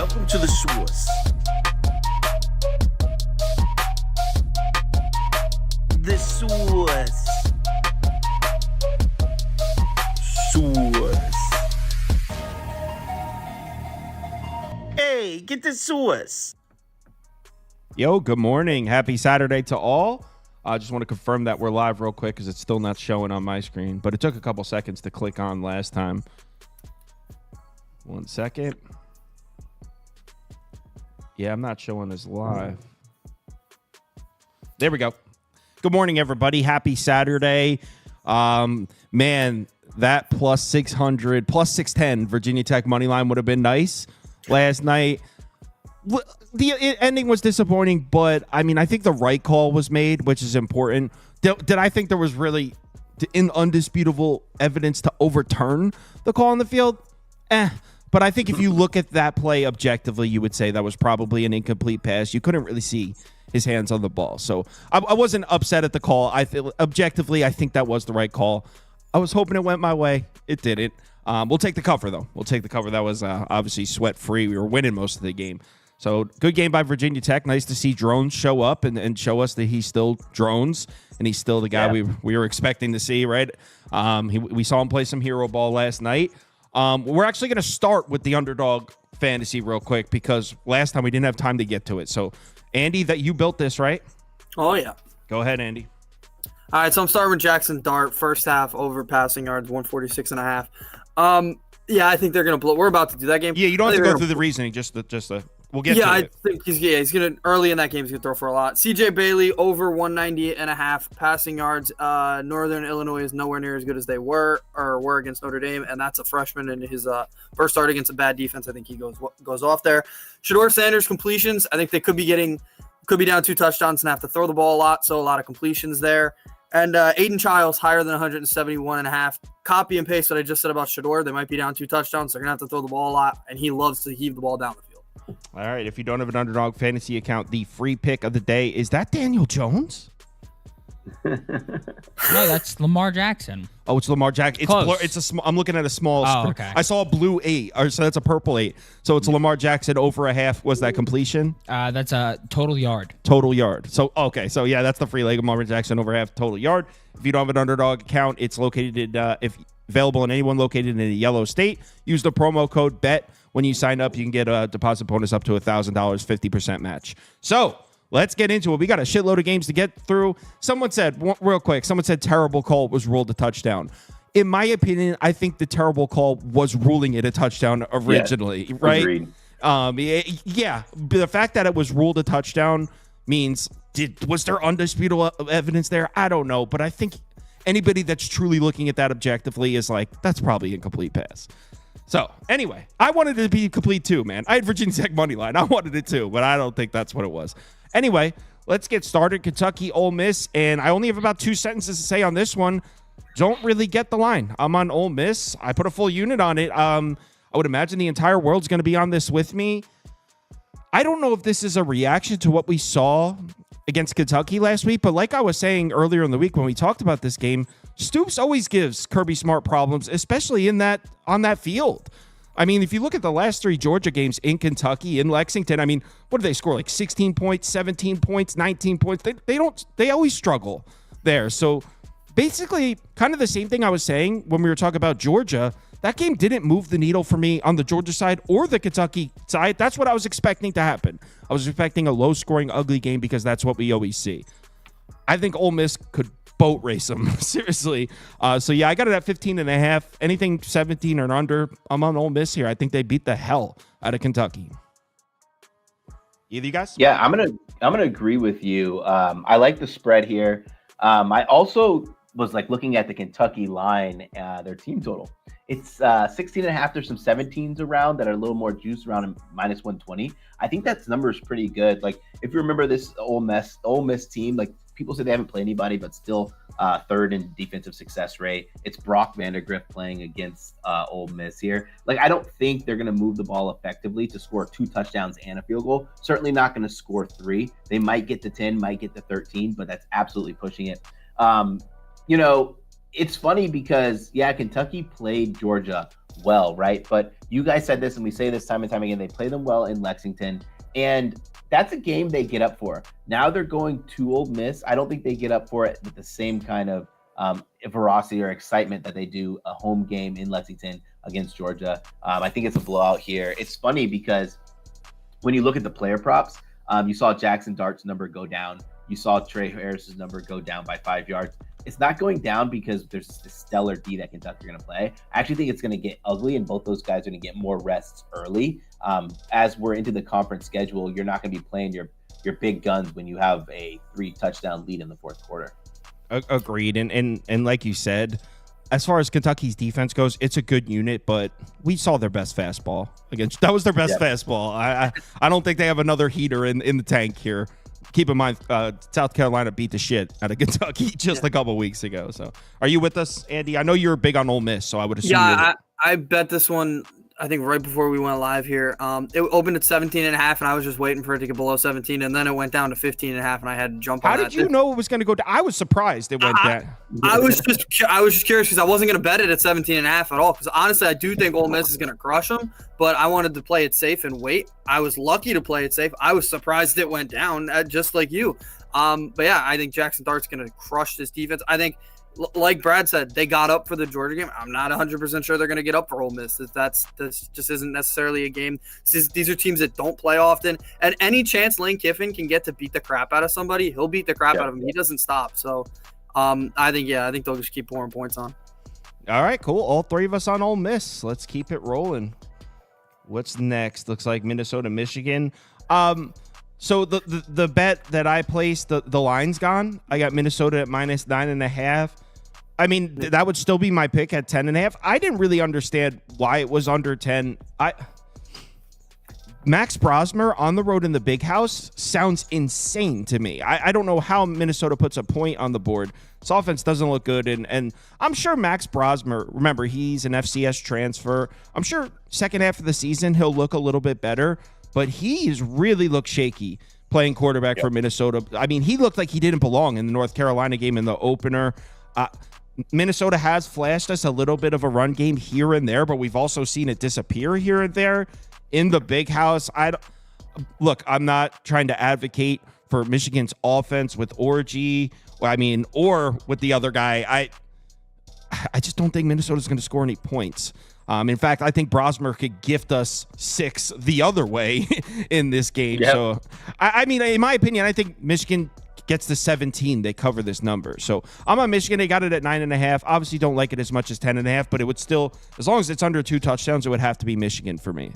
Welcome to the source. The source. Source. Hey, get the source. Yo, good morning. Happy Saturday to all. I just want to confirm that we're live real quick because it's still not showing on my screen, but it took a couple seconds to click on last time. 1 second. Yeah, I'm not showing this live. There we go. Good morning, everybody. Happy Saturday. Man, that plus 600, plus 610 Virginia Tech money line would have been nice last night. The ending was disappointing, but I mean, I think the right call was made, which is important. Did I think there was really undisputable evidence to overturn the call on the field? But I think if you look at that play objectively, you would say that was probably an incomplete pass. You couldn't really see his hands on the ball. So I wasn't upset at the call. Objectively, I think that was the right call. I was hoping it went my way. It didn't. We'll take the cover, though. We'll take the cover. That was obviously sweat-free. We were winning most of the game. So good game by Virginia Tech. Nice to see Drones show up and show us that he's still Drones, and he's still the guy we were expecting to see, right? We saw him play some hero ball last night. We're actually going to start with the Underdog fantasy real quick because last time we didn't have time to get to it. So, Andy, that you built this, right? Oh, yeah. Go ahead, Andy. All right, so I'm starting with Jackson Dart. First half over passing yards, 146.5. Yeah, I think they're going to blow. We're about to do that game. Yeah, you don't have to go through the reasoning. We'll get to it. Yeah, I think he's going to, early in that game, he's going to throw for a lot. CJ Bailey, over 198.5 passing yards. Northern Illinois is nowhere near as good as they were against Notre Dame, and that's a freshman in his first start against a bad defense. I think he goes off there. Shedeur Sanders completions. I think they could be down 2 touchdowns and have to throw the ball a lot, so a lot of completions there. And Aiden Childs, higher than 171.5. Copy and paste what I just said about Shedeur. They might be down 2 touchdowns. They're going to have to throw the ball a lot, and he loves to heave the ball down the field. All right, if you don't have an Underdog fantasy account, the free pick of the day, is that Daniel Jones? No, that's Lamar Jackson. Oh, it's Lamar Jackson. I'm looking at a small. Okay. I saw a blue 8, so that's a purple 8. So it's Lamar Jackson over a half. Was that completion? That's a total yard. Total yard. So okay, so yeah, that's the free leg of Lamar Jackson over half total yard. If you don't have an Underdog account, it's located if available in anyone located in a yellow state. Use the promo code BET. When you sign up, you can get a deposit bonus up to $1,000, 50% match. So let's get into it. We got a shitload of games to get through. Someone said terrible call was ruled a touchdown. In my opinion, I think the terrible call was ruling it a touchdown originally, right? Agreed. Yeah. The fact that it was ruled a touchdown means was there undisputable evidence there? I don't know, but I think anybody that's truly looking at that objectively is like, that's probably an incomplete pass. So, anyway, I wanted it to be complete too, man. I had Virginia Tech money line. I wanted it too, but I don't think that's what it was. Anyway, let's get started. Kentucky, Ole Miss, and I only have about 2 sentences to say on this one. Don't really get the line. I'm on Ole Miss. I put a full unit on it. I would imagine the entire world's going to be on this with me. I don't know if this is a reaction to what we saw against Kentucky last week, but like I was saying earlier in the week when we talked about this game, Stoops always gives Kirby Smart problems, especially on that field. I mean, if you look at the last 3 Georgia games in Kentucky, in Lexington, I mean, what do they score? Like 16 points, 17 points, 19 points. They always struggle there. So basically kind of the same thing I was saying when we were talking about Georgia. That game didn't move the needle for me on the Georgia side or the Kentucky side. That's what I was expecting to happen. I was expecting a low-scoring, ugly game because that's what we always see. I think Ole Miss could boat race them, seriously. So, yeah, I got it at 15.5. Anything 17 or under, I'm on Ole Miss here. I think they beat the hell out of Kentucky. Either you guys? Yeah, I'm gonna agree with you. I like the spread here. I also was looking at the Kentucky line, their team total. It's 16.5. There's some 17s around that are a little more juice around minus 120. I think that number is pretty good. If you remember this Ole Miss team, people say they haven't played anybody, but still third in defensive success rate. It's Brock Vandagriff playing against Ole Miss here. I don't think they're going to move the ball effectively to score 2 touchdowns and a field goal. Certainly not going to score 3. They might get to 10, might get to 13, but that's absolutely pushing it. it's funny because, yeah, Kentucky played Georgia well, right? But you guys said this, and we say this time and time again, they play them well in Lexington, and that's a game they get up for. Now they're going to Ole Miss. I don't think they get up for it with the same kind of ferocity or excitement that they do a home game in Lexington against Georgia. I think it's a blowout here. It's funny because when you look at the player props, you saw Jackson Dart's number go down. You saw Trey Harris's number go down by 5 yards. It's not going down because there's this stellar D that Kentucky are going to play. I actually think it's going to get ugly, and both those guys are going to get more rests early. As we're into the conference schedule, you're not going to be playing your big guns when you have a 3-touchdown lead in the fourth quarter. Agreed. And like you said, as far as Kentucky's defense goes, it's a good unit, but we saw their best fastball against. That was their best fastball. I don't think they have another heater in the tank here. Keep in mind, South Carolina beat the shit out of Kentucky just a couple weeks ago. So, are you with us, Andy? I know you're big on Ole Miss, so I would assume. Yeah, I bet this one. I think right before we went live here, it opened at 17.5, and I was just waiting for it to get below 17, and then it went down to 15.5, and I had to jump on that. How did you know it was going to go down? I was surprised it went down. I was just curious because I wasn't going to bet it at 17.5 at all. Because honestly, I do think Ole Miss is going to crush them, but I wanted to play it safe and wait. I was lucky to play it safe. I was surprised it went down, just like you. But yeah, I think Jackson Dart's going to crush this defense. I think, like Brad said, they got up for the Georgia game. I'm not 100% sure they're going to get up for Ole Miss. That just isn't necessarily a game. These are teams that don't play often. And any chance Lane Kiffin can get to beat the crap out of somebody, he'll beat the crap out of him. He doesn't stop. So I think they'll just keep pouring points on. All right, cool. All three of us on Ole Miss. Let's keep it rolling. What's next? Looks like Minnesota, Michigan. So the bet that I placed, the line's gone. I got Minnesota at -9.5. I mean, that would still be my pick at 10.5. I didn't really understand why it was under 10. Max Brosmer on the road in the Big House sounds insane to me. I don't know how Minnesota puts a point on the board. This offense doesn't look good, and I'm sure Max Brosmer, remember, he's an FCS transfer. I'm sure second half of the season he'll look a little bit better, but he's really looked shaky playing quarterback for Minnesota. I mean, he looked like he didn't belong in the North Carolina game in the opener. Minnesota has flashed us a little bit of a run game here and there, but we've also seen it disappear here and there in the Big House. Look, I'm not trying to advocate for Michigan's offense with Orgy, or with the other guy. I just don't think Minnesota's going to score any points. In fact, I think Brosmer could gift us 6 the other way in this game. Yep. So, I mean, in my opinion, I think Michigan gets to 17. They cover this number. So I'm on Michigan. They got it at 9.5. Obviously, don't like it as much as 10.5, but it would still, as long as it's under 2 touchdowns, it would have to be Michigan for me.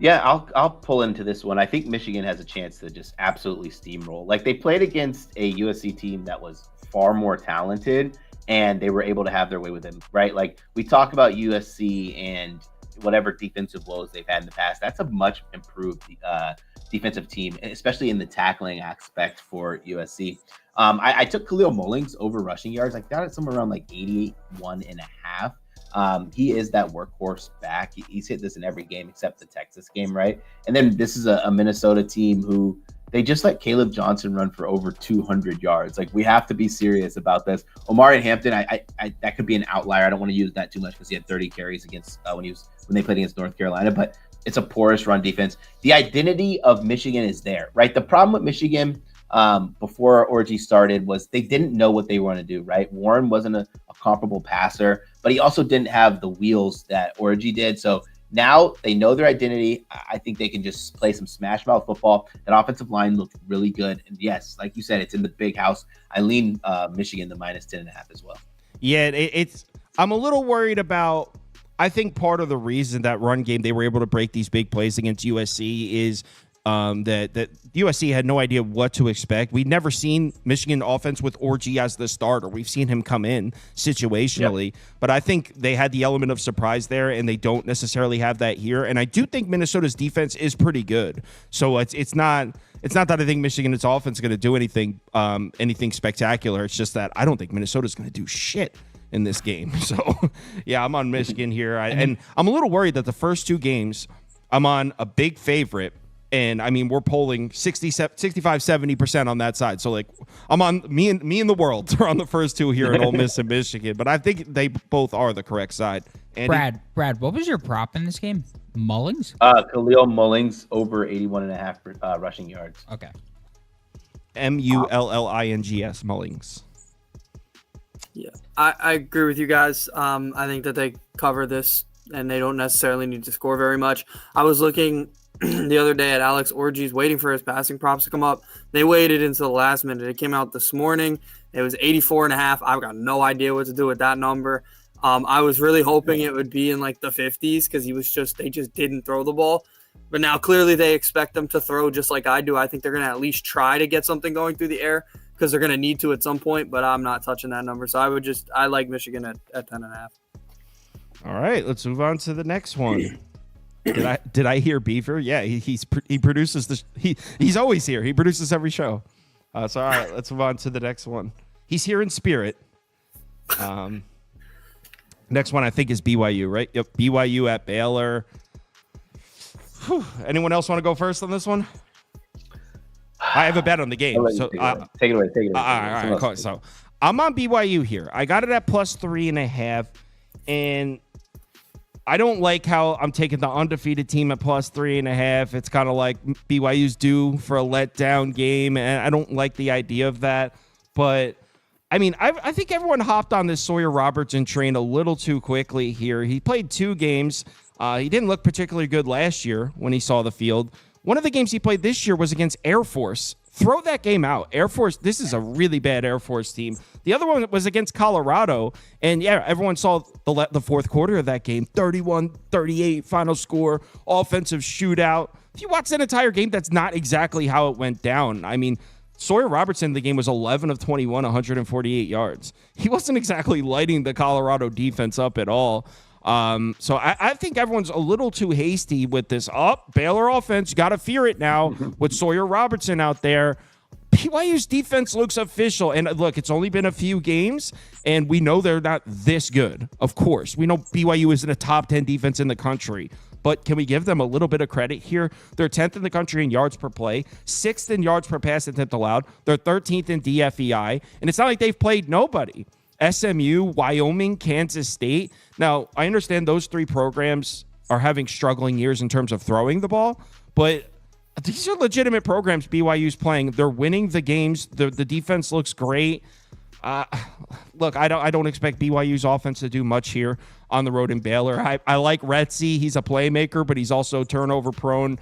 Yeah, I'll pull into this one. I think Michigan has a chance to just absolutely steamroll. Like, they played against a USC team that was far more talented, and they were able to have their way with them, right? Like, we talk about USC and whatever defensive woes they've had in the past. That's a much improved defensive team, especially in the tackling aspect for USC. I took Khalil Mullings over rushing yards. I got it somewhere around like 81.5. He is that workhorse back. He's hit this in every game except the Texas game, right? And then this is a Minnesota team who they just let Caleb Johnson run for over 200 yards. Like, we have to be serious about this. Omari Hampton, I that could be an outlier. I don't want to use that too much because he had 30 carries against when they played against North Carolina, but it's a porous run defense. The identity of Michigan is there, right? The problem with Michigan before Orgy started was they didn't know what they were going to do, right? Warren wasn't a comparable passer, but he also didn't have the wheels that Orgy did. So now they know their identity. I think they can just play some smash mouth football. That offensive line looked really good. And yes, like you said, it's in the Big House. I lean Michigan to -10.5 as well. Yeah, I'm a little worried about, I think part of the reason that run game, they were able to break these big plays against USC is that USC had no idea what to expect. We'd never seen Michigan offense with Orgy as the starter. We've seen him come in situationally, but I think they had the element of surprise there, and they don't necessarily have that here. And I do think Minnesota's defense is pretty good. So it's not that I think Michigan's offense is going to do anything spectacular. It's just that I don't think Minnesota's going to do shit in this game. So yeah, I'm on Michigan here. And I'm a little worried that the first 2 games I'm on a big favorite And I mean, we're polling 65, 70% on that side. So like, I'm on me and the world are on the first two here in Ole Miss and Michigan, but I think they both are the correct side. Andy? Brad, what was your prop in this game? Mullings? Khalil Mullings over 81.5 rushing yards. Okay. Mullings Mullings. Yeah, I agree with you guys. I think that they cover this and they don't necessarily need to score very much. I was looking the other day at Alex Orgy's waiting for his passing props to come up. They waited until the last minute. It came out this morning. It was 84.5. I've got no idea what to do with that number. I was really hoping it would be in like the 50s because they just didn't throw the ball. But now clearly they expect them to throw just like I do. I think they're going to at least try to get something going through the air because they're going to need to at some point, but I'm not touching that number. So I like Michigan at 10.5. All right, let's move on to the next one. Did I hear Beaver? Yeah, he produces he's always here. He produces every show. So all right, let's move on to the next one. He's here in spirit. Next one I think is BYU, right? Yep, BYU at Baylor. Whew. Anyone else want to go first on this one? I have a bet on the game. So take it away. All right, cool. So I'm on BYU here. I got it at +3.5, and I don't like how I'm taking the undefeated team at +3.5. It's kind of like BYU's due for a letdown game, and I don't like the idea of that. But I mean, I think everyone hopped on this Sawyer Robertson train a little too quickly here. He played 2 games. He didn't look particularly good last year when he saw the field. One of the games he played this year was against Air Force. Throw that game out. Air Force, this is a really bad Air Force team. The other one was against Colorado, and yeah, everyone saw the fourth quarter of that game, 31-38 final score, offensive shootout. If you watch that entire game, that's not exactly how it went down. I mean, Sawyer Robertson in the game was 11 of 21, 148 yards. He wasn't exactly lighting the Colorado defense up at all. So I think everyone's a little too hasty with this. Baylor offense, got to fear it now with Sawyer Robertson out there. BYU's defense looks official. And look, it's only been a few games, and we know they're not this good. Of course, we know BYU isn't a top 10 defense in the country. But can we give them a little bit of credit here? They're 10th in the country in yards per play, 6th in yards per pass attempt allowed. They're 13th in DFEI. And it's not like they've played nobody. SMU, Wyoming, Kansas State. Now, I understand those 3 programs are having struggling years in terms of throwing the ball, but these are legitimate programs BYU's playing. They're winning the games. The defense looks great. Look, I don't expect BYU's offense to do much here on the road in Baylor. I like Retzi. He's a playmaker, but he's also turnover prone.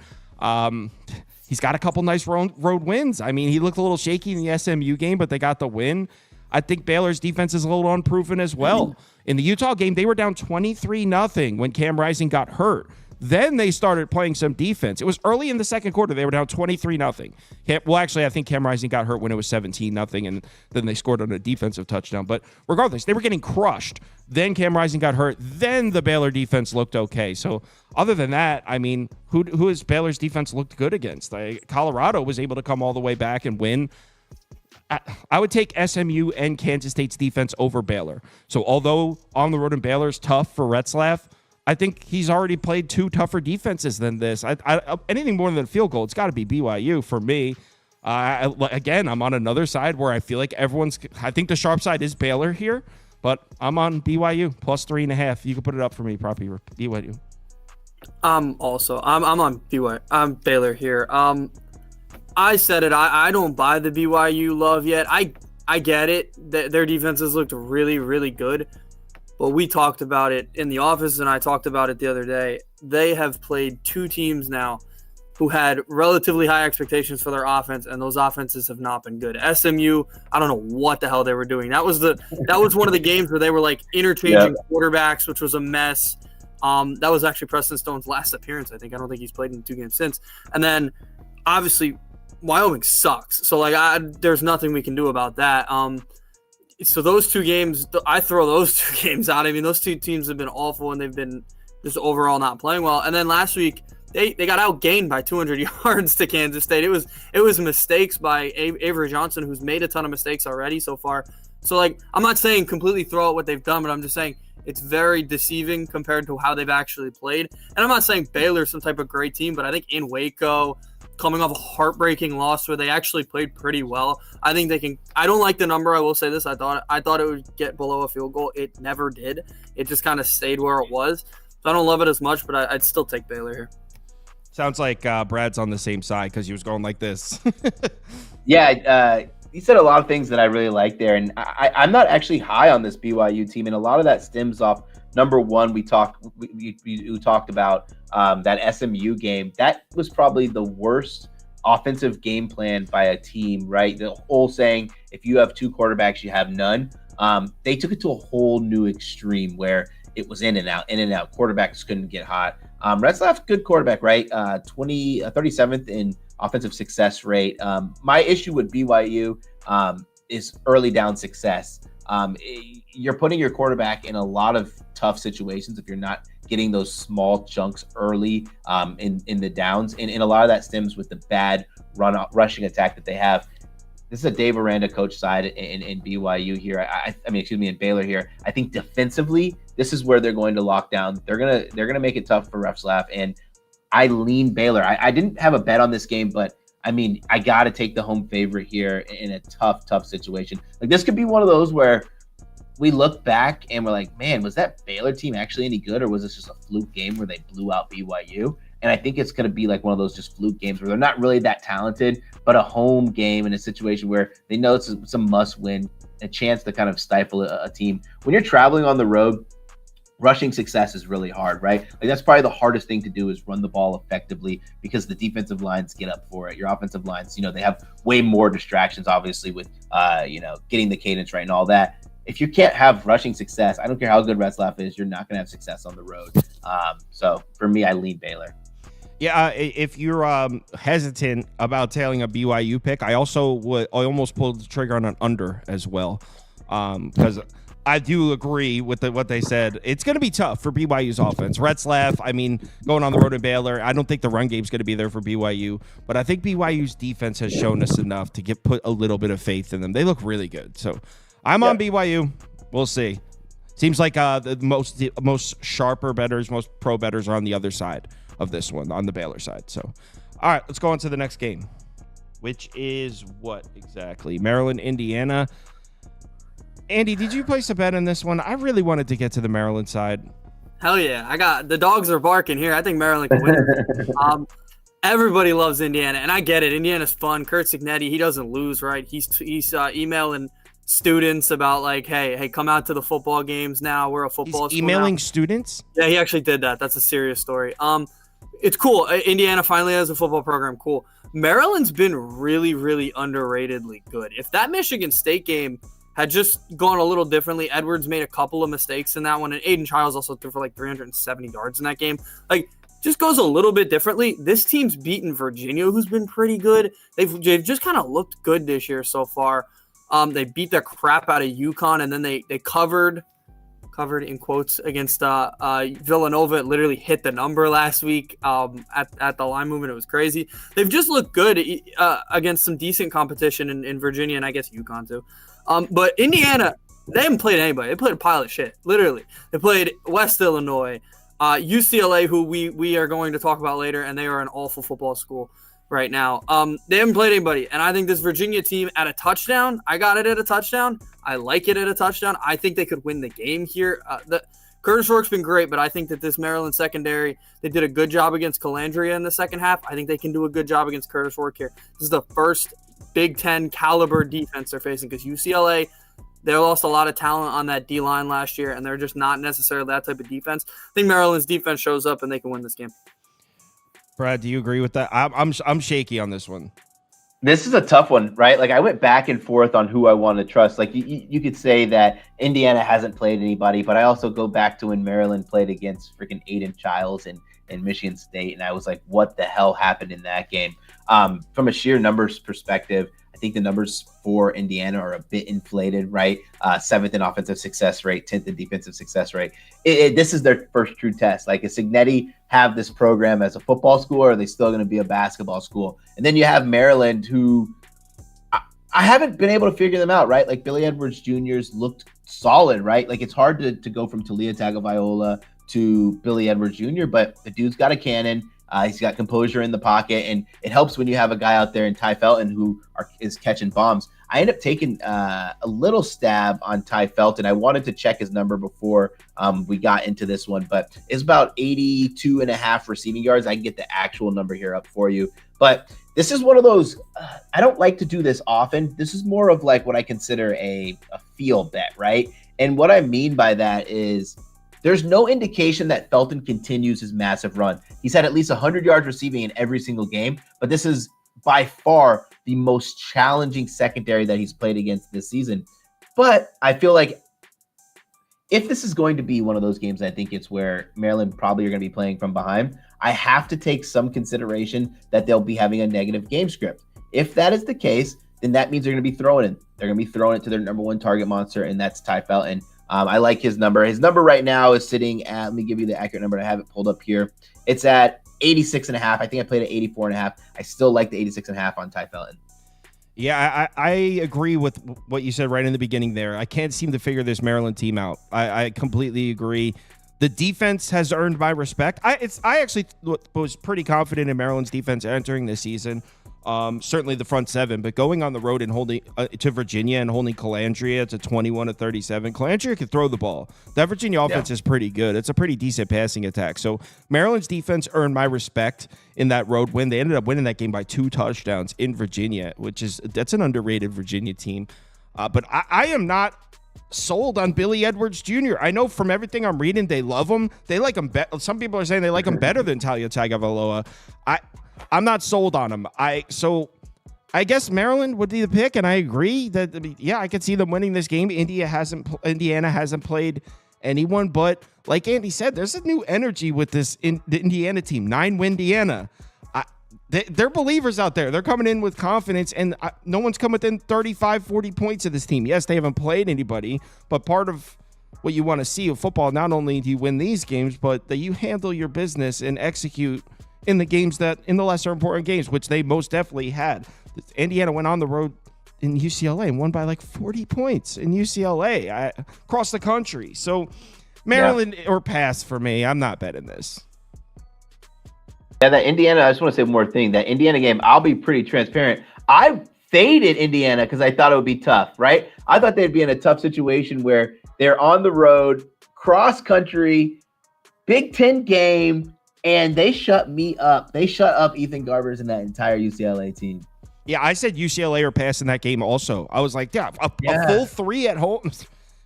He's got a couple nice road wins. I mean, he looked a little shaky in the SMU game, but they got the win. I think Baylor's defense is a little unproven as well. In the Utah game, they were down 23-0 when Cam Rising got hurt. Then they started playing some defense. It was early in the second quarter. They were down 23-0. Well, actually, I think Cam Rising got hurt when it was 17-0, and then they scored on a defensive touchdown. But regardless, they were getting crushed. Then Cam Rising got hurt. Then the Baylor defense looked okay. So other than that, I mean, who has Baylor's defense looked good against? Colorado was able to come all the way back and win. I would take SMU and Kansas State's defense over Baylor. So although on the road in Baylor's tough for Retzlaff, I think he's already played 2 tougher defenses than this. Anything more than a field goal, it's got to be BYU for me. Again, I'm on another side where I feel like I think the sharp side is Baylor here, but I'm on BYU +3.5. You can put it up for me, Proppy, BYU. I'm on BYU. I'm Baylor here. I said it. I don't buy the BYU love yet. I get it. Their defenses looked really, really good. But we talked about it in the office, and I talked about it the other day. They have played 2 teams now who had relatively high expectations for their offense, and those offenses have not been good. SMU, I don't know what the hell they were doing. That was one of the games where they were like interchanging quarterbacks, which was a mess. That was actually Preston Stone's last appearance, I think. I don't think he's played in 2 games since. And then, obviously, Wyoming sucks. So, there's nothing we can do about that. So those 2 games, I throw those 2 games out. I mean, those 2 teams have been awful, and they've been just overall not playing well. And then last week, they got outgained by 200 yards to Kansas State. It was mistakes by Avery Johnson, who's made a ton of mistakes already so far. So, I'm not saying completely throw out what they've done, but I'm just saying it's very deceiving compared to how they've actually played. And I'm not saying Baylor's some type of great team, but I think in Waco, coming off a heartbreaking loss where they actually played pretty well. I think they can. I don't like the number. I will say this. I thought it would get below a field goal. It never did. It just kind of stayed where it was. So I don't love it as much, but I'd still take Baylor here. Sounds like Brad's on the same side because he was going like this. Yeah, he said a lot of things that I really like there, and I'm not actually high on this BYU team, and a lot of that stems off number one. We talked about that SMU game. That was probably the worst offensive game plan by a team, right? The whole saying, if you have two quarterbacks, you have none. They took it to a whole new extreme where it was in and out. Quarterbacks couldn't get hot. Retzlaff, good quarterback, right? 37th in offensive success rate. My issue with BYU is early down success. You're putting your quarterback in a lot of tough situations if you're not getting those small chunks early in the downs. And a lot of that stems with the bad rushing attack that they have. This is a Dave Aranda coach side in BYU here. In Baylor here. I think defensively, this is where they're going to lock down. They're gonna make it tough for Retzlaff, and I lean Baylor. I didn't have a bet on this game, but I got to take the home favorite here in a tough situation. Like, this could be one of those where we look back and we're like, man, was that Baylor team actually any good, or was this just a fluke game where they blew out BYU? And I think it's going to be like one of those just fluke games where they're not really that talented, but a home game in a situation where they know it's a must-win, a chance to kind of stifle a team. When you're traveling on the road, rushing success is really hard, right? Like, that's probably the hardest thing to do is run the ball effectively because the defensive lines get up for it. Your offensive lines, they have way more distractions, obviously, with, getting the cadence right and all that. If you can't have rushing success, I don't care how good Retzlaff is, you're not going to have success on the road. So for me, I lean Baylor. Yeah, if you're hesitant about tailing a BYU pick, I almost pulled the trigger on an under as well, because I do agree with what they said. It's going to be tough for BYU's offense. Retzlaff, going on the road to Baylor, I don't think the run game's going to be there for BYU, but I think BYU's defense has shown us enough to put a little bit of faith in them. They look really good, so I'm on BYU. We'll see. Seems like the most sharper bettors, most pro bettors are on the other side of this one, on the Baylor side. So, all right, let's go on to the next game, which is what exactly? Maryland, Indiana. Andy, did you place a bet on this one? I really wanted to get to the Maryland side. Hell yeah. The dogs are barking here. I think Maryland can win. Everybody loves Indiana, and I get it. Indiana's fun. Kurt Cignetti, he doesn't lose, right? He's emailing students about, like, hey, come out to the football games now. We're a football school emailing now. Students? Yeah, he actually did that. That's a serious story. It's cool. Indiana finally has a football program. Cool. Maryland's been really, really underratedly good. If that Michigan State game had just gone a little differently, Edwards made a couple of mistakes in that one, and Aiden Childs also threw for like 370 yards in that game. Like, just goes a little bit differently. This team's beaten Virginia, who's been pretty good. They've just kind of looked good this year so far. They beat the crap out of UConn, and then they covered in quotes against Villanova. It literally hit the number last week at the line movement. It was crazy. They've just looked good against some decent competition in Virginia, and I guess UConn too. But Indiana, they haven't played anybody. They played a pile of shit, literally. They played West Illinois, UCLA, who we are going to talk about later, and they are an awful football school right now. They haven't played anybody, and I think this Virginia team at a touchdown, I got it at a touchdown. I like it at a touchdown. I think they could win the game here. Curtis Rourke's been great, but I think that this Maryland secondary, they did a good job against Calandria in the second half. I think they can do a good job against Curtis Rourke here. This is the first Big Ten caliber defense they're facing, because UCLA, they lost a lot of talent on that D-line last year, and they're just not necessarily that type of defense. I think Maryland's defense shows up, and they can win this game. Brad, do you agree with that? I'm shaky on this one. This is a tough one, right? Like, I went back and forth on who I want to trust. Like, you could say that Indiana hasn't played anybody, but I also go back to when Maryland played against freaking Aiden Childs and Michigan State, and I was like, what the hell happened in that game? From a sheer numbers perspective, I think the numbers for Indiana are a bit inflated, right? 7th in offensive success rate, 10th in defensive success rate. This is their first true test. Like, does Cignetti have this program as a football school, or are they still going to be a basketball school? And then you have Maryland, who I haven't been able to figure them out, right? Like, Billy Edwards Jr.'s looked solid, right? Like, it's hard to go from Talia Tagovailoa to Billy Edwards Jr., but the dude's got a cannon. He's got composure in the pocket, and it helps when you have a guy out there in Ty Felton who is catching bombs. I ended up taking a little stab on Ty Felton. I wanted to check his number before we got into this one, but it's about 82.5 receiving yards. I can get the actual number here up for you. But this is one of those, I don't like to do this often. This is more of like what I consider a feel bet, right? And what I mean by that is there's no indication that Felton continues his massive run. He's had at least 100 yards receiving in every single game, but this is by far the most challenging secondary that he's played against this season. But I feel like if this is going to be one of those games, I think it's where Maryland probably are going to be playing from behind. I have to take some consideration that they'll be having a negative game script. If that is the case, then that means they're going to be throwing it. They're going to be throwing it to their number one target monster, and that's Ty Felton. I like his number. His number right now is sitting at, let me give you the accurate number. I have it pulled up here. It's at 86.5. I think I played at 84.5. I still like the 86.5 on Ty Felton. Yeah, I agree with what you said right in the beginning there. I can't seem to figure this Maryland team out. I completely agree. The defense has earned my respect. I actually was pretty confident in Maryland's defense entering this season. Certainly the front seven, but going on the road and holding to Virginia and holding Calandria to 21-37. Calandria can throw the ball. That Virginia offense is pretty good. It's a pretty decent passing attack. So Maryland's defense earned my respect in that road win. They ended up winning that game by 2 touchdowns in Virginia, that's an underrated Virginia team. But I am not sold on Billy Edwards Jr. I know from everything I'm reading, they love him. They like him. Some people are saying they like him better than Talia Tagovailoa. I'm not sold on him. So I guess Maryland would be the pick, and I agree that I could see them winning this game. Indiana hasn't played anyone, but like Andy said, there's a new energy with the Indiana team. 9-win Indiana. They're believers out there. They're coming in with confidence, and no one's come within 35, 40 points of this team. Yes, they haven't played anybody, but part of what you want to see of football, not only do you win these games, but that you handle your business and execute in the lesser important games, which they most definitely had. Indiana went on the road in UCLA and won by like 40 points in UCLA across the country. So Maryland or pass for me. I'm not betting this. Yeah, that Indiana, I just want to say one more thing. That Indiana game, I'll be pretty transparent. I faded Indiana because I thought it would be tough, right? I thought they'd be in a tough situation where they're on the road, cross country, Big Ten game, and they shut me up. They shut up Ethan Garbers and that entire UCLA team. Yeah, I said UCLA are passing that game also. I was like, a full 3 at home.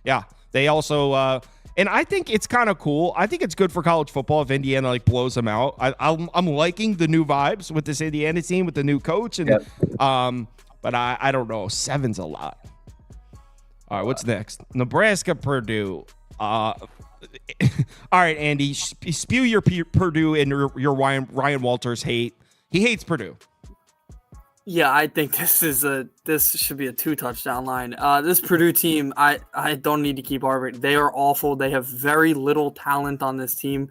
Yeah, they also and I think it's kind of cool. I think it's good for college football if Indiana blows them out. I'm liking the new vibes with this Indiana team with the new coach, and but I don't know. 7's a lot. All right, what's next? Nebraska, Purdue. All right, Andy, spew your Purdue and your Ryan Walters hate. He hates Purdue. Yeah, I think this should be a 2-touchdown line. This Purdue team, I don't need to keep arguing. They are awful. They have very little talent on this team.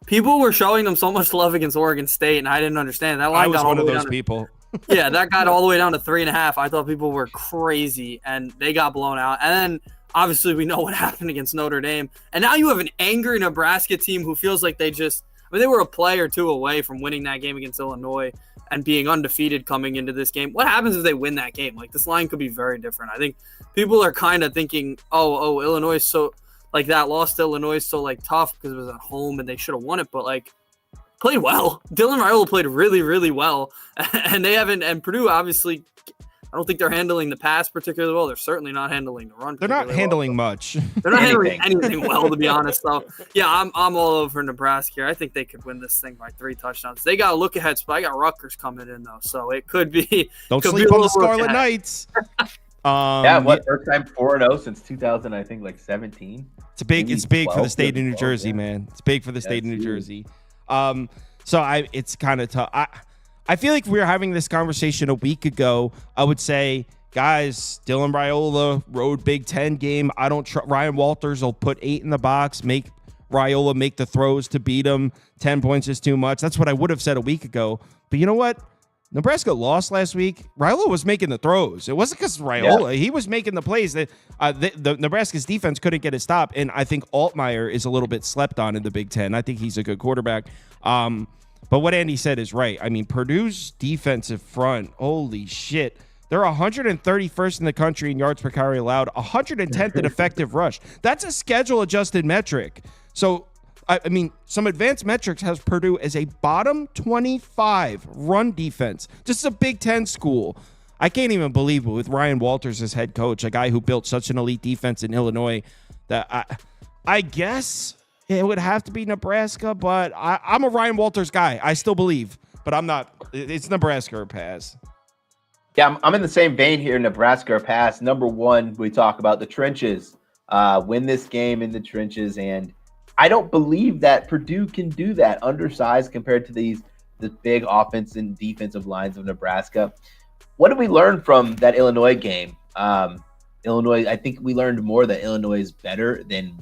People were showing them so much love against Oregon State, and I didn't understand that line. I was one of those people. Yeah, that got all the way down to 3.5. I thought people were crazy, and they got blown out. And then obviously we know what happened against Notre Dame, and now you have an angry Nebraska team who feels like they were a play or two away from winning that game against Illinois and being undefeated coming into this game. What happens if they win that game? This line could be very different. I think people are kind of thinking, oh, Illinois is so that loss to Illinois is so tough because it was at home and they should have won it, but played well. Dylan Raiola played really, really well, and Purdue obviously, I don't think they're handling the pass particularly well. They're certainly not handling the run. They're not handling much. They're not handling anything well, to be honest. So, yeah, I'm all over Nebraska here. I think they could win this thing by 3 touchdowns. They got a look ahead spot. I got Rutgers coming in though, so it could be. Don't sleep on the Scarlet Knights. First time 4-0 since 2000, I think 17. It's big for the state of New Jersey, man. It's big for the state of New Jersey. It's kind of tough. I feel like if we were having this conversation a week ago, I would say, guys, Dylan Raiola, road Big Ten game. I don't trust Ryan Walters will put 8 in the box, make Raiola make the throws to beat him. 10 points is too much. That's what I would have said a week ago. But you know what? Nebraska lost last week. Raiola was making the throws. It wasn't because Raiola. He was making the plays that the Nebraska's defense couldn't get a stop. And I think Altmaier is a little bit slept on in the Big Ten. I think he's a good quarterback. But what Andy said is right. I mean, Purdue's defensive front, holy shit. They're 131st in the country in yards per carry allowed, 110th in effective rush. That's a schedule-adjusted metric. So, I mean, some advanced metrics has Purdue as a bottom 25 run defense. This is a Big Ten school. I can't even believe it with Ryan Walters as head coach, a guy who built such an elite defense in Illinois. That I guess it would have to be Nebraska, but I'm a Ryan Walters guy. I still believe, but I'm not. It's Nebraska or pass. Yeah, I'm in the same vein here. Nebraska or pass. Number one, we talk about the trenches. Win this game in the trenches, and I don't believe that Purdue can do that. Undersized compared to the big offense and defensive lines of Nebraska. What did we learn from that Illinois game? Illinois, I think we learned more that Illinois is better than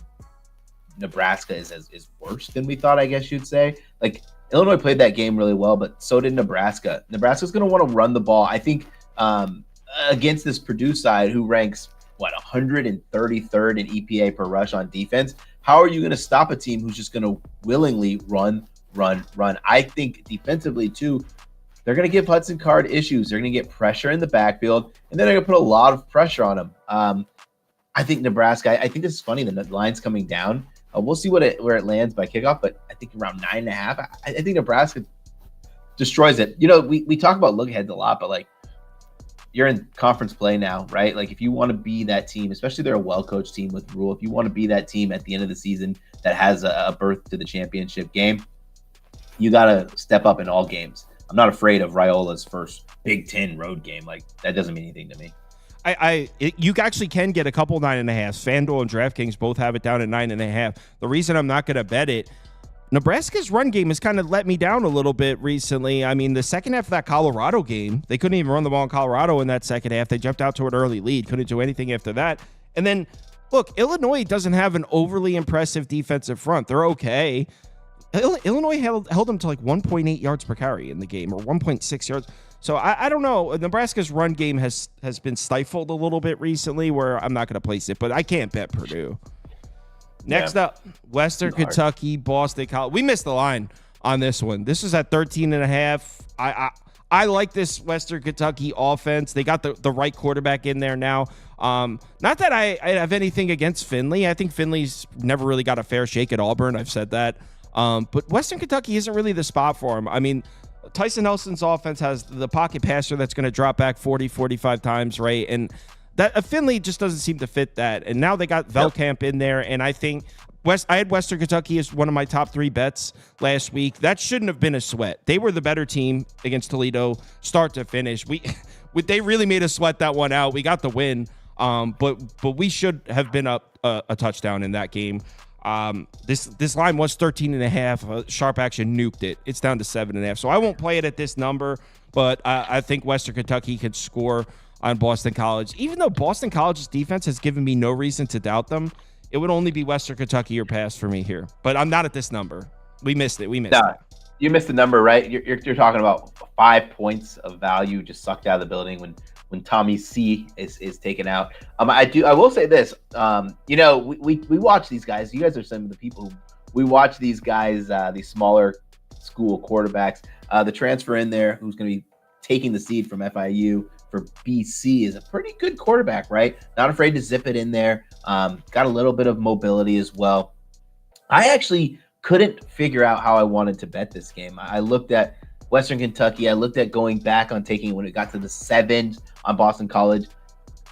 Nebraska is worse than we thought, I guess you'd say. Like, Illinois played that game really well, but so did Nebraska. Nebraska's going to want to run the ball. I think against this Purdue side who ranks, 133rd in EPA per rush on defense, how are you going to stop a team who's just going to willingly run? I think defensively, too, they're going to give Hudson Card issues. They're going to get pressure in the backfield, and then they're going to put a lot of pressure on him. I think Nebraska, I think this is funny, the line's coming down. We'll see where it lands by kickoff, but I think around 9.5. I think Nebraska destroys it. We talk about look aheads a lot, but like, you're in conference play now, right? Like, if you want to be that team, especially they're a well-coached team with Rule, if you want to be that team at the end of the season that has a berth to the championship game, you got to step up in all games. I'm not afraid of Raiola's first Big Ten road game. Like, that doesn't mean anything to me. You actually can get a couple 9.5. FanDuel and DraftKings both have it down at 9.5. The reason I'm not going to bet it, Nebraska's run game has kind of let me down a little bit recently. I mean, the second half of that Colorado game, they couldn't even run the ball in Colorado in that second half. They jumped out to an early lead, couldn't do anything after that. And then, look, Illinois doesn't have an overly impressive defensive front. They're okay. Illinois held them to like 1.8 yards per carry in the game, or 1.6 yards. So I don't know. Nebraska's run game has been stifled a little bit recently, where I'm not going to place it, but I can't bet Purdue. Next up, Western Kentucky, Boston College. We missed the line on this one. This is at 13.5. I like this Western Kentucky offense. They got the right quarterback in there now. Not that I have anything against Finley. I think Finley's never really got a fair shake at Auburn. I've said that. But Western Kentucky isn't really the spot for him. I mean, Tyson Nelson's offense has the pocket passer that's going to drop back 40, 45 times, right? And that Finley just doesn't seem to fit that. And now they got Velkamp in there, and I think I had Western Kentucky as one of my top 3 bets last week. That shouldn't have been a sweat. They were the better team against Toledo, start to finish. They really made us sweat that one out. We got the win, but we should have been up a touchdown in that game. This line was 13.5. Sharp Action nuked it. It's down to 7.5. So I won't play it at this number, but I think Western Kentucky could score on Boston College. Even though Boston College's defense has given me no reason to doubt them, it would only be Western Kentucky or pass for me here. But I'm not at this number. We missed it. You missed the number, right? You're talking about 5 points of value just sucked out of the building when Tommy C is taken out. I will say this. We watch these guys. You guys are some of the people we watch these guys, these smaller school quarterbacks. The transfer in there who's going to be taking the seed from FIU for BC is a pretty good quarterback, right? Not afraid to zip it in there. Got a little bit of mobility as well. I actually couldn't figure out how I wanted to bet this game. I looked at Western Kentucky. I looked at going back on taking when it got to the 7s on Boston College.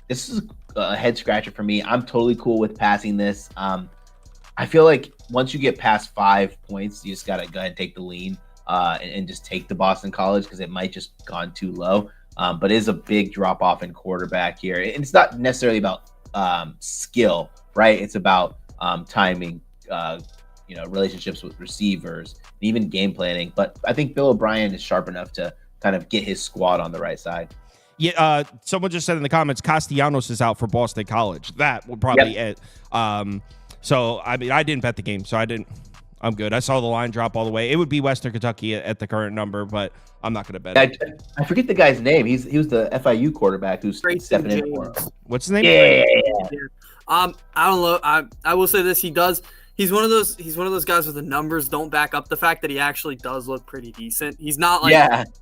This is a head scratcher for me. I'm totally cool with passing this. I feel like once you get past 5 points, you just got to go ahead and take the lean and just take the Boston College because it might just gone too low. But it is a big drop off in quarterback here. And it's not necessarily about skill, right? It's about timing, relationships with receivers, and even game planning. But I think Bill O'Brien is sharp enough to kind of get his squad on the right side. Yeah, someone just said in the comments, Castellanos is out for Boston College. That would probably it. So, I mean, I didn't bet the game, so I'm good. I saw the line drop all the way. It would be Western Kentucky at the current number, but I'm not going to bet it. I forget the guy's name. He was the FIU quarterback who's stepping in for him. What's his name? Yeah. I don't know. I will say this. He He's one of those guys where the numbers don't back up the fact that he actually does look pretty decent. He's not like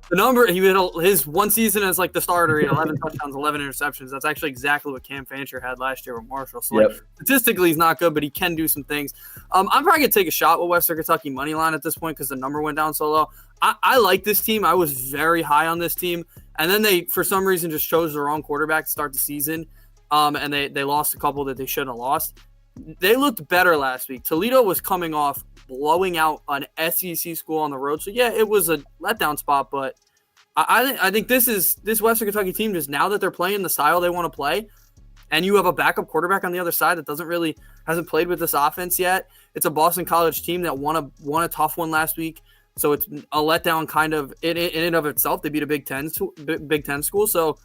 the number. His one season as like the starter, he had 11 touchdowns, 11 interceptions. That's actually exactly what Cam Fancher had last year with Marshall. So like, statistically, he's not good, but he can do some things. I'm probably gonna take a shot with Western Kentucky money line at this point because the number went down so low. I like this team. I was very high on this team, and then they for some reason just chose the wrong quarterback to start the season, and they lost a couple that they shouldn't have lost. They looked better last week. Toledo was coming off blowing out an SEC school on the road. So, yeah, it was a letdown spot. But I think this Western Kentucky team, just now that they're playing the style they want to play, and you have a backup quarterback on the other side that hasn't played with this offense yet. It's a Boston College team that won a tough one last week. So it's a letdown kind of in and of itself. They beat a Big Ten school. So,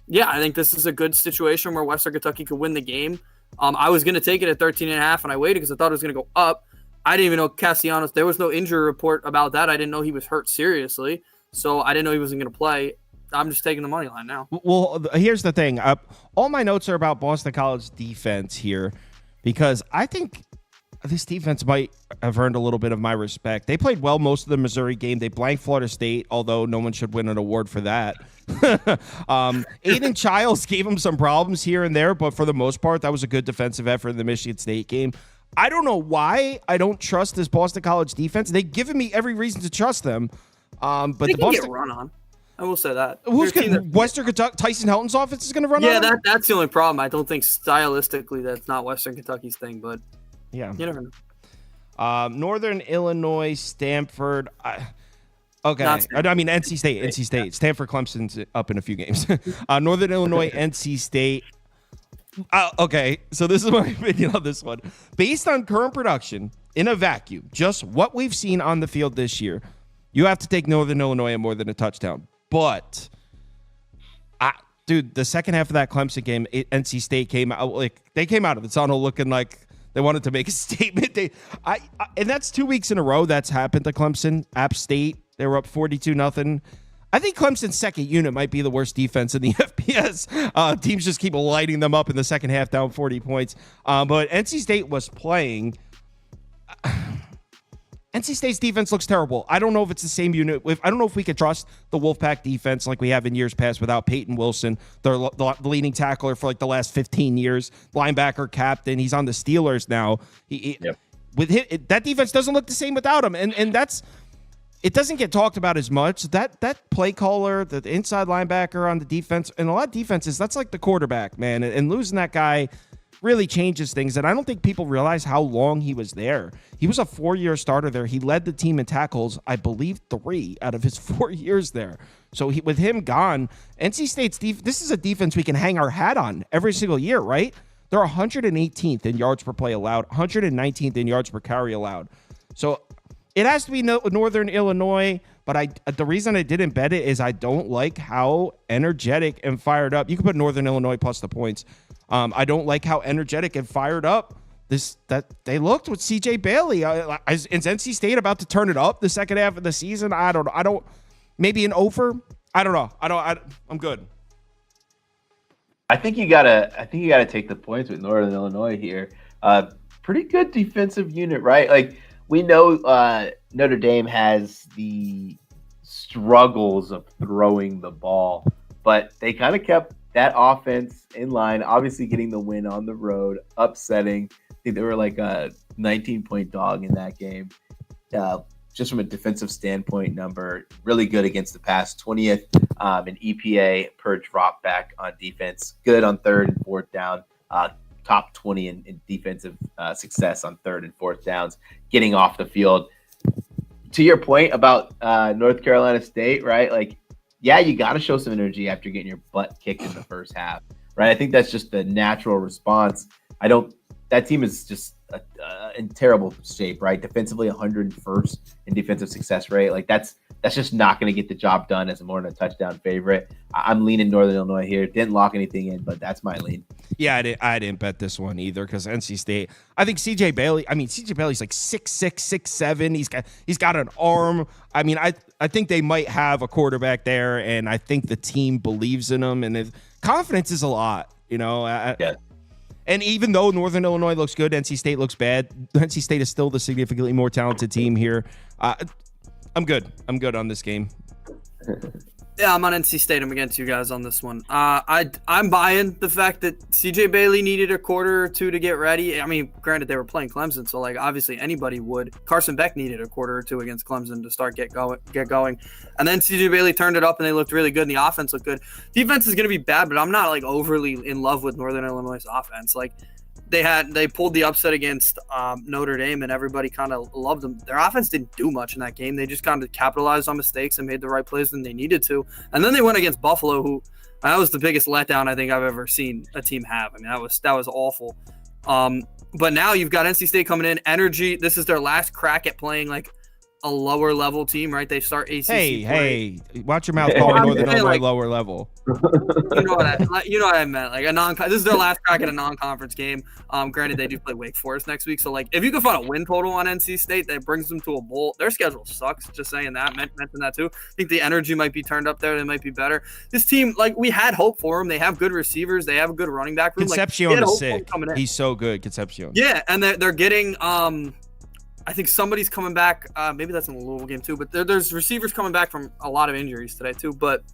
yeah, I think this is a good situation where Western Kentucky could win the game. I was going to take it at 13.5, and I waited because I thought it was going to go up. I didn't even know Castellanos. There was no injury report about that. I didn't know he was hurt seriously, so I didn't know he wasn't going to play. I'm just taking the money line now. Well, here's the thing. All my notes are about Boston College defense here because I think this defense might have earned a little bit of my respect. They played well most of the Missouri game. They blanked Florida State, although no one should win an award for that. Aiden Childs gave him some problems here and there, but for the most part, that was a good defensive effort in the Michigan State game. I don't know why I don't trust this Boston College defense. They've given me every reason to trust them. But they can get run on. I will say that. Who's going Western Kentucky? Tyson Helton's offense is going to run on? Yeah, that's the only problem. I don't think stylistically that's not Western Kentucky's thing, but yeah, you never know. Northern Illinois, Stanford. NC State. NC State. Stanford, Clemson's up in a few games. Northern Illinois, NC State. Okay, so this is my opinion on this one. Based on current production, in a vacuum, just what we've seen on the field this year, you have to take Northern Illinois at more than a touchdown. But, dude, the second half of that Clemson game, NC State came out they came out of the tunnel looking like they wanted to make a statement. And that's 2 weeks in a row that's happened to Clemson. App State, they were up 42-0. I think Clemson's second unit might be the worst defense in the FBS. Teams just keep lighting them up in the second half, down 40 points. But NC State was playing. NC State's defense looks terrible. I don't know if it's the same unit. I don't know if we could trust the Wolfpack defense like we have in years past without Peyton Wilson, the leading tackler for like the last 15 years, linebacker captain. He's on the Steelers now. That defense doesn't look the same without him, and it doesn't get talked about as much. That play caller, the inside linebacker on the defense, and a lot of defenses, that's like the quarterback, man. And losing that guy really changes things, and I don't think people realize how long he was there. He was a 4-year starter there. He led the team in tackles, I believe, 3 out of his 4 years there. So with him gone, NC State's this is a defense we can hang our hat on every single year, right? They're 118th in yards per play allowed, 119th in yards per carry allowed. So it has to be Northern Illinois, but the reason I didn't bet it is I don't like how energetic and fired up. You can put Northern Illinois plus the points. I don't like how energetic and fired up that they looked with CJ Bailey. Is NC State about to turn it up the second half of the season? I don't know. Maybe an over. I don't know. I'm good. I think you gotta take the points with Northern Illinois here. Pretty good defensive unit, right? Like we know Notre Dame has the struggles of throwing the ball, but they kind of kept that offense in line, obviously getting the win on the road, upsetting. I think they were like a 19-point dog in that game. Just from a defensive standpoint, number really good against the pass, 20th in EPA per drop back on defense, good on third and fourth down, top 20 in defensive success on third and fourth downs, getting off the field. To your point about North Carolina State, right? Like, yeah, you got to show some energy after getting your butt kicked in the first half, right? I think that's just the natural response. That team is just in terrible shape, right? Defensively, 101st in defensive success rate. Like that's just not going to get the job done as more than a touchdown favorite. I'm leaning Northern Illinois here. Didn't lock anything in, but that's my lean. Yeah, I didn't bet this one either because NC State. I think CJ Bailey's like 6'6", 6'7". He's got an arm. I mean, I think they might have a quarterback there, and I think the team believes in him. And confidence is a lot, you know. Yeah. And even though Northern Illinois looks good, NC State looks bad. NC State is still the significantly more talented team here. I'm good. I'm good on this game. Yeah, I'm on NC State. I'm against you guys on this one. I'm buying the fact that CJ Bailey needed a quarter or two to get ready. I mean, granted, they were playing Clemson, so like obviously anybody would. Carson Beck needed a quarter or two against Clemson to start get going. And then CJ Bailey turned it up and they looked really good and the offense looked good. Defense is going to be bad, but I'm not like overly in love with Northern Illinois' offense. Like they pulled the upset against Notre Dame and everybody kind of loved them. Their offense didn't do much in that game. They just kind of capitalized on mistakes and made the right plays when they needed to. And then they went against Buffalo, who that was the biggest letdown I think I've ever seen a team have. I mean, that was awful. But now you've got NC State coming in. Energy. This is their last crack at playing like a lower level team, right? They start ACC. Hey, watch your mouth calling Northern Illinois like, lower level. You know what I meant. Like this is their last crack at a non-conference game. Granted, they do play Wake Forest next week, so like if you can find a win total on NC State that brings them to a bowl, their schedule sucks. Just saying that. Mention that too. I think the energy might be turned up there. They might be better. This team, like we had hope for them. They have good receivers. They have a good running back room. Concepcion is sick. He's so good, Concepcion. Yeah, and they're getting I think somebody's coming back. Maybe that's in the Louisville game too. But there's receivers coming back from a lot of injuries today too. But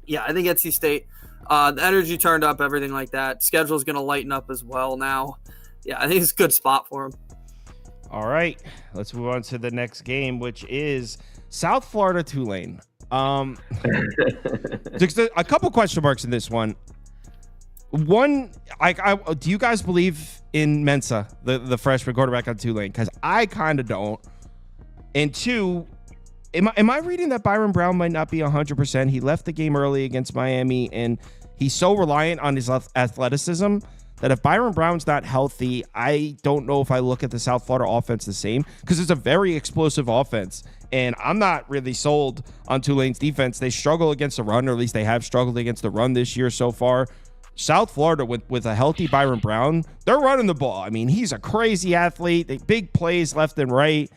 yeah, I think NC State, the energy turned up, everything like that. Schedule's going to lighten up as well now. Yeah, I think it's a good spot for them. All right, let's move on to the next game, which is South Florida Tulane. There's a couple question marks in this one. One, do you guys believe in Mensa, the freshman quarterback on Tulane? Because I kind of don't. And two, am I reading that Byron Brown might not be 100%? He left the game early against Miami, and he's so reliant on his athleticism that if Byron Brown's not healthy, I don't know if I look at the South Florida offense the same, because it's a very explosive offense. And I'm not really sold on Tulane's defense. They struggle against the run, or at least they have struggled against the run this year so far. South Florida, with a healthy Byron Brown, they're running the ball. I mean, he's a crazy athlete. They big plays left and right.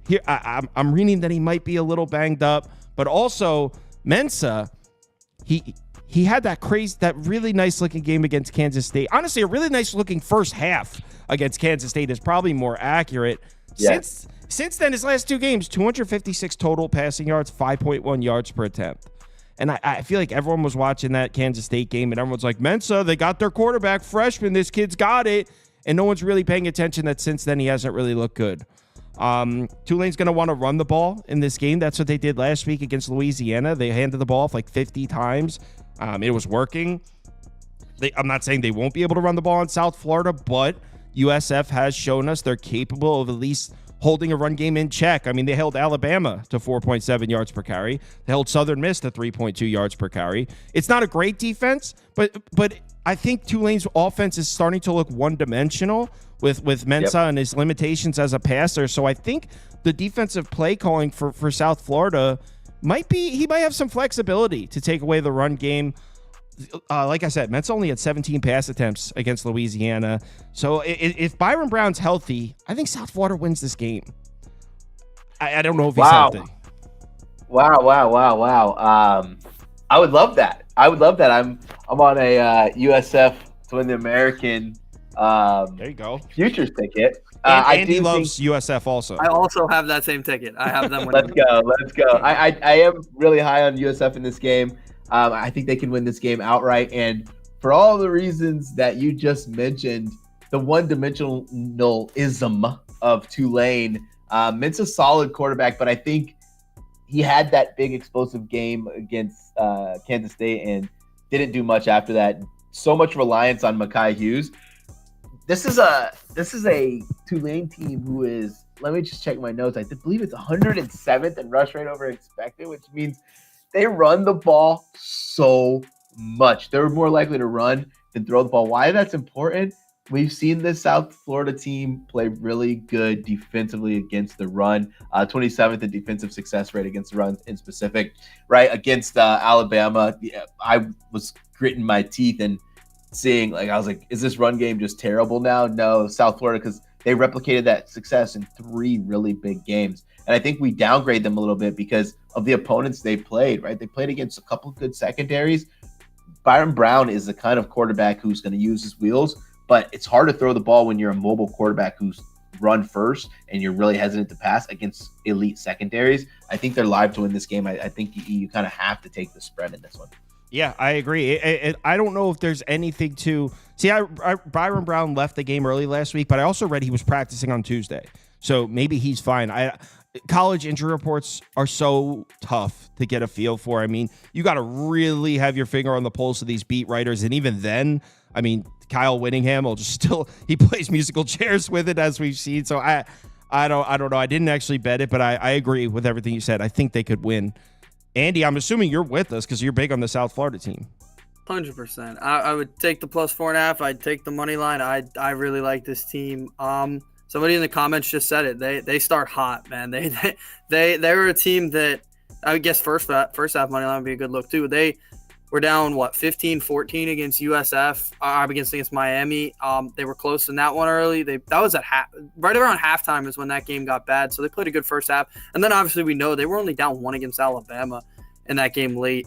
Here, I'm reading that he might be a little banged up, but also Mensa, he had that really nice looking game against Kansas State. Honestly, a really nice looking first half against Kansas State is probably more accurate. Yeah. Since then, his last two games, 256 total passing yards, 5.1 yards per attempt. And I feel like everyone was watching that Kansas State game, and everyone's like, Mensa, they got their quarterback, freshman, this kid's got it. And no one's really paying attention that since then he hasn't really looked good. Tulane's going to want to run the ball in this game. That's what they did last week against Louisiana. They handed the ball off like 50 times. It was working. I'm not saying they won't be able to run the ball in South Florida, but USF has shown us they're capable of at least holding a run game in check. I mean, they held Alabama to 4.7 yards per carry. They held Southern Miss to 3.2 yards per carry. It's not a great defense, but I think Tulane's offense is starting to look one-dimensional with Mensa and his limitations as a passer. So I think the defensive play calling for South Florida might have some flexibility to take away the run game. Like I said, Mensa only had 17 pass attempts against Louisiana. So if Byron Brown's healthy, I think South Florida wins this game. I don't know if he's healthy. Wow. I would love that. I'm on a USF to win the American there you go. futures ticket. Andy loves USF also. I also have that same ticket. I have them. Let's go. I am really high on USF in this game. I think they can win this game outright. And for all the reasons that you just mentioned, the one-dimensionalism of Tulane, it's a solid quarterback, but I think he had that big explosive game against Kansas State and didn't do much after that. So much reliance on Mekhi Hughes. This is a Tulane team who is, let me just check my notes. I believe it's 107th in rush rate over expected, which means they run the ball so much. They're more likely to run than throw the ball. Why that's important? We've seen this South Florida team play really good defensively against the run. 27th in defensive success rate against the run in specific. Right against Alabama, I was gritting my teeth and seeing, I was like, is this run game just terrible now? No, South Florida, because they replicated that success in 3 really big games. And I think we downgrade them a little bit because of the opponents they played, right? They played against a couple good secondaries. Byron Brown is the kind of quarterback who's going to use his wheels but it's hard to throw the ball when you're a mobile quarterback who's run first and you're really hesitant to pass against elite secondaries. I think they're live to win this game. I think you kind of have to take the spread in this one. Yeah, I agree. I don't know if there's anything to see. Byron Brown left the game early last week, but I also read he was practicing on Tuesday, so maybe he's fine. College injury reports are so tough to get a feel for. I mean, you got to really have your finger on the pulse of these beat writers, and even then, I mean, Kyle Whittingham will just he plays musical chairs with it, as we've seen. So I don't know. I didn't actually bet it, but I agree with everything you said. I think they could win. Andy, I'm assuming you're with us because you're big on the South Florida team. 100%. I would take the +4.5. I'd take the money line. I really like this team. Somebody in the comments just said it. They start hot, man. They were a team that I would guess first half money line would be a good look too. They were down 15-14 against USF. Against Miami. They were close in that one early. That was at right around halftime is when that game got bad. So they played a good first half, and then obviously we know they were only down 1 against Alabama in that game late.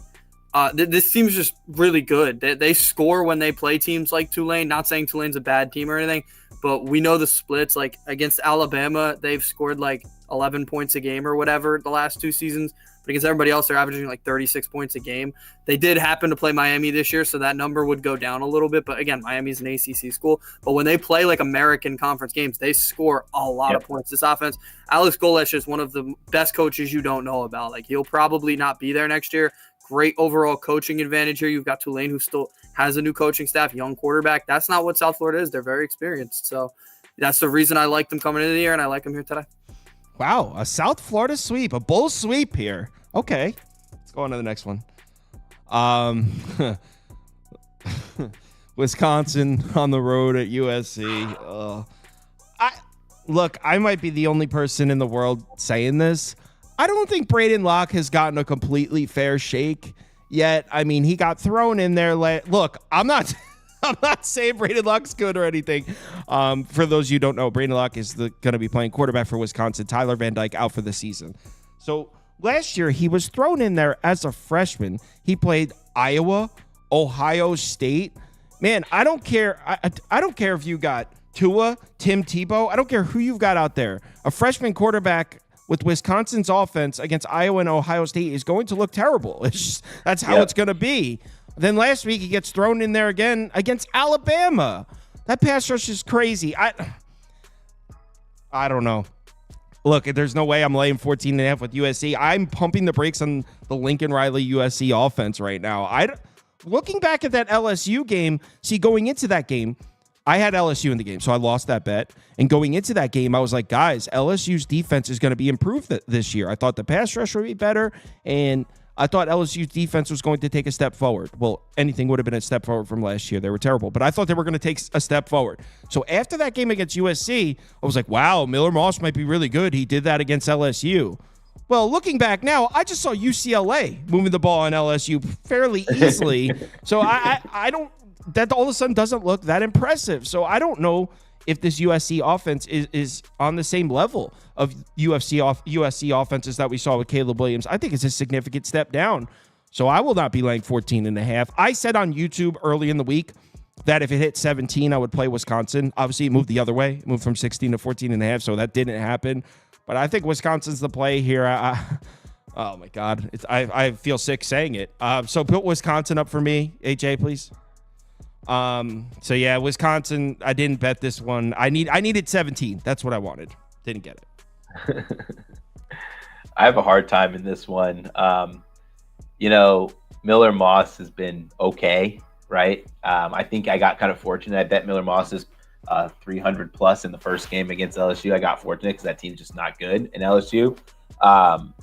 This team's just really good. They score when they play teams like Tulane. Not saying Tulane's a bad team or anything, but we know the splits. Like against Alabama, they've scored 11 points a game or whatever the last 2 seasons. But against everybody else, they're averaging 36 points a game. They did happen to play Miami this year, so that number would go down a little bit. But again, Miami's an ACC school. But when they play American conference games, they score a lot of points. This offense, Alex Golesh is one of the best coaches you don't know about. He'll probably not be there next year. Great overall coaching advantage here. You've got Tulane, who still has a new coaching staff, young quarterback. That's not what South Florida is. They're very experienced. So that's the reason I like them coming into the year, and I like them here today. Wow, a South Florida sweep, a bull sweep here. Okay, let's go on to the next one. Wisconsin on the road at USC. I might be the only person in the world saying this. I don't think Braden Locke has gotten a completely fair shake yet. I mean, he got thrown in there. Look, I'm not saying Braden Locke's good or anything. For those you don't know, Braden Locke is going to be playing quarterback for Wisconsin. Tyler Van Dyke out for the season. So last year, he was thrown in there as a freshman. He played Iowa, Ohio State. Man, I don't care. I don't care if you got Tua, Tim Tebow. I don't care who you've got out there. A freshman quarterback with Wisconsin's offense against Iowa and Ohio State is going to look terrible. That's how it's going to be. Then last week, he gets thrown in there again against Alabama. That pass rush is crazy. I don't know. Look, there's no way I'm laying 14.5 with USC. I'm pumping the brakes on the Lincoln Riley USC offense right now. Looking back at that LSU game, going into that game, I had LSU in the game, so I lost that bet. And going into that game, I was like, guys, LSU's defense is going to be improved this year. I thought the pass rush would be better, and I thought LSU's defense was going to take a step forward. Well, anything would have been a step forward from last year. They were terrible, but I thought they were going to take a step forward. So after that game against USC, I was like, wow, Miller Moss might be really good. He did that against LSU. Well, looking back now, I just saw UCLA moving the ball on LSU fairly easily. So I don't – that all of a sudden doesn't look that impressive. So I don't know if this USC offense is on the same level of USC offenses that we saw with Caleb Williams. I think it's a significant step down. So I will not be laying 14.5. I said on YouTube early in the week that if it hit 17, I would play Wisconsin. Obviously, it moved the other way. It moved from 16 to 14.5, so that didn't happen. But I think Wisconsin's the play here. Oh, my God. I feel sick saying it. So put Wisconsin up for me, AJ, please. So yeah, Wisconsin, I didn't bet this one. I needed 17. That's what I wanted. Didn't get it. I have a hard time in this one. Miller Moss has been okay, right? I think I got kind of fortunate. I bet Miller Moss is 300 plus in the first game against LSU. I got fortunate because that team's just not good in LSU. But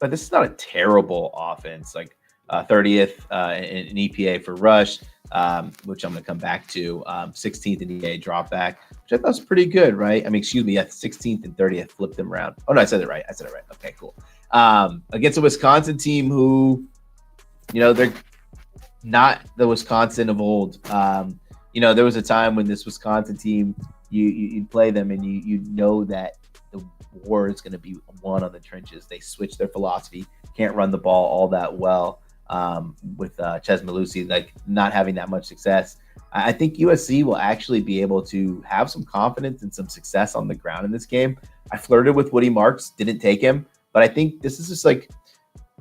this is not a terrible offense. 30th in EPA for rush, which I'm going to come back to. 16th in EPA drop back, which I thought was pretty good, right? 16th and 30th, flipped them around. Oh, no, I said it right. Okay, cool. Against a Wisconsin team who, they're not the Wisconsin of old. There was a time when this Wisconsin team, you'd play them and you know that the war is going to be won on the trenches. They switch their philosophy, can't run the ball all that well. with Ches Malusi, like not having that much success. I think USC will actually be able to have some confidence and some success on the ground in this game. I flirted with Woody Marks, didn't take him, but I think this is just like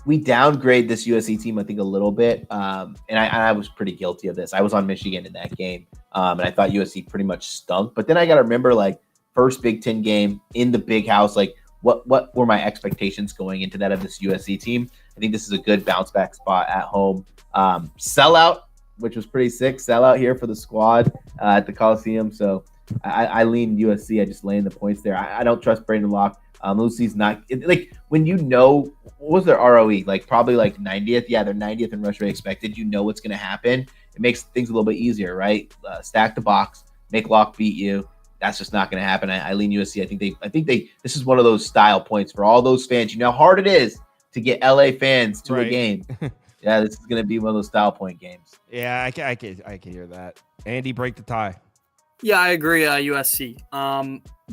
we downgrade this USC team, I think, a little bit. And I was pretty guilty of this. I was on Michigan in that game, and I thought USC pretty much stunk. But then I got to remember, like, first Big Ten game in the big house, like, what were my expectations going into that of this USC team? I think this is a good bounce back spot at home. Sellout, which was pretty sick. Sellout here for the squad at the Coliseum. So I lean USC. I just laying the points there. I don't trust Brandon Locke. Lucy's not like when what was their ROE? Like probably like 90th. Yeah, they're 90th in rush rate expected. You know what's going to happen. It makes things a little bit easier, right? Stack the box, make Locke beat you. That's just not going to happen. I lean USC. I think they. This is one of those style points for all those fans. You know how hard it is to get LA fans to a game. Yeah, this is going to be one of those style point games. Yeah, I can hear that. Andy, break the tie. Yeah, I agree. USC.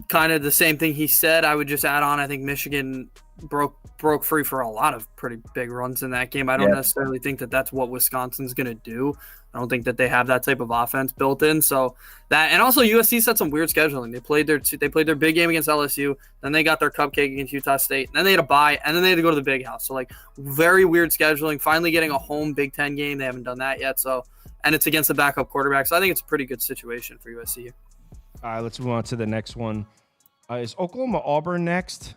Kind of the same thing he said. I would just add on. I think Michigan broke free for a lot of pretty big runs in that game. I don't necessarily think that that's what Wisconsin's going to do. I don't think that they have that type of offense built in. So that, and also USC set some weird scheduling. They played their big game against LSU, then they got their cupcake against Utah State, and then they had a bye, and then they had to go to the big house. So like very weird scheduling. Finally getting a home Big Ten game. They haven't done that yet. So, and it's against the backup quarterback. So I think it's a pretty good situation for USC here. All right, let's move on to the next one. Is Oklahoma Auburn next?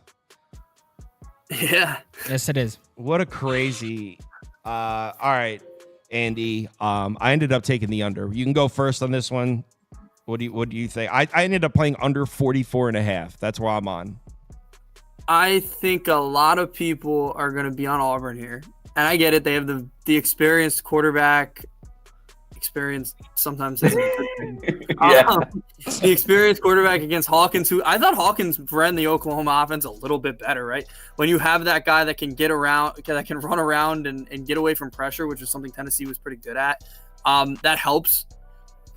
Yeah. Yes, it is. What a crazy. All right, Andy. I ended up taking the under. You can go first on this one. What do you think? I ended up playing under 44.5. That's where I'm on. I think a lot of people are going to be on Auburn here, and I get it. They have the experienced quarterback. Experience sometimes isn't a good thing. The experienced quarterback against Hawkins, who I thought Hawkins ran the Oklahoma offense a little bit better, right? When you have that guy that can get around, that can run around and get away from pressure, which is something Tennessee was pretty good at, that helps.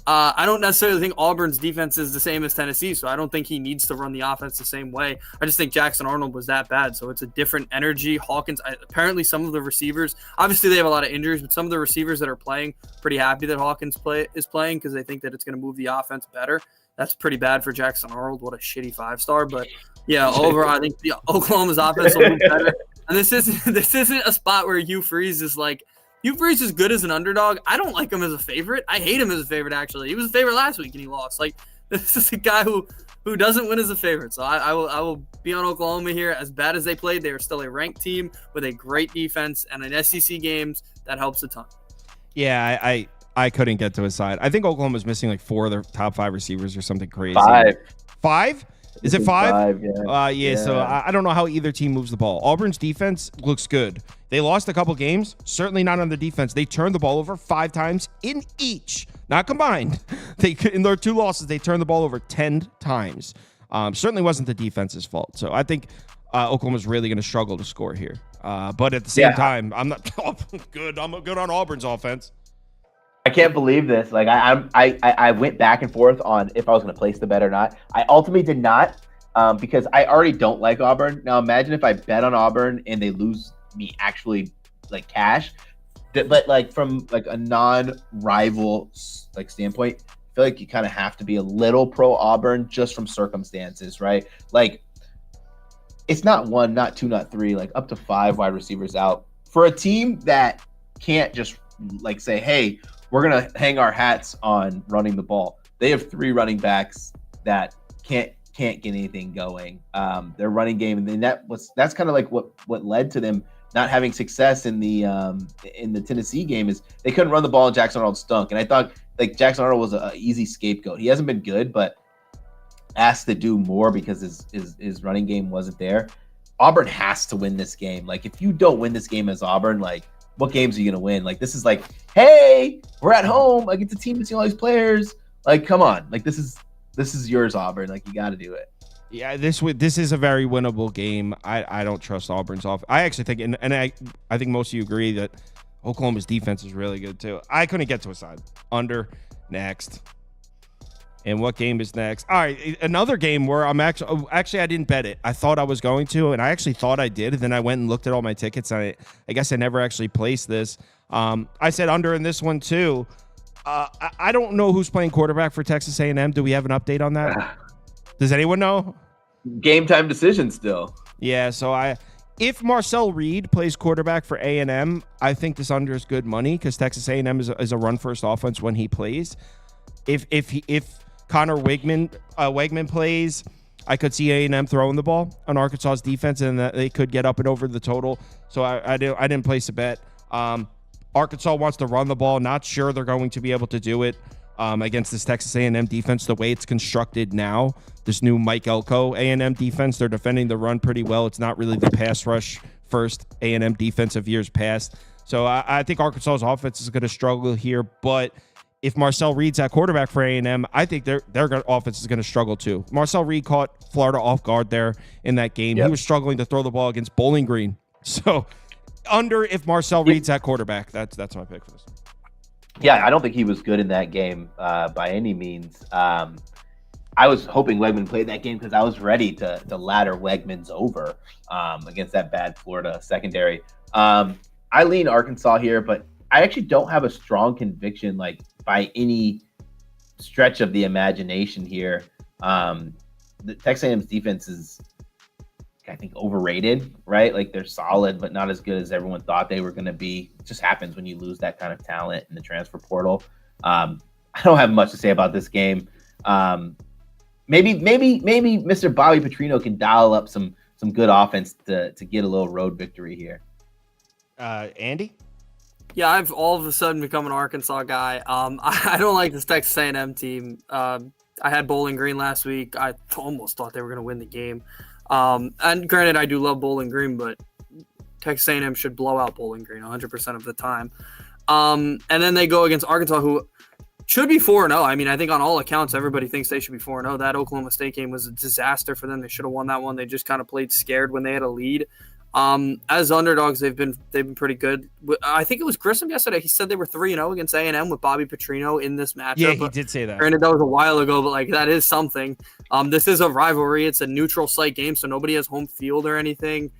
I don't necessarily think Auburn's defense is the same as Tennessee, so I don't think he needs to run the offense the same way. I just think Jackson Arnold was that bad, so it's a different energy. Hawkins, apparently some of the receivers, obviously they have a lot of injuries, but some of the receivers that are playing, pretty happy that Hawkins is playing because they think that it's going to move the offense better. That's pretty bad for Jackson Arnold. What a shitty 5-star, but yeah, overall, I think the Oklahoma's offense will move better. And this isn't a spot where Hugh Freeze is like, Hugh Freeze is good as an underdog. I don't like him as a favorite. I hate him as a favorite, actually. He was a favorite last week and he lost. Like, this is a guy who doesn't win as a favorite. So I will be on Oklahoma here. As bad as they played, they are still a ranked team with a great defense, and in SEC games, that helps a ton. Yeah, I couldn't get to his side. I think Oklahoma's missing like 4 of their top 5 receivers or something crazy. 5? Is it 5? Yeah. So I don't know how either team moves the ball. Auburn's defense looks good. They lost a couple games. Certainly not on the defense. They turned the ball over 5 times in each, not combined. In their 2 losses, they turned the ball over 10 times. Certainly wasn't the defense's fault. So I think Oklahoma's really going to struggle to score here. But at the same time, I'm not good. I'm good on Auburn's offense. I can't believe this. Like I went back and forth on if I was going to place the bet or not. I ultimately did not because I already don't like Auburn. Now imagine if I bet on Auburn and they lose me actually like cash. But like from like a non-rival like standpoint, I feel like you kind of have to be a little pro Auburn just from circumstances, right? Like it's not 1, not 2, not 3, like up to 5 wide receivers out for a team that can't just like say, hey, we're going to hang our hats on running the ball. They have 3 running backs that can't get anything going. Their running game, and then that's kind of like what led to them not having success in the Tennessee game is they couldn't run the ball and Jackson Arnold stunk. And I thought like Jackson Arnold was an easy scapegoat. He hasn't been good, but asked to do more because his running game wasn't there. Auburn has to win this game. Like if you don't win this game as Auburn, like what games are you going to win? Like this is like, hey, we're at home. Like it's a team missing all these players. Like, come on. Like this is yours, Auburn. Like you got to do it. Yeah, this is a very winnable game. I don't trust Auburn's off. I actually think, and I think most of you agree that Oklahoma's defense is really good too. I couldn't get to a side. Under, next. And what game is next? All right, another game where I'm actually I didn't bet it. I thought I was going to, and I actually thought I did. And then I went and looked at all my tickets. I guess I never actually placed this. I said under in this one too. I don't know who's playing quarterback for Texas A&M. Do we have an update on that? Does anyone know? Game time decision still. Yeah, so if Marcel Reed plays quarterback for A&M, I think this under is good money because Texas A&M is a run first offense when he plays. If Connor Wegman plays, I could see A&M throwing the ball on Arkansas's defense, and that they could get up and over the total. So I didn't place a bet. Arkansas wants to run the ball. Not sure they're going to be able to do it against this Texas A&M defense the way it's constructed now. This new Mike Elko A&M defense, they're defending the run pretty well. It's not really the pass rush first A&M defense of years past. So I think Arkansas's offense is going to struggle here, but if Marcel Reed's at quarterback for A&M, I think their offense is going to struggle too. Marcel Reed caught Florida off guard there in that game. Yep. He was struggling to throw the ball against Bowling Green. So under if Marcel Reed's at quarterback, that's my pick for this. Yeah, I don't think he was good in that game by any means. I was hoping Wegman played that game because I was ready to ladder Wegmans over against that bad Florida secondary. I lean Arkansas here, but I actually don't have a strong conviction, like by any stretch of the imagination here. The Texas A&M's defense is, I think, overrated, right? Like they're solid, but not as good as everyone thought they were going to be. It just happens when you lose that kind of talent in the transfer portal. I don't have much to say about this game. Maybe Mr. Bobby Petrino can dial up some good offense to get a little road victory here. Andy? Yeah, I've all of a sudden become an Arkansas guy. I don't like this Texas A&M team. I had Bowling Green last week. I almost thought they were going to win the game. And granted, I do love Bowling Green, but Texas A&M should blow out Bowling Green 100% of the time. And then they go against Arkansas, who should be 4-0. I mean, I think on all accounts, everybody thinks they should be 4-0. That Oklahoma State game was a disaster for them. They should have won that one. They just kind of played scared when they had a lead. As underdogs, they've been pretty good. I think it was Grissom yesterday. He said they were 3-0 against A&M with Bobby Petrino in this matchup. Yeah, he did say that. Granted, that was a while ago, but like that is something. This is a rivalry. It's a neutral site game, so nobody has home field or anything.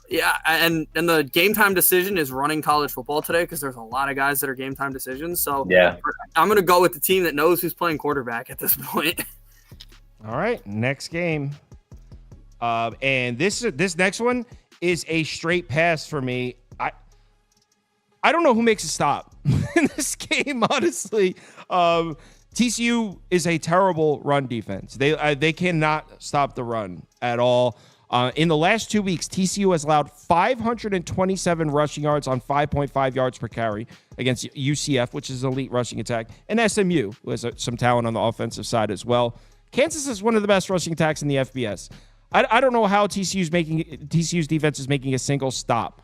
Yeah, and the game time decision is running college football today because there's a lot of guys that are game time decisions. So yeah, I'm going to go with the team that knows who's playing quarterback at this point. All right, next game. And this next one is a straight pass for me. I don't know who makes a stop in this game, honestly. TCU is a terrible run defense. They cannot stop the run at all. In the last 2 weeks, TCU has allowed 527 rushing yards on 5.5 yards per carry against UCF, which is an elite rushing attack, and SMU, who has some talent on the offensive side as well. Kansas is one of the best rushing attacks in the FBS. I don't know how TCU's defense is making a single stop.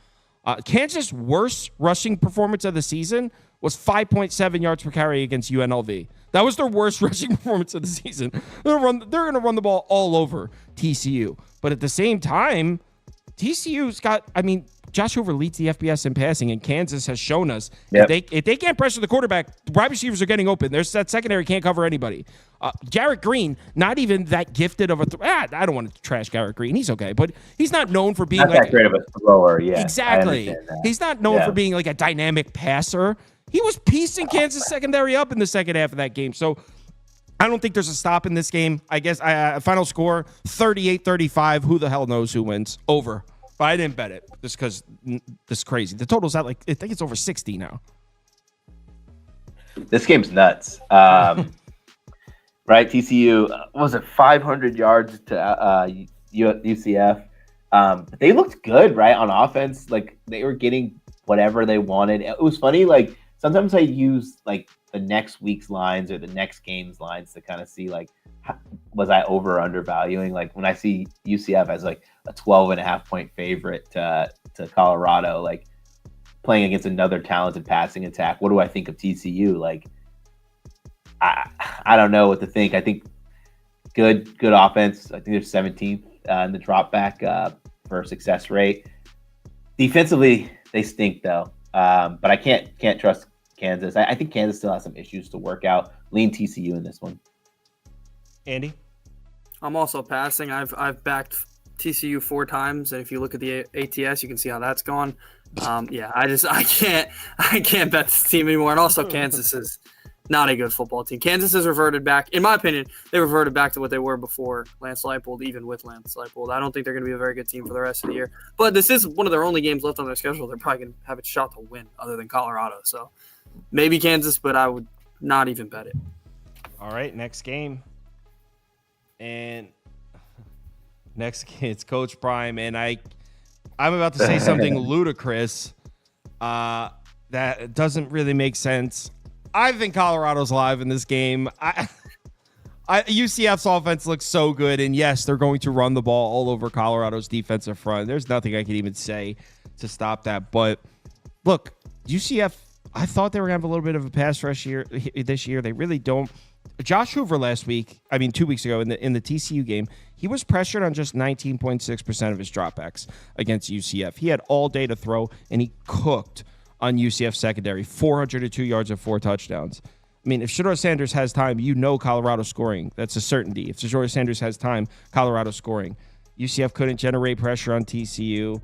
Kansas' worst rushing performance of the season was 5.7 yards per carry against UNLV. That was their worst rushing performance of the season. They're going to run the ball all over TCU. But at the same time, TCU's got, Josh Hoover leads the FBS in passing, and Kansas has shown us if they can't pressure the quarterback, wide receivers are getting open. That secondary can't cover anybody. Garrett Green, not even that gifted of a I don't want to trash Garrett Green. He's okay, but he's not known for being not that great of a thrower. Yeah, exactly. He's not known for being like a dynamic passer. He was piecing Kansas secondary up in the second half of that game. So I don't think there's a stop in this game. I guess final score 38-35. Who the hell knows who wins? Over. But I didn't bet it just because this is crazy. The total's at I think it's over 60 now. This game's nuts. Right? TCU, was it 500 yards to UCF? But they looked good, right, on offense. Like they were getting whatever they wanted. It was funny. Like sometimes I use like the next week's lines or the next game's lines to kind of see like, was I over or undervaluing? Like when I see UCF as like a 12.5 point favorite to Colorado, like playing against another talented passing attack, what do I think of TCU? Like, I don't know what to think. I think good offense. I think they're 17th in the drop back for success rate. Defensively, they stink though. But I can't trust Kansas. I think Kansas still has some issues to work out. Lean TCU in this one. Andy? I'm also passing. I've backed TCU 4 times, and if you look at the ATS, you can see how that's gone. I can't bet this team anymore. And also, Kansas is not a good football team. Kansas has reverted back, in my opinion. They reverted back to what they were before Lance Leipold, even with Lance Leipold. I don't think they're going to be a very good team for the rest of the year. But this is one of their only games left on their schedule. They're probably going to have a shot to win, other than Colorado. So maybe Kansas, but I would not even bet it. All right, next game. And next it's Coach Prime, and I'm about to say something ludicrous that doesn't really make sense. I think Colorado's live in this game. UCF's offense looks so good, and yes, they're going to run the ball all over Colorado's defensive front. There's nothing I can even say to stop that. But look, UCF, I thought they were going to have a little bit of a pass rush this year. They really don't. Josh Hoover 2 weeks ago in the TCU game, he was pressured on just 19.6% of his dropbacks against UCF. He had all day to throw, and he cooked on UCF secondary, 402 yards and 4 touchdowns. I mean, if Shedeur Sanders has time, Colorado scoring. That's a certainty. If Shedeur Sanders has time, Colorado scoring. UCF couldn't generate pressure on TCU.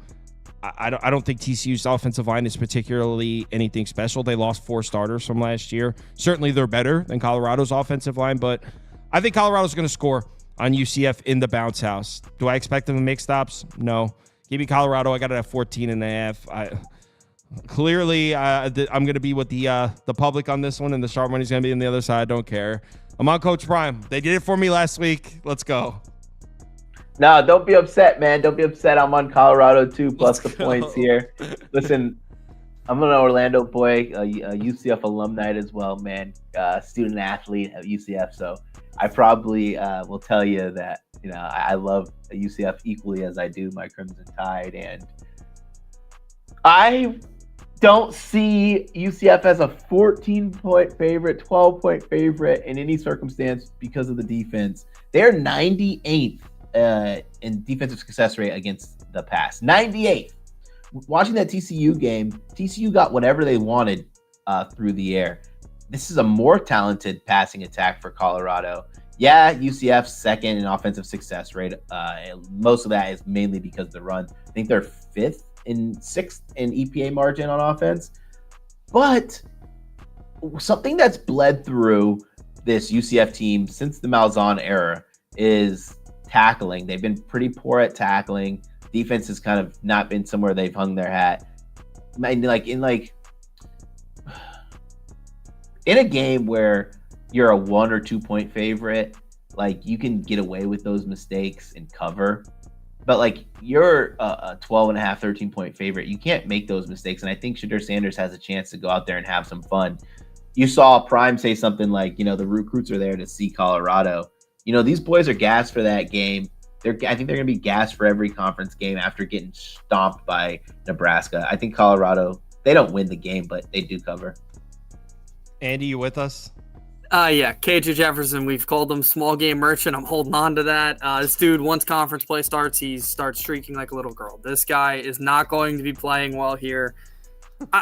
I don't think TCU's offensive line is particularly anything special. They lost 4 starters from last year. Certainly they're better than Colorado's offensive line, but I think Colorado's going to score on UCF in the bounce house. Do I expect them to make stops? No. Give me Colorado. I got it at 14.5. Clearly, I'm going to be with the public on this one, and the sharp money's going to be on the other side. I don't care. I'm on Coach Prime. They did it for me last week. Let's go. No, don't be upset, man. Don't be upset. I'm on Colorado too, plus the points here. Listen, I'm an Orlando boy, a UCF alumni as well, man. Student athlete at UCF, so I probably will tell you that I love UCF equally as I do my Crimson Tide, and I don't see UCF as a 14-point favorite, 12-point favorite in any circumstance because of the defense. They're 98th. In defensive success rate against the pass. 98th. Watching that TCU game, TCU got whatever they wanted through the air. This is a more talented passing attack for Colorado. Yeah, UCF's second in offensive success rate. Most of that is mainly because of the run. I think they're 5th and 6th in EPA margin on offense. But something that's bled through this UCF team since the Malzahn era is tackling. They've been pretty poor at tackling. Defense has kind of not been somewhere they've hung their hat. In a game where you're a 1 or 2 point favorite, you can get away with those mistakes and cover. But you're a 12.5, 13 point favorite. You can't make those mistakes. And I think Shedeur Sanders has a chance to go out there and have some fun. You saw Prime say something like, the recruits are there to see Colorado. These boys are gassed for that game. I think they're going to be gassed for every conference game after getting stomped by Nebraska. I think Colorado, they don't win the game, but they do cover. Andy, you with us? Yeah, KJ Jefferson, we've called him small game merchant. I'm holding on to that. This dude, once conference play starts, he starts streaking like a little girl. This guy is not going to be playing well here.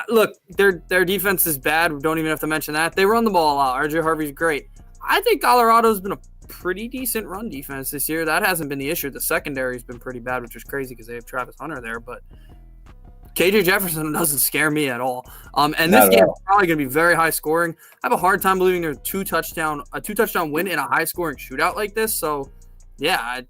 Look, their defense is bad. We don't even have to mention that. They run the ball a lot. RJ Harvey's great. I think Colorado's been a pretty decent run defense this year. That hasn't been the issue. The secondary's been pretty bad, which is crazy because they have Travis Hunter there, but KJ Jefferson doesn't scare me at all. And this game is probably going to be very high scoring. I have a hard time believing there's a two touchdown win in a high scoring shootout like this. So yeah,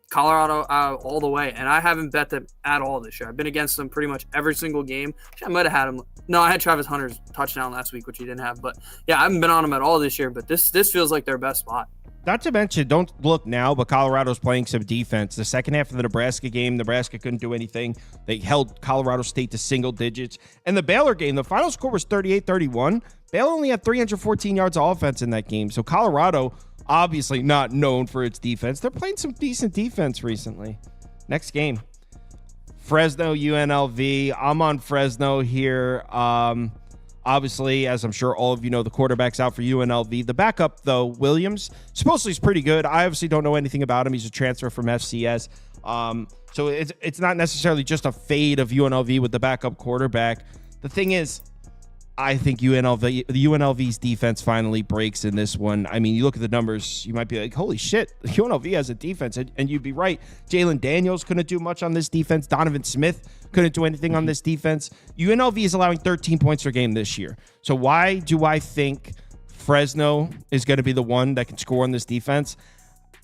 Colorado all the way. And I haven't bet them at all this year. I've been against them pretty much every single game. I might have had him. No, I had Travis Hunter's touchdown last week, which he didn't have. But yeah, I haven't been on them at all this year. But this feels like their best spot. Not to mention, don't look now, but Colorado's playing some defense. The second half of the Nebraska game, Nebraska couldn't do anything. They held Colorado State to single digits. And the Baylor game, the final score was 38-31. Baylor only had 314 yards of offense in that game. So Colorado, obviously not known for its defense. They're playing some decent defense recently. Next game, Fresno, UNLV. I'm on Fresno here. Obviously, as I'm sure all of you know, the quarterback's out for UNLV. The backup, though, Williams, supposedly is pretty good. I obviously don't know anything about him. He's a transfer from FCS. So it's not necessarily just a fade of UNLV with the backup quarterback. The thing is, I think UNLV's defense finally breaks in this one. I mean, you look at the numbers, you might be like, holy shit, UNLV has a defense. And you'd be right. Jalen Daniels couldn't do much on this defense. Donovan Smith couldn't do anything on this defense. UNLV is allowing 13 points per game this year. So why do I think Fresno is going to be the one that can score on this defense?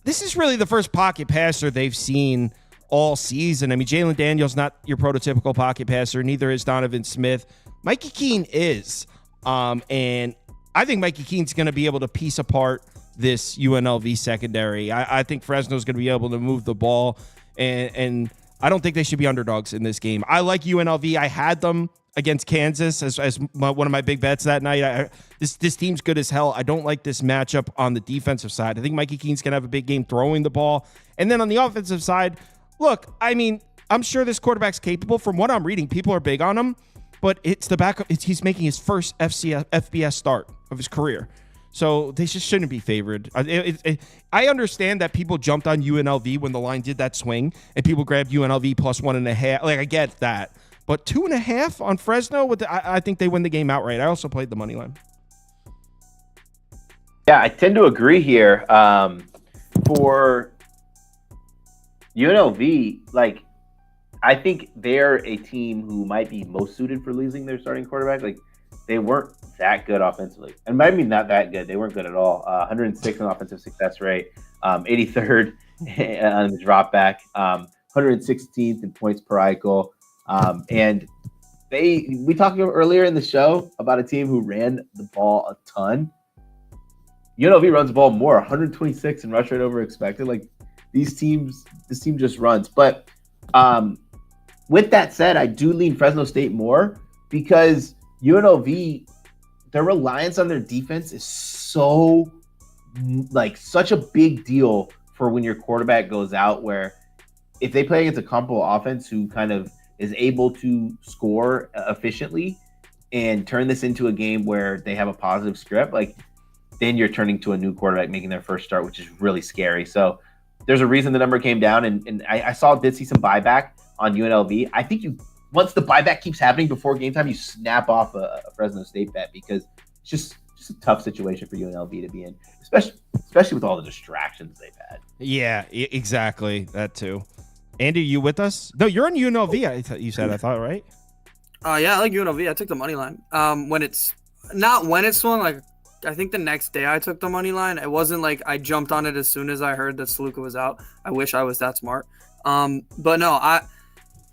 This is really the first pocket passer they've seen all season. I mean, Jalen Daniels not your prototypical pocket passer. Neither is Donovan Smith. Mikey Keene is. And I think Mikey Keene's going to be able to piece apart this UNLV secondary. I think Fresno's going to be able to move the ball. And I don't think they should be underdogs in this game. I like UNLV. I had them against Kansas as one of my big bets that night. This team's good as hell. I don't like this matchup on the defensive side. I think Mikey Keene's going to have a big game throwing the ball. And then on the offensive side, look, I mean, I'm sure this quarterback's capable. From what I'm reading, people are big on him. But it's the backup. He's making his first FBS start of his career. So they just shouldn't be favored. I understand that people jumped on UNLV when the line did that swing, and people grabbed UNLV plus 1.5. Like, I get that. But 2.5 on Fresno, I think they win the game outright. I also played the money line. Yeah, I tend to agree here. For UNLV, like, I think they're a team who might be most suited for losing their starting quarterback. Like, they weren't that good offensively. And maybe not that good. They weren't good at all. 106 in offensive success rate, 83rd on the drop back, 116th in points per ICO. And we talked earlier in the show about a team who ran the ball a ton. UNLV runs the ball more, 126 in rush rate over expected. Like, this team just runs. But with that said, I do lean Fresno State more because UNLV, their reliance on their defense is so, like, such a big deal for when your quarterback goes out, where if they play against a comparable offense who kind of is able to score efficiently and turn this into a game where they have a positive script, like, then you're turning to a new quarterback making their first start, which is really scary. So there's a reason the number came down, and I did see some buyback on UNLV. I think once the buyback keeps happening before game time, you snap off a Fresno State bet because it's just a tough situation for UNLV to be in, especially with all the distractions they've had. Yeah, exactly. That too. Andy, you with us? No, you're on UNLV. You said, I thought, right? Yeah, I like UNLV. I took the money line. When it's swung, like, I think the next day I took the money line. It wasn't like I jumped on it as soon as I heard that Saluka was out. I wish I was that smart. But no,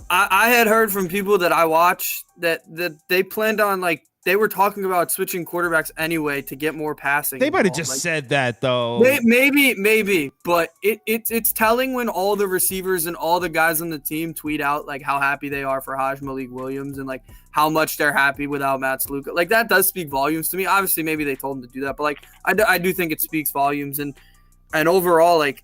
I had heard from people that I watch that they planned on, like, they were talking about switching quarterbacks anyway to get more passing. They might have just said that, though. Maybe, but it's telling when all the receivers and all the guys on the team tweet out, like, how happy they are for Haj Malik Williams and, like, how much they're happy without Matt Saluka. Like, that does speak volumes to me. Obviously, maybe they told him to do that, but, like, I do think it speaks volumes. And overall, like,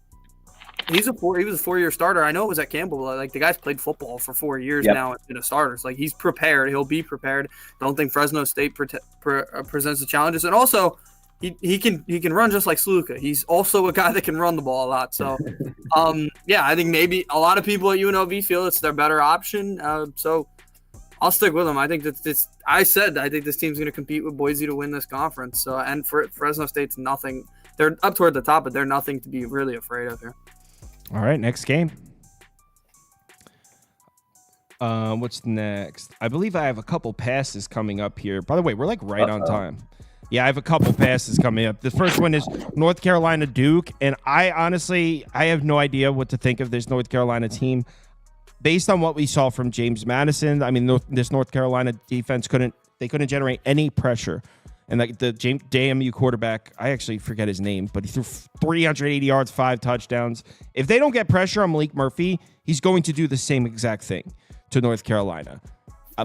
he was a 4-year starter. I know it was at Campbell. Like, the guy's played football for 4 years now in a starter. So, like, he's prepared. He'll be prepared. Don't think Fresno State presents the challenges. And also, he can run just like Saluka. He's also a guy that can run the ball a lot. So, yeah, I think maybe a lot of people at UNLV feel it's their better option. So I'll stick with them. I think that I think this team's going to compete with Boise to win this conference. So, and for Fresno State's nothing. They're up toward the top, but they're nothing to be really afraid of here. All right, next game. What's next? I believe I have a couple passes coming up here. By the way, we're, like, right on time. Yeah, I have a couple passes coming up. The first one is North Carolina Duke, and I have no idea what to think of this North Carolina team. Based on what we saw from James Madison, I mean, this North Carolina defense couldn't generate any pressure. And, like, the JMU quarterback, I actually forget his name, but he threw 380 yards, 5 touchdowns. If they don't get pressure on Malik Murphy, he's going to do the same exact thing to North Carolina.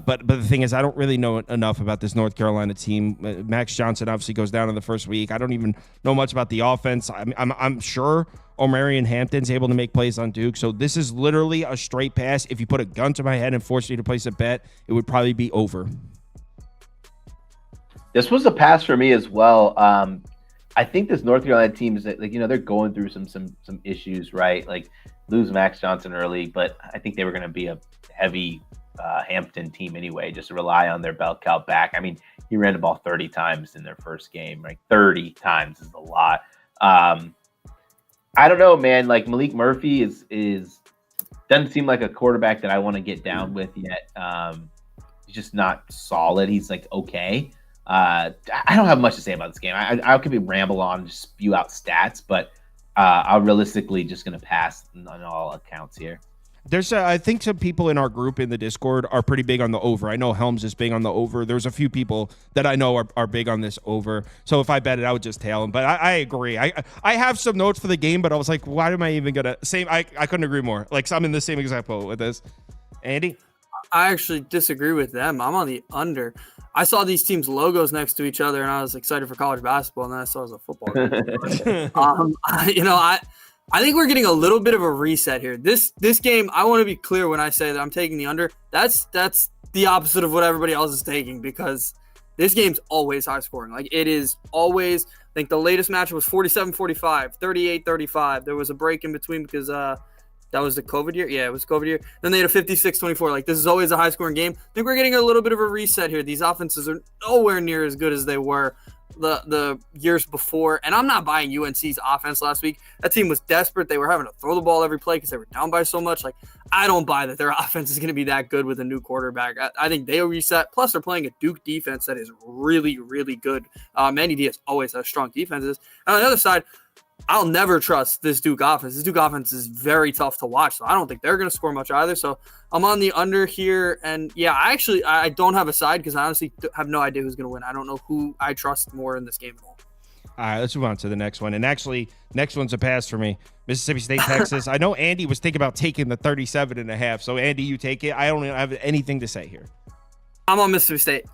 But the thing is, I don't really know enough about this North Carolina team. Max Johnson obviously goes down in the first week. I don't even know much about the offense. I'm sure Omarion Hampton's able to make plays on Duke. So this is literally a straight pass. If you put a gun to my head and forced me to place a bet, it would probably be over. This was a pass for me as well. I think this North Carolina team is, like, they're going through some issues, right? Like, lose Max Johnson early, but I think they were going to be a heavy Hampton team anyway, just to rely on their bell cow back. I mean, He ran the ball 30 times in their first game. Like 30 times is a lot. I don't know, man. Like Malik Murphy is doesn't seem like a quarterback that I want to get down with yet. He's just not solid. He's like okay. I don't have much to say about this game. I could be ramble on and just spew out stats, but I'm realistically just going to pass on all accounts here. I think some people in our group in the Discord are pretty big on the over. I know Helms is big on the over. There's a few people that I know are big on this over. So if I bet it, I would just tail him. But I agree. I have some notes for the game, but I was like, why am I even going to I couldn't agree more. Like I'm in the same exact boat with this. Andy? I actually disagree with them. I'm on the under. I saw these teams' logos next to each other, and I was excited for college basketball, and then I saw it was a football game. I think we're getting a little bit of a reset here. This game, I want to be clear when I say that I'm taking the under. That's the opposite of what everybody else is taking, because this game's always high scoring. Like it is always. I think the latest match was 47-45, 38-35. There was a break in between because that was the COVID year. Yeah, it was COVID year. Then they had a 56-24. Like this is always a high scoring game. I think we're getting a little bit of a reset here. These offenses are nowhere near as good as they were the years before, and I'm not buying UNC's offense last week. That team was desperate. They were having to throw the ball every play because they were down by so much. Like I don't buy that their offense is going to be that good with a new quarterback. I think they'll reset. Plus, they're playing a Duke defense that is really, really good. Manny Diaz always has strong defenses. And on the other side, I'll never trust this Duke offense. This Duke offense is very tough to watch, so I don't think they're going to score much either. So I'm on the under here, and yeah, I don't have a side because I honestly have no idea who's going to win. I don't know who I trust more in this game at all. All right, let's move on to the next one. And actually, next one's a pass for me. Mississippi State, Texas. I know Andy was thinking about taking the 37.5. So Andy, you take it. I don't have anything to say here. I'm on Mississippi State.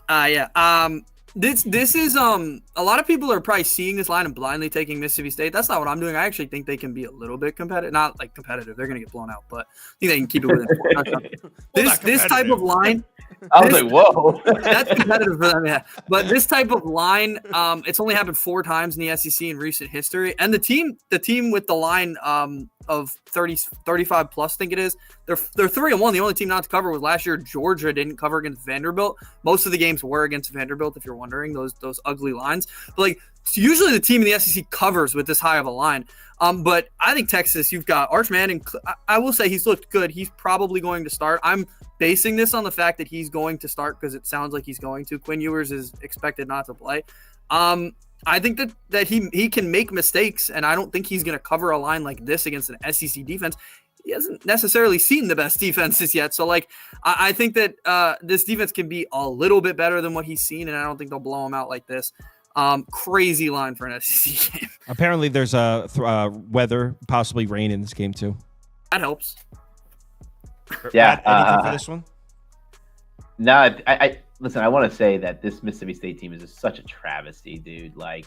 This is a lot of people are probably seeing this line and blindly taking Mississippi State. That's not what I'm doing. I actually think they can be a little bit competitive. Not like competitive. They're going to get blown out, but I think they can keep it within 4 touchdowns. This type of line. I was like, whoa. That's competitive for them, yeah. But this type of line, it's only happened 4 times in the SEC in recent history. And the team with the line of 35 plus, I think it is, they're 3-1. The only team not to cover was last year. Georgia didn't cover against Vanderbilt. Most of the games were against Vanderbilt, if you're wondering, those ugly lines. But like usually the team in the SEC covers with this high of a line. But I think Texas, you've got Arch Manning. I will say he's looked good. He's probably going to start. I'm basing this on the fact that he's going to start because it sounds like he's going to. Quinn Ewers is expected not to play. I think that he can make mistakes, and I don't think he's going to cover a line like this against an SEC defense. He hasn't necessarily seen the best defenses yet. So, like, I think that this defense can be a little bit better than what he's seen, and I don't think they'll blow him out like this. Crazy line for an SEC game. Apparently, there's weather, possibly rain in this game too. That helps. Yeah. Anything for this one? No, I listen. I want to say that this Mississippi State team is just such a travesty, dude. Like,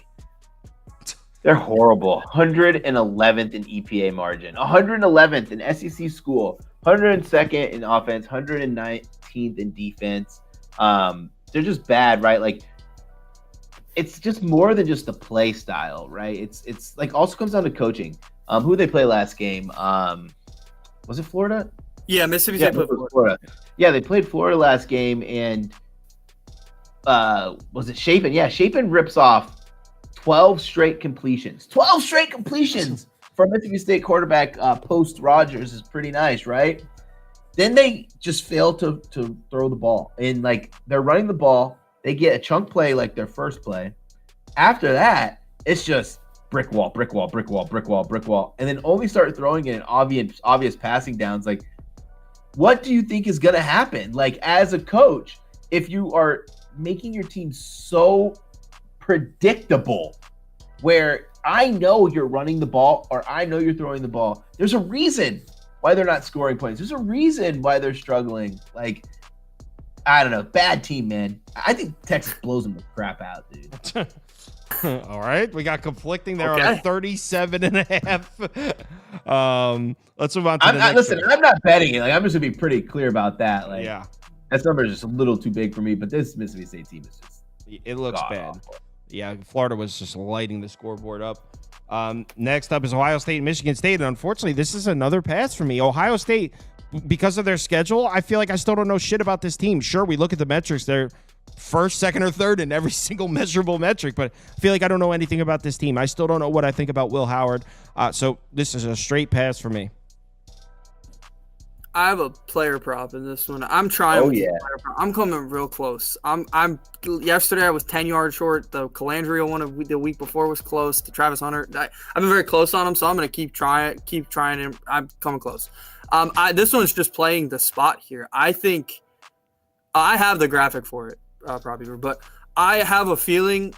they're horrible. 111th in EPA margin, 111th in SEC school, 102nd in offense, 119th in defense. They're just bad, right? Like, it's just more than just the play style, right? It's like also comes down to coaching. Who they play last game? Was it Florida? Yeah, Mississippi State played Florida. Yeah, they played Florida last game, and was it Chapin? Yeah, Chapin rips off 12 straight completions. 12 straight completions for a Mississippi State quarterback post Rodgers is pretty nice, right? Then they just fail to throw the ball. And, like, they're running the ball. They get a chunk play like their first play. After that, it's just brick wall, brick wall, brick wall, brick wall, brick wall. And then only start throwing in obvious passing downs. Like, what do you think is going to happen? Like, as a coach, if you are making your team so predictable where I know you're running the ball or I know you're throwing the ball, there's a reason why they're not scoring points. There's a reason why they're struggling. Like, I don't know. Bad team, man. I think Texas blows them the crap out, dude. All right. We got conflicting there on a 37.5. Let's move on to the next listen, one. I'm not betting it. Like, I'm just going to be pretty clear about that. Like, yeah. That number is just a little too big for me, but this Mississippi State team is just it looks bad. Awful. Yeah, Florida was just lighting the scoreboard up. Next up is Ohio State and Michigan State. And unfortunately, this is another pass for me. Ohio State, because of their schedule, I feel like I still don't know shit about this team. Sure, we look at the metrics. They're first, second, or third in every single measurable metric. But I feel like I don't know anything about this team. I still don't know what I think about Will Howard. So this is a straight pass for me. I have a player prop in this one. I'm trying. Oh, with yeah. player prop. I'm coming real close. I'm. Yesterday I was 10 yards short. The Calandria one the week before was close. To Travis Hunter, I've been very close on him, so I'm gonna keep trying, and I'm coming close. This one's just playing the spot here. I think I have the graphic for it, probably, but I have a feeling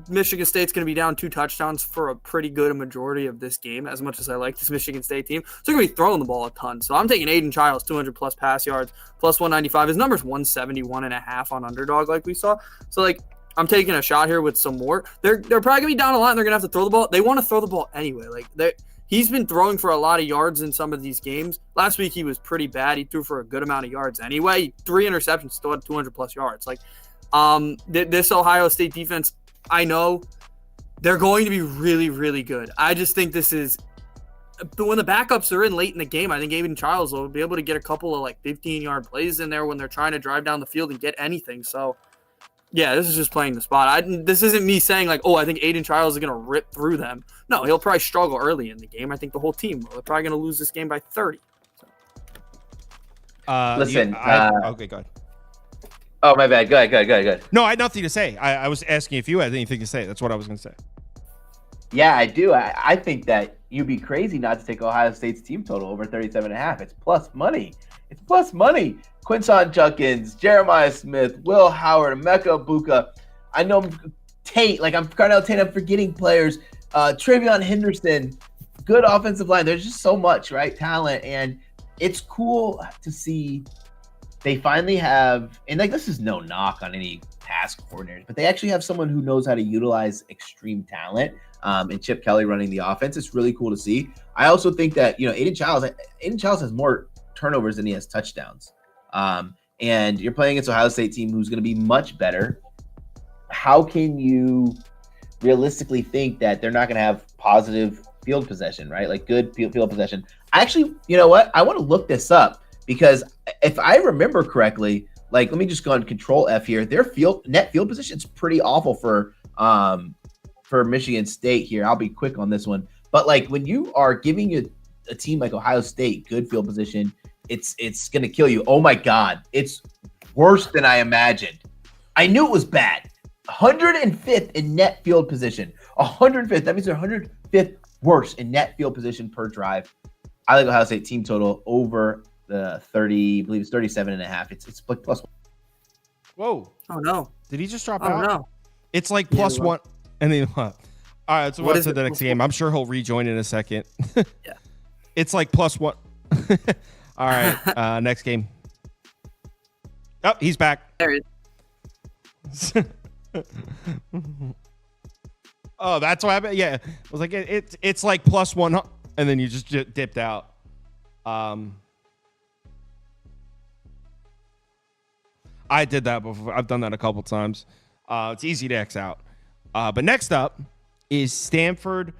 Michigan State's going to be down 2 touchdowns for a pretty good majority of this game, as much as I like this Michigan State team. So they're going to be throwing the ball a ton. So I'm taking Aiden Childs, 200-plus pass yards, plus 195. His number's 171.5 on Underdog, like we saw. So, like, I'm taking a shot here with some more. They're probably going to be down a lot, and they're going to have to throw the ball. They want to throw the ball anyway. Like, he's been throwing for a lot of yards in some of these games. Last week he was pretty bad. He threw for a good amount of yards anyway. 3 interceptions, still had 200-plus yards. Like, this Ohio State defense, I know they're going to be really, really good. I just think this is – when the backups are in late in the game, I think Aiden Childs will be able to get a couple of, like, 15-yard plays in there when they're trying to drive down the field and get anything. So, yeah, this is just playing the spot. This isn't me saying, like, oh, I think Aiden Childs is going to rip through them. No, he'll probably struggle early in the game. I think the whole team will. They're probably going to lose this game by 30. Listen. Okay, go ahead. Oh, my bad. Go ahead. No, I had nothing to say. I was asking if you had anything to say. That's what I was going to say. Yeah, I do. I think that you'd be crazy not to take Ohio State's team total over 37.5. It's plus money. Quinton Judkins, Jeremiah Smith, Will Howard, Emeka Buka. I know Tate. Like, I'm Carnell Tate. I'm forgetting players. Travion Henderson. Good offensive line. There's just so much, right? Talent. And it's cool to see they finally have, and like, this is no knock on any past coordinators, but they actually have someone who knows how to utilize extreme talent, and Chip Kelly running the offense. It's really cool to see. I also think that, Aiden Childs has more turnovers than he has touchdowns. And you're playing against Ohio State team who's going to be much better. How can you realistically think that they're not going to have positive field possession, right? Like, good field possession. Actually, you know what? I want to look this up, because if I remember correctly, like, let me just go on Control F here. Their net field position is pretty awful for Michigan State here. I'll be quick on this one. But, like, when you are giving a team like Ohio State good field position, it's going to kill you. Oh, my God. It's worse than I imagined. I knew it was bad. 105th in net field position. 105th. That means they're 105th worse in net field position per drive. I like Ohio State team total over the 30, I believe it's 37.5. It's like plus one. Whoa. Oh, no. Did he just drop Oh, out? no. It's like plus one. And then what? All right, so what's the next game? I'm sure he'll rejoin in a second. Yeah. It's like plus one. All right, next game. Oh, he's back. There he is. Oh, that's what happened. Yeah, I was like, it's like plus one, and then you just dipped out. I did that before. I've done that a couple times. It's easy to X out. But next up is Stanford,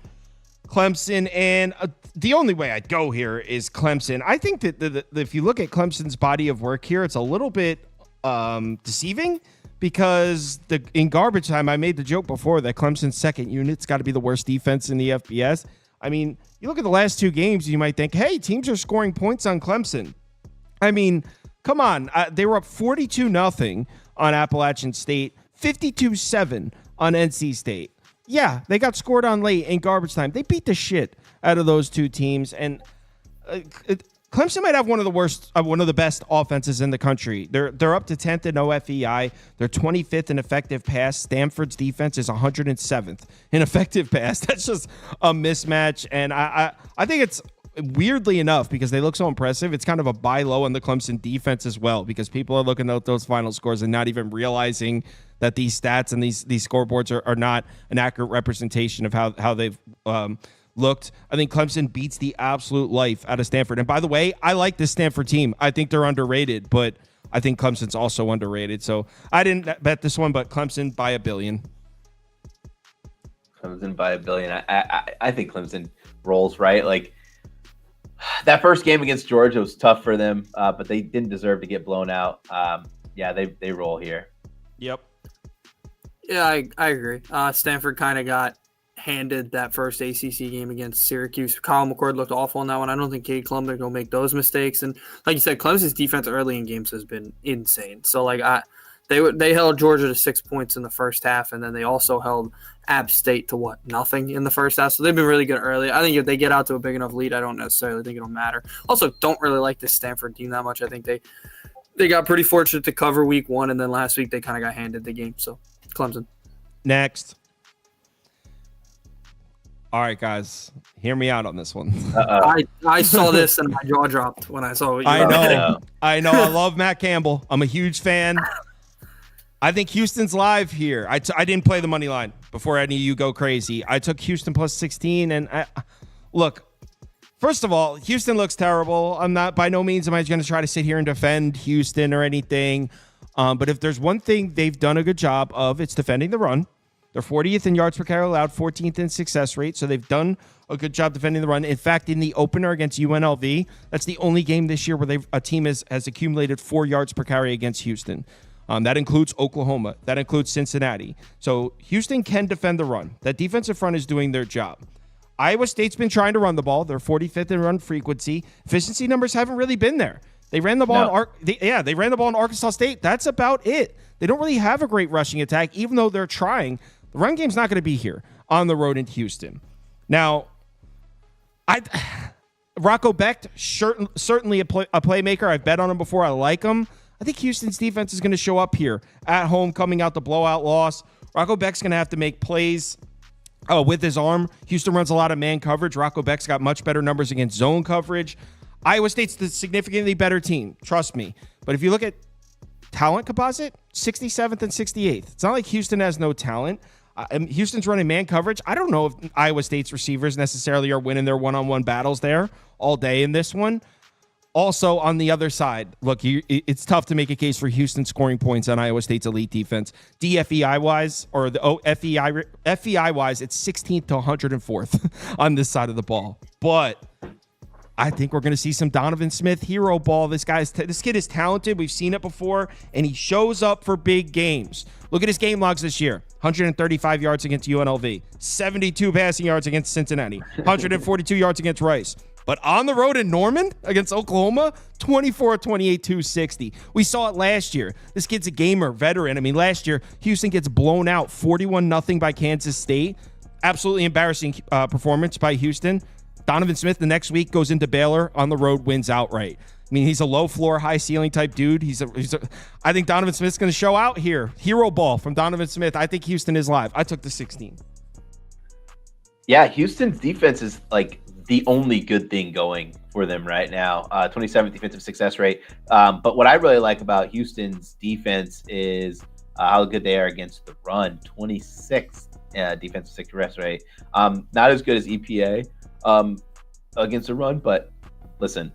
Clemson, and the only way I'd go here is Clemson. I think that if you look at Clemson's body of work here, it's a little bit deceiving, because in garbage time, I made the joke before that Clemson's second unit's got to be the worst defense in the FBS. I mean, you look at the last 2 games, you might think, hey, teams are scoring points on Clemson. I mean, come on. They were up 42-0 on Appalachian State, 52-7 on NC State. Yeah, they got scored on late in garbage time. They beat the shit out of those 2 teams, and Clemson might have one of the best offenses in the country. They're up to 10th in OFEI. They're 25th in effective pass. Stanford's defense is 107th in effective pass. That's just a mismatch, and I think it's, weirdly enough, because they look so impressive, it's kind of a buy low on the Clemson defense as well, because people are looking at those final scores and not even realizing that these stats and these scoreboards are not an accurate representation of how they've looked. I think Clemson beats the absolute life out of Stanford. And by the way, I like this Stanford team. I think they're underrated, but I think Clemson's also underrated. So I didn't bet this one, but Clemson by $1 billion. Clemson by $1 billion. I think Clemson rolls, right? Like, that first game against Georgia was tough for them, but they didn't deserve to get blown out. Yeah, they roll here. Yep. Yeah, I agree. Stanford kind of got handed that first ACC game against Syracuse. Kyle McCord looked awful in that one. I don't think Cade Klubnik will make those mistakes. And like you said, Clemson's defense early in games has been insane. So like they held Georgia to 6 points in the first half, and then they also held App State to nothing in the first half. So they've been really good early. I think if they get out to a big enough lead, I don't necessarily think it'll matter. Also, don't really like this Stanford team that much. I think they got pretty fortunate to cover week 1, and then last week they kind of got handed the game. So Clemson. Next. All right, guys, hear me out on this one. I saw this and my jaw dropped when I saw it. I know. I love Matt Campbell. I'm a huge fan. I think Houston's live here. I didn't play the money line before any of you go crazy. I took Houston plus 16, and look, first of all, Houston looks terrible. I'm not, by no means am I going to try to sit here and defend Houston or anything. But if there's one thing they've done a good job of, it's defending the run. They're 40th in yards per carry allowed, 14th in success rate. So they've done a good job defending the run. In fact, in the opener against UNLV, that's the only game this year where a team has accumulated 4 yards per carry against Houston. That includes Oklahoma. That includes Cincinnati. So Houston can defend the run. That defensive front is doing their job. Iowa State's been trying to run the ball. They're 45th in run frequency. Efficiency numbers haven't really been there. They ran the ball. They ran the ball in Arkansas State. That's about it. They don't really have a great rushing attack, even though they're trying. The run game's not going to be here on the road in Houston. Now, Rocco Becht, certainly a playmaker. I've bet on him before. I like him. I think Houston's defense is going to show up here at home, coming out the blowout loss. Rocco Becht's going to have to make plays with his arm. Houston runs a lot of man coverage. Rocco Becht's got much better numbers against zone coverage. Iowa State's the significantly better team, trust me. But if you look at talent composite, 67th and 68th. It's not like Houston has no talent. Houston's running man coverage. I don't know if Iowa State's receivers necessarily are winning their one-on-one battles there all day in this one. Also, on the other side, look, it's tough to make a case for Houston scoring points on Iowa State's elite defense. DFEI-wise, or the FEI-wise, it's 16th to 104th on this side of the ball. But I think we're going to see some Donovan Smith hero ball. This kid is talented. We've seen it before, and he shows up for big games. Look at his game logs this year. 135 yards against UNLV, 72 passing yards against Cincinnati, 142 yards against Rice. But on the road in Norman against Oklahoma, 24-28, 260. We saw it last year. This kid's a gamer, veteran. I mean, last year, Houston gets blown out 41-0 by Kansas State. Absolutely embarrassing performance by Houston. Donovan Smith the next week goes into Baylor on the road, wins outright. I mean, he's a low floor, high ceiling type dude. I think Donovan Smith's going to show out here. Hero ball from Donovan Smith. I think Houston is live. I took the 16. Yeah, Houston's defense is like the only good thing going for them right now. 27th defensive success rate. But what I really like about Houston's defense is how good they are against the run. 26th defensive success rate. Not as good as EPA against the run, but listen,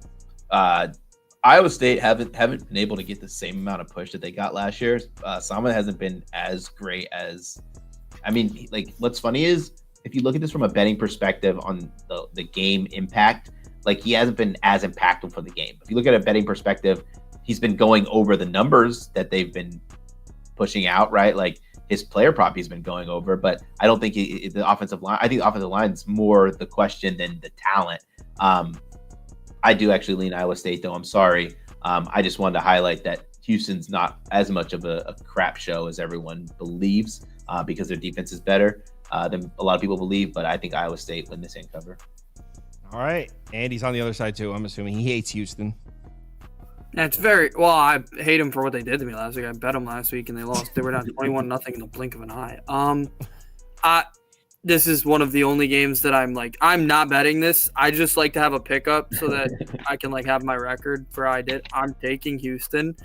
Iowa State haven't been able to get the same amount of push that they got last year. Sama hasn't been as great as, I mean, like what's funny is if you look at this from a betting perspective on the game impact, like he hasn't been as impactful for the game. If you look at a betting perspective, he's been going over the numbers that they've been pushing out, right? Like his player prop he's been going over, but I don't think the offensive line, I think the offensive line is more the question than the talent. I do actually lean Iowa State, though. I'm sorry. I just wanted to highlight that Houston's not as much of a crap show as everyone believes because their defense is better than a lot of people believe. But I think Iowa State win this and cover. All right. Andy's on the other side, too. I'm assuming he hates Houston. Yeah, it's very well. I hate them for what they did to me last week. I bet them last week and they lost. They were down 21-0 in the blink of an eye. This is one of the only games that I'm not betting this. I just like to have a pickup so that I can have my record for how I did. I'm taking Houston,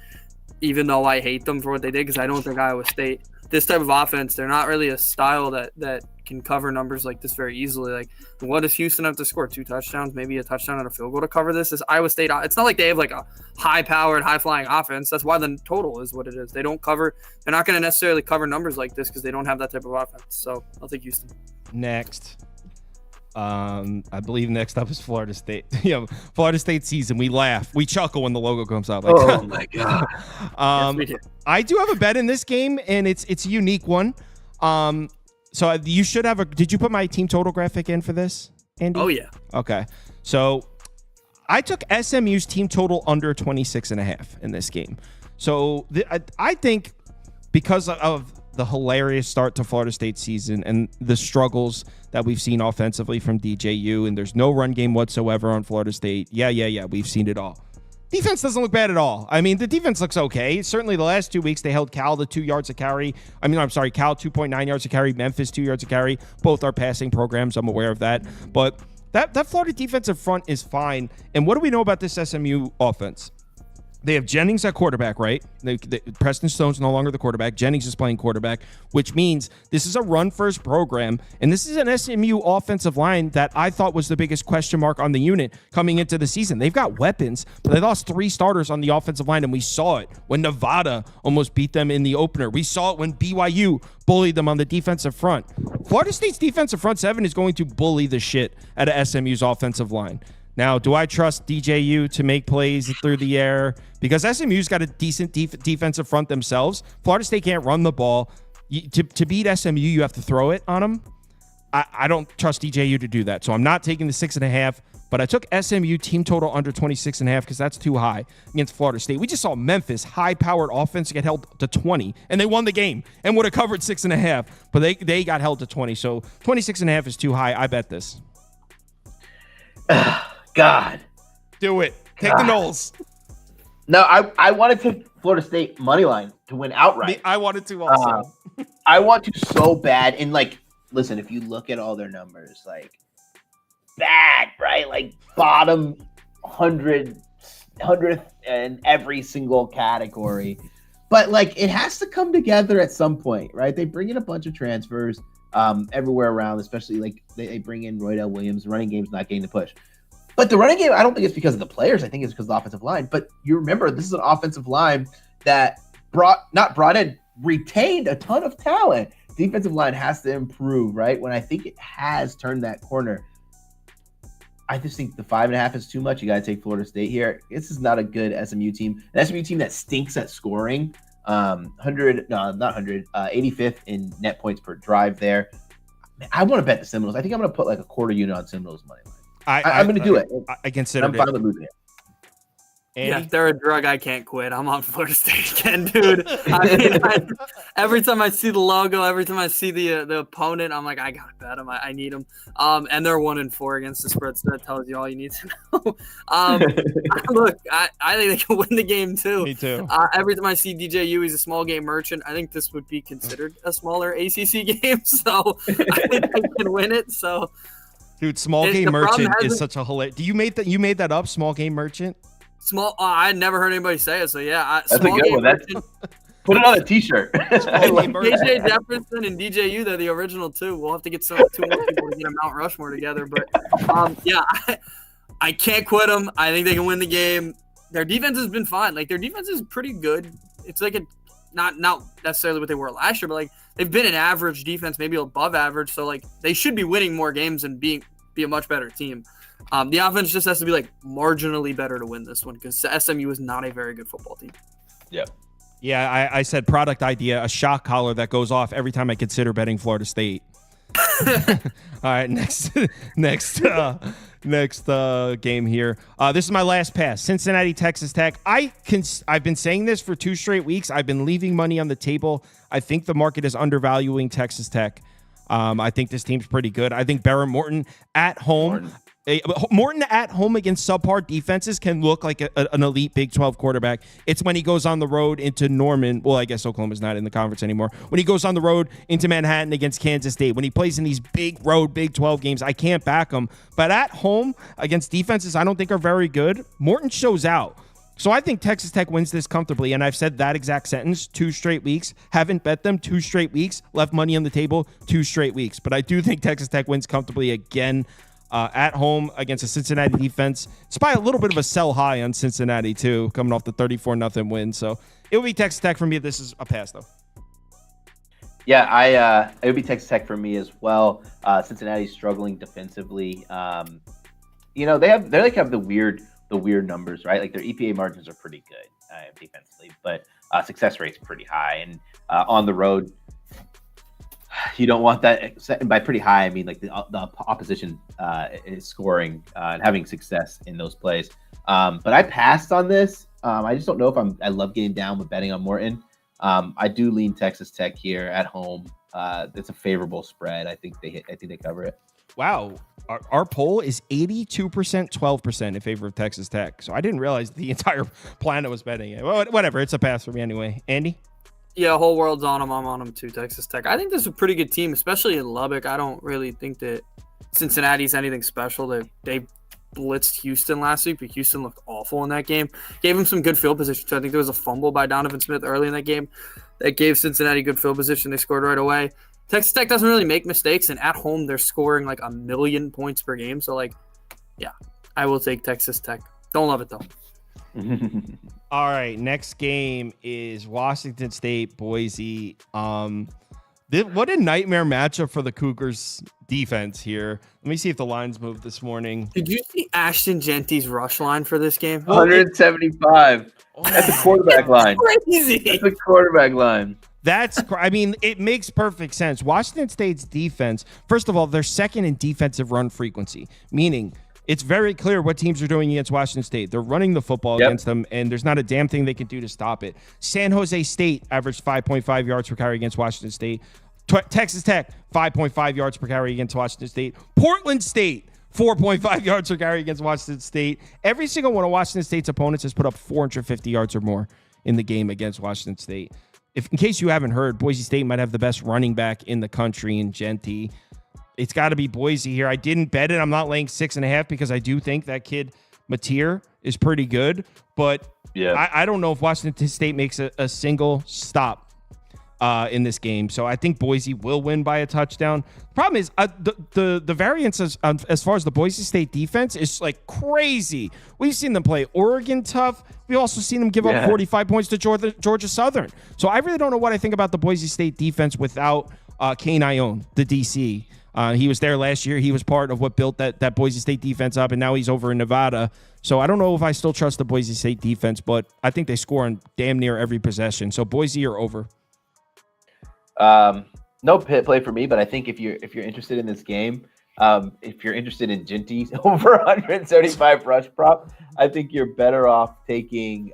even though I hate them for what they did because I don't think Iowa State, this type of offense, they're not really a style that can cover numbers like this very easily. Like, what does Houston have to score? 2 touchdowns, maybe a touchdown and a field goal to cover this? Is Iowa State? It's not like they have a high-powered, high-flying offense. That's why the total is what it is. They don't cover. They're not going to necessarily cover numbers like this because they don't have that type of offense. So I'll take Houston. Next. I believe next up is Florida State. Florida State season. We laugh, we chuckle when the logo comes out. Oh my god! Yes, we do. I do have a bet in this game, and it's a unique one. So you should have a. Did you put my team total graphic in for this, Andy? Oh yeah. Okay. So I took SMU's team total under 26.5 in this game. So I think because of the hilarious start to Florida State season and the struggles that we've seen offensively from DJU, and there's no run game whatsoever on Florida State. Yeah. We've seen it all. Defense doesn't look bad at all. I mean, the defense looks okay. Certainly the last 2 weeks, they held Cal to 2 yards a carry. Cal 2.9 yards a carry, Memphis 2 yards a carry. Both are passing programs. I'm aware of that. But that Florida defensive front is fine. And what do we know about this SMU offense? They have Jennings at quarterback, right? Preston Stone's no longer the quarterback. Jennings is playing quarterback, which means this is a run-first program, and this is an SMU offensive line that I thought was the biggest question mark on the unit coming into the season. They've got weapons, but they lost 3 starters on the offensive line, and we saw it when Nevada almost beat them in the opener. We saw it when BYU bullied them on the defensive front. Florida State's defensive front 7 is going to bully the shit out of SMU's offensive line. Now, do I trust DJU to make plays through the air? Because SMU's got a decent defensive front themselves. Florida State can't run the ball. To beat SMU, you have to throw it on them. I don't trust DJU to do that. So I'm not taking the 6.5, but I took SMU team total under 26.5 because that's too high against Florida State. We just saw Memphis, high-powered offense, get held to 20, and they won the game and would have covered 6.5, but they got held to 20. So 26.5 is too high. I bet this. God. Do it. Take the Noles. No, I wanted to Florida State money line to win outright. I wanted to also. I want to so bad. And listen, if you look at all their numbers, bad, right? Bottom 100th in every single category. But it has to come together at some point, right? They bring in a bunch of transfers everywhere around, especially they bring in Roydell Williams. The running game's not getting the push. But the running game, I don't think it's because of the players. I think it's because of the offensive line. But you remember, this is an offensive line that retained a ton of talent. Defensive line has to improve, right? When I think it has turned that corner, I just think the 5.5 is too much. You got to take Florida State here. This is not a good SMU team. An SMU team that stinks at scoring. 85th in net points per drive there. I want to bet the Seminoles. I think I'm going to put a quarter unit on Seminoles money line. I'm going to do it. I consider it. I'm fine with losing it. Yeah, if they're a drug, I can't quit. I'm on Florida State again, dude. Every time I see the logo, every time I see the opponent, I'm like, I gotta bet them. I need them. And they're 1-4 against the spread, so that tells you all you need to know. Look, I think they can win the game too. Me too. Every time I see DJU, he's a small game merchant. I think this would be considered a smaller ACC game, so I think they can win it. So. Dude, small game merchant is such a hilarious. You made that up, small game merchant? Small. I had never heard anybody say it, so yeah. That's a good one. Put it on a T-shirt. KJ Jefferson and DJU, they're the original two. We'll have to get two more people to get a Mount Rushmore together. But yeah, I can't quit them. I think they can win the game. Their defense has been fine. Their defense is pretty good. It's not necessarily what they were last year, but they've been an average defense, maybe above average. So they should be winning more games and be a much better team. The offense just has to be marginally better to win this one because SMU is not a very good football team. Yeah. Yeah, I said product idea, a shock collar that goes off every time I consider betting Florida State. All right, next game here. This is my last pass. Cincinnati, Texas Tech. I've been saying this for 2 straight weeks. I've been leaving money on the table. I think the market is undervaluing Texas Tech. I think this team's pretty good. I think Barron Morton at home. Morton at home against subpar defenses can look like an elite Big 12 quarterback. It's when he goes on the road into Norman. Well, I guess Oklahoma's not in the conference anymore. When he goes on the road into Manhattan against Kansas State, when he plays in these big road Big 12 games, I can't back him. But at home against defenses I don't think are very good, Morton shows out. So I think Texas Tech wins this comfortably, and I've said that exact sentence 2 straight weeks. Haven't bet them 2 straight weeks. Left money on the table 2 straight weeks. But I do think Texas Tech wins comfortably again. At home against a Cincinnati defense. It's by a little bit of a sell high on Cincinnati, too, coming off the 34-0 win. So it will be Texas Tech for me. This is a pass, though. Yeah, it would be Texas Tech for me as well. Cincinnati's struggling defensively. They have the weird numbers, right? Like their EPA margins are pretty good defensively, but success rate's pretty high. And on the road, you don't want that. And by pretty high, I mean like the opposition is scoring and having success in those plays. But I passed on this. I just don't know if I love getting down with betting on Morton. I do lean Texas Tech here at home. It's a favorable spread. I think they cover it. Wow. Our poll is 82%, 12% in favor of Texas Tech. So I didn't realize the entire planet was betting it. Well, whatever. It's a pass for me anyway. Andy? Yeah, whole world's on them. I'm on them too, Texas Tech. I think this is a pretty good team, especially in Lubbock. I don't really think that Cincinnati's anything special. They blitzed Houston last week, but Houston looked awful in that game. Gave him some good field position. So I think there was a fumble by Donovan Smith early in that game that gave Cincinnati good field position. They scored right away. Texas Tech doesn't really make mistakes, and at home they're scoring like 1 million points per game. So, I will take Texas Tech. Don't love it, though. All right, next game is Washington State, Boise. What a nightmare matchup for the Cougars defense here. Let me see if the lines moved this morning. Did you see Ashton Genty's rush line for this game? 175. That's a quarterback line. Crazy. That's a quarterback line. It makes perfect sense. Washington State's defense, first of all, they're second in defensive run frequency, meaning it's very clear what teams are doing against Washington State. They're running the football against them, and there's not a damn thing they can do to stop it. San Jose State averaged 5.5 yards per carry against Washington State. Texas Tech, 5.5 yards per carry against Washington State. Portland State, 4.5 yards per carry against Washington State. Every single one of Washington State's opponents has put up 450 yards or more in the game against Washington State. In case you haven't heard, Boise State might have the best running back in the country in Genty. It's got to be Boise here. I didn't bet it. I'm not laying 6.5 because I do think that kid Mateer is pretty good. But I don't know if Washington State makes a single stop in this game. So I think Boise will win by a touchdown. Problem is the variance as far as the Boise State defense is like crazy. We've seen them play Oregon tough. We've also seen them give up 45 points to Georgia Southern. So I really don't know what I think about the Boise State defense without Kane Ione, the DC. He was there last year. He was part of what built that Boise State defense up, and now he's over in Nevada. So I don't know if I still trust the Boise State defense, but I think they score on damn near every possession. So Boise or over. No pit play for me, but I think if you're interested in this game, if you're interested in Genty's over 175 rush prop, I think you're better off taking.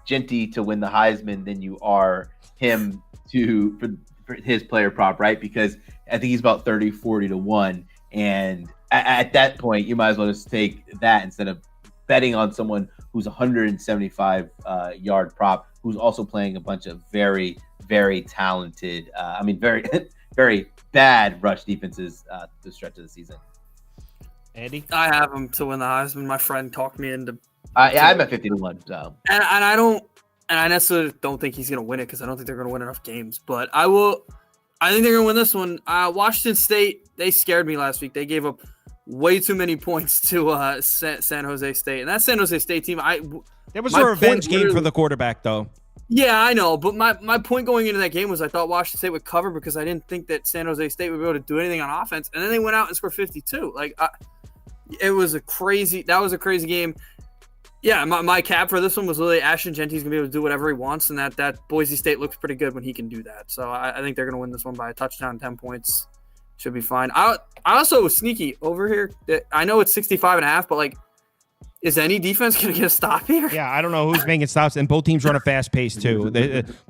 Genty to win the Heisman than you are him for his player prop, right? Because I think he's about 30-40 to 1, and at that point, you might as well just take that instead of betting on someone who's 175 yard prop, who's also playing a bunch of very, very talented, very, very bad rush defenses the stretch of the season. Andy? I have him to win the Heisman. My friend talked me into. I'm at 50 to 1. So. And I don't, and I necessarily don't think he's going to win it because I don't think they're going to win enough games. But I think they're going to win this one. Washington State, they scared me last week. They gave up way too many points to San Jose State, and that San Jose State team. It was a revenge game for the quarterback, though. Yeah, I know, but my point going into that game was I thought Washington State would cover because I didn't think that San Jose State would be able to do anything on offense, and then they went out and scored 52. That was a crazy game. Yeah, my cap for this one was literally Ashton Genty's gonna be able to do whatever he wants, and that Boise State looks pretty good when he can do that. So I think they're gonna win this one by a touchdown, 10 points. Should be fine. I also was sneaky over here. I know it's 65.5, but is any defense going to get a stop here? Yeah, I don't know who's making stops, and both teams run a fast pace too.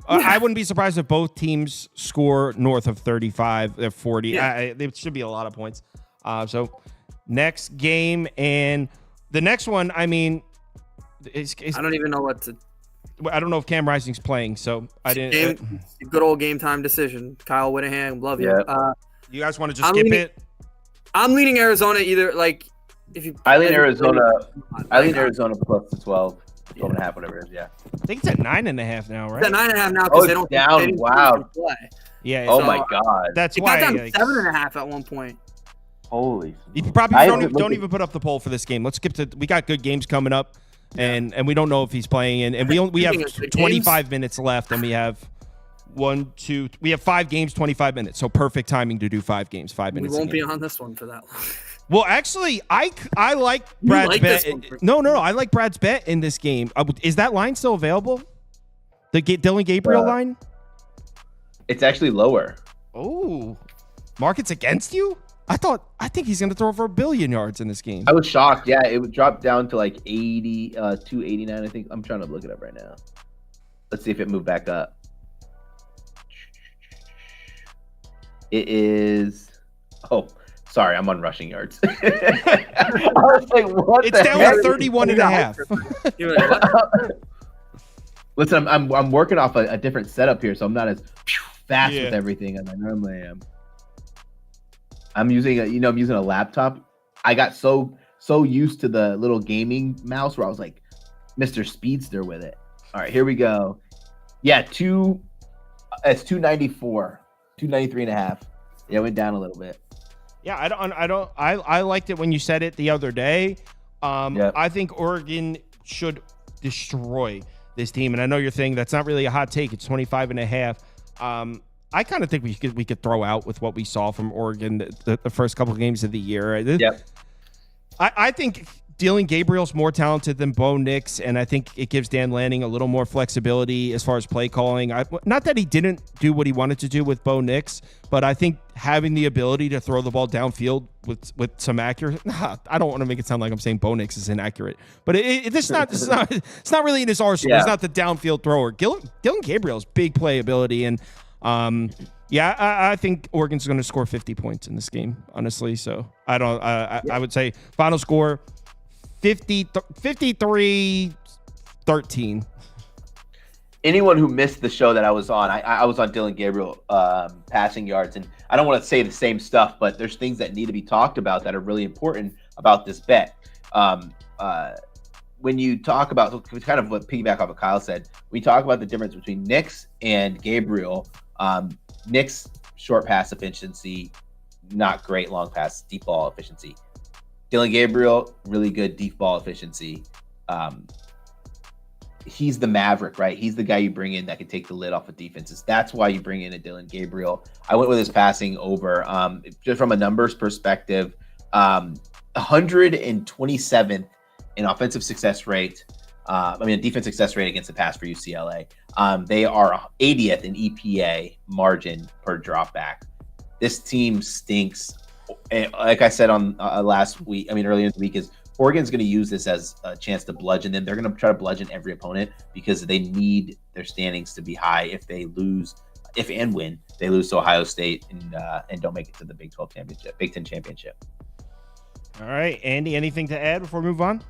I wouldn't be surprised if both teams score north of 35, 40. Yeah. It should be a lot of points. So next game, and the next one, I don't even know what to. I don't know if Cam Rising's playing, so I didn't. Good old game time decision. Kyle Whittahan, love you. You guys want to just skip it? I'm leaning Arizona either. I lean Arizona plus the 12, 12.5, whatever it is. Yeah, I think it's at 9.5 now, right? It's at 9.5 now because they don't down. Wow. Play. Yeah. Oh my God. That's it why. Got down 7.5 at one point. Holy. You probably don't even put up the poll for this game. Let's skip to. We got good games coming up, and we don't know if he's playing, and we have 25 minutes left, and we have We have 5 games, 25 minutes. So perfect timing to do 5 games, 5 We minutes. won't be on this one for that long. Well, actually, I like Brad's like bet. this one? No, I like Brad's bet in this game. Is that line still available? The Dylan Gabriel line? It's actually lower. Oh, market's against you? I think he's going to throw for 1 billion yards in this game. I was shocked. Yeah, it would drop down to like 289. I think I'm trying to look it up right now. Let's see if it moved back up. It is. Oh, sorry, I'm on rushing yards. I was like, what? It's down to 31 and a half. You're like, what? Listen, I'm working off a different setup here, so I'm not as fast with everything as I normally am. I'm using a laptop. I got so used to the little gaming mouse where I was like Mr. Speedster with it. All right, here we go. Yeah, it's 294, 293 and a half. Yeah, it went down a little bit. Yeah, I liked it when you said it the other day. I think Oregon should destroy this team. And I know you're saying that's not really a hot take. It's 25 and a half. I kind of think we could throw out with what we saw from Oregon the first couple of games of the year. Yep. I think Dylan Gabriel's more talented than Bo Nix, and I think it gives Dan Lanning a little more flexibility as far as play calling. Not that he didn't do what he wanted to do with Bo Nix, but I think having the ability to throw the ball downfield with some accuracy. I don't want to make it sound like I'm saying Bo Nix is inaccurate, but it's not really in his arsenal. He's not the downfield thrower. Dylan Gabriel's big playability, and I think Oregon's going to score 50 points in this game, honestly. So I would say final score 53-13. Anyone who missed the show that I was on, I was on Dylan Gabriel passing yards, and I don't want to say the same stuff, but there's things that need to be talked about that are really important about this bet. When you talk about, kind of what piggyback off what Kyle said, we talk about the difference between Nix and Gabriel. Nix short pass efficiency, not great long pass, deep ball efficiency. Dylan Gabriel, really good deep ball efficiency. He's the maverick, right? He's the guy you bring in that can take the lid off of defenses. That's why you bring in a Dylan Gabriel. I went with his passing over. Just from a numbers perspective, 127th in offensive success rate. Defense success rate against the pass for UCLA. They are 80th in EPA margin per drop back. This team stinks. And like I said on earlier in the week, is Oregon's going to use this as a chance to bludgeon them. They're going to try to bludgeon every opponent because they need their standings to be high. If they lose, win, they lose to Ohio State and don't make it to the Big 12 championship, Big 10 championship. All right, Andy, anything to add before we move on?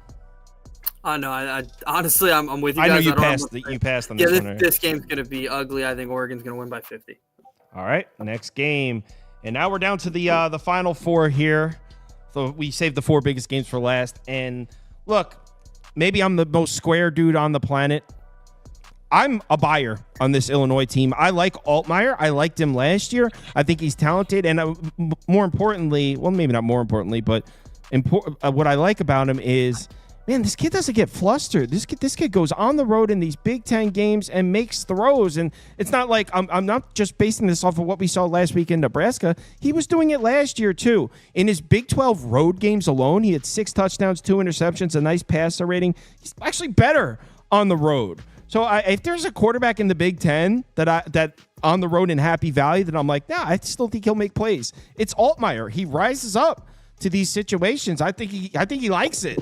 No, I honestly, I'm with you I guys. know you passed. You passed on this one. Right? This game's gonna be ugly. I think Oregon's gonna win by 50. All right, next game, and now we're down to the final 4 here. So we saved the 4 biggest games for last. And look, maybe I'm the most square dude on the planet. I'm a buyer on this Illinois team. I like Altmaier. I liked him last year. I think he's talented, and more importantly, well, maybe not more importantly, but what I like about him is, man, this kid doesn't get flustered. This kid goes on the road in these Big Ten games and makes throws. And it's not like I'm not just basing this off of what we saw last week in Nebraska. He was doing it last year too. In his Big 12 road games alone, he had 6 touchdowns, 2 interceptions, a nice passer rating. He's actually better on the road. So if there's a quarterback in the Big Ten that on the road in Happy Valley that I'm like, I still think he'll make plays. It's Altmaier. He rises up to these situations. I think he likes it.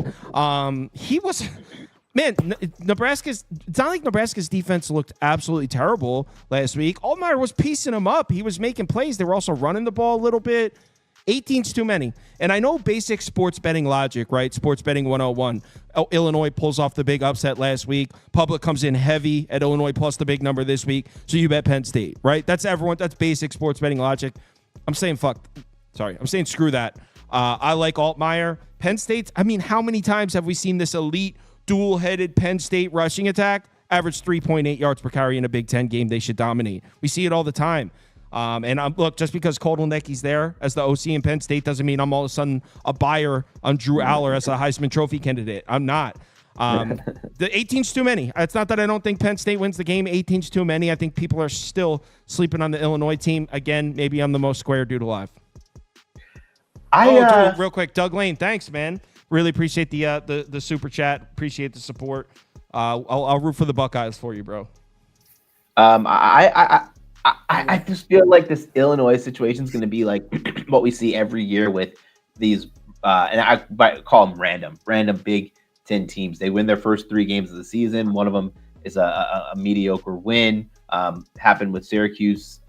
Nebraska's. It's not like Nebraska's defense looked absolutely terrible last week. Altmaier was piecing them up. He was making plays. They were also running the ball a little bit. 18's too many. And I know basic sports betting logic, right? Sports betting 101. Illinois pulls off the big upset last week. Public comes in heavy at Illinois plus the big number this week. So you bet Penn State, right? That's basic sports betting logic. I'm saying screw that. I like Altmaier. Penn State, how many times have we seen this elite dual-headed Penn State rushing attack? Average 3.8 yards per carry in a Big Ten game. They should dominate. We see it all the time. Look, just because Kotelnicki's there as the OC in Penn State doesn't mean I'm all of a sudden a buyer on Drew Aller as a Heisman Trophy candidate. I'm not. The 18's too many. It's not that I don't think Penn State wins the game. 18's too many. I think people are still sleeping on the Illinois team. Again, maybe I'm the most square dude alive. Dude, real quick, Doug Lane, thanks, man. Really appreciate the super chat. Appreciate the support. I'll root for the Buckeyes for you, bro. I just feel like this Illinois situation is going to be like what we see every year with these, and I call them random Big Ten teams. They win their first 3 games of the season. One of them is a mediocre win. Happened with Syracuse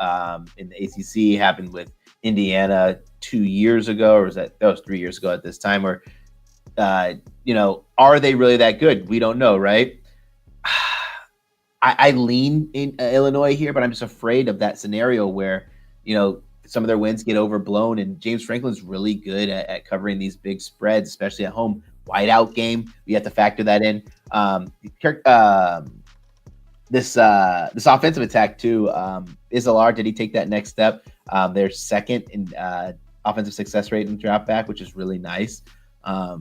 in the ACC. Happened with Indiana 2 years ago, or that was 3 years ago at this time. Or are they really that good? We don't know, right? I lean in Illinois here, but I'm just afraid of that scenario where, some of their wins get overblown, and James Franklin's really good at covering these big spreads, especially at home. Whiteout game, we have to factor that in. This offensive attack too, Izalar, did he take that next step? They're second in offensive success rate in draft back, which is really nice. I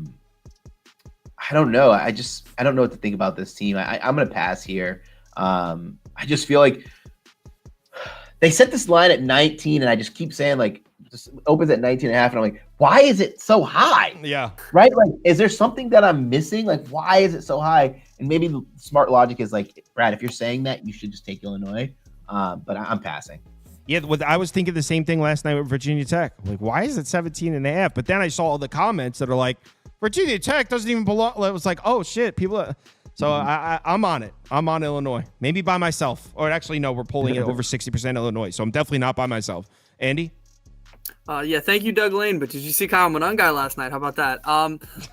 don't know. I don't know what to think about this team. I'm going to pass here. I just feel like they set this line at 19, and I just keep saying, like, just opens at 19 and a half, and I'm like, why is it so high? Yeah. Right? Like, is there something that I'm missing? Like, why is it so high? And maybe the smart logic is like, Brad, if you're saying that, you should just take Illinois. But I'm passing. Yeah, I was thinking the same thing last night with Virginia Tech. Like, why is it 17 and a half? But then I saw all the comments that are like, Virginia Tech doesn't even belong. It was like, oh, shit, people. So I'm on it. I'm on Illinois. Maybe by myself. Or actually, no, we're polling it over 60% Illinois. So I'm definitely not by myself. Andy? Yeah, thank you, Doug Lane. But did you see Kyle Monangai last night? How about that?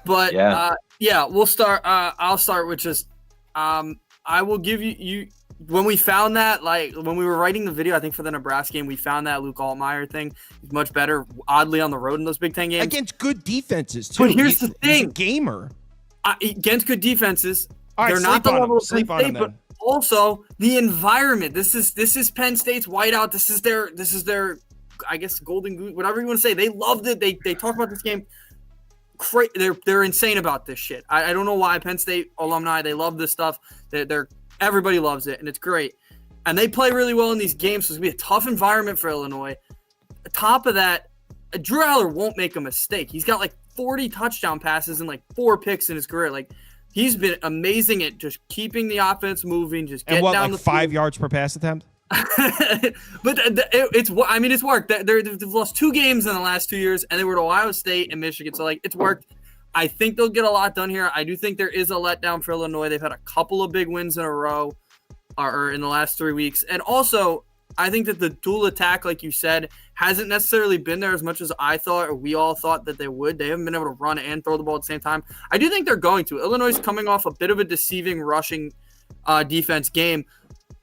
We'll start. I'll start with just I will give you when we found that, like when we were writing the video, I think for the Nebraska game, we found that Luke Altmaier thing. He's much better, oddly, on the road in those Big Ten games. Against good defenses, too. But here's the thing. He's a gamer. Against good defenses, all right, they're not the level of sleep Penn on State, them, but also the environment. This is Penn State's whiteout. This is their I guess golden goose, whatever you want to say. They loved it. They talk about this game. They're insane about this shit. I don't know why. Penn State alumni, they love this stuff. Everybody loves it, and it's great. And they play really well in these games, so it's going to be a tough environment for Illinois. On top of that, Drew Aller won't make a mistake. He's got like 40 touchdown passes and like 4 picks in his career. Like, he's been amazing at just keeping the offense moving, just getting down the 5 yards per pass attempt? But it's worked. They've lost 2 games in the last 2 years, and they were to Ohio State and Michigan. So, like, it's worked. I think they'll get a lot done here. I do think there is a letdown for Illinois. They've had a couple of big wins in a row or in the last 3 weeks. And also, I think that the dual attack, like you said, hasn't necessarily been there as much as I thought or we all thought that they would. They haven't been able to run and throw the ball at the same time. I do think they're going to. Illinois is coming off a bit of a deceiving rushing defense game.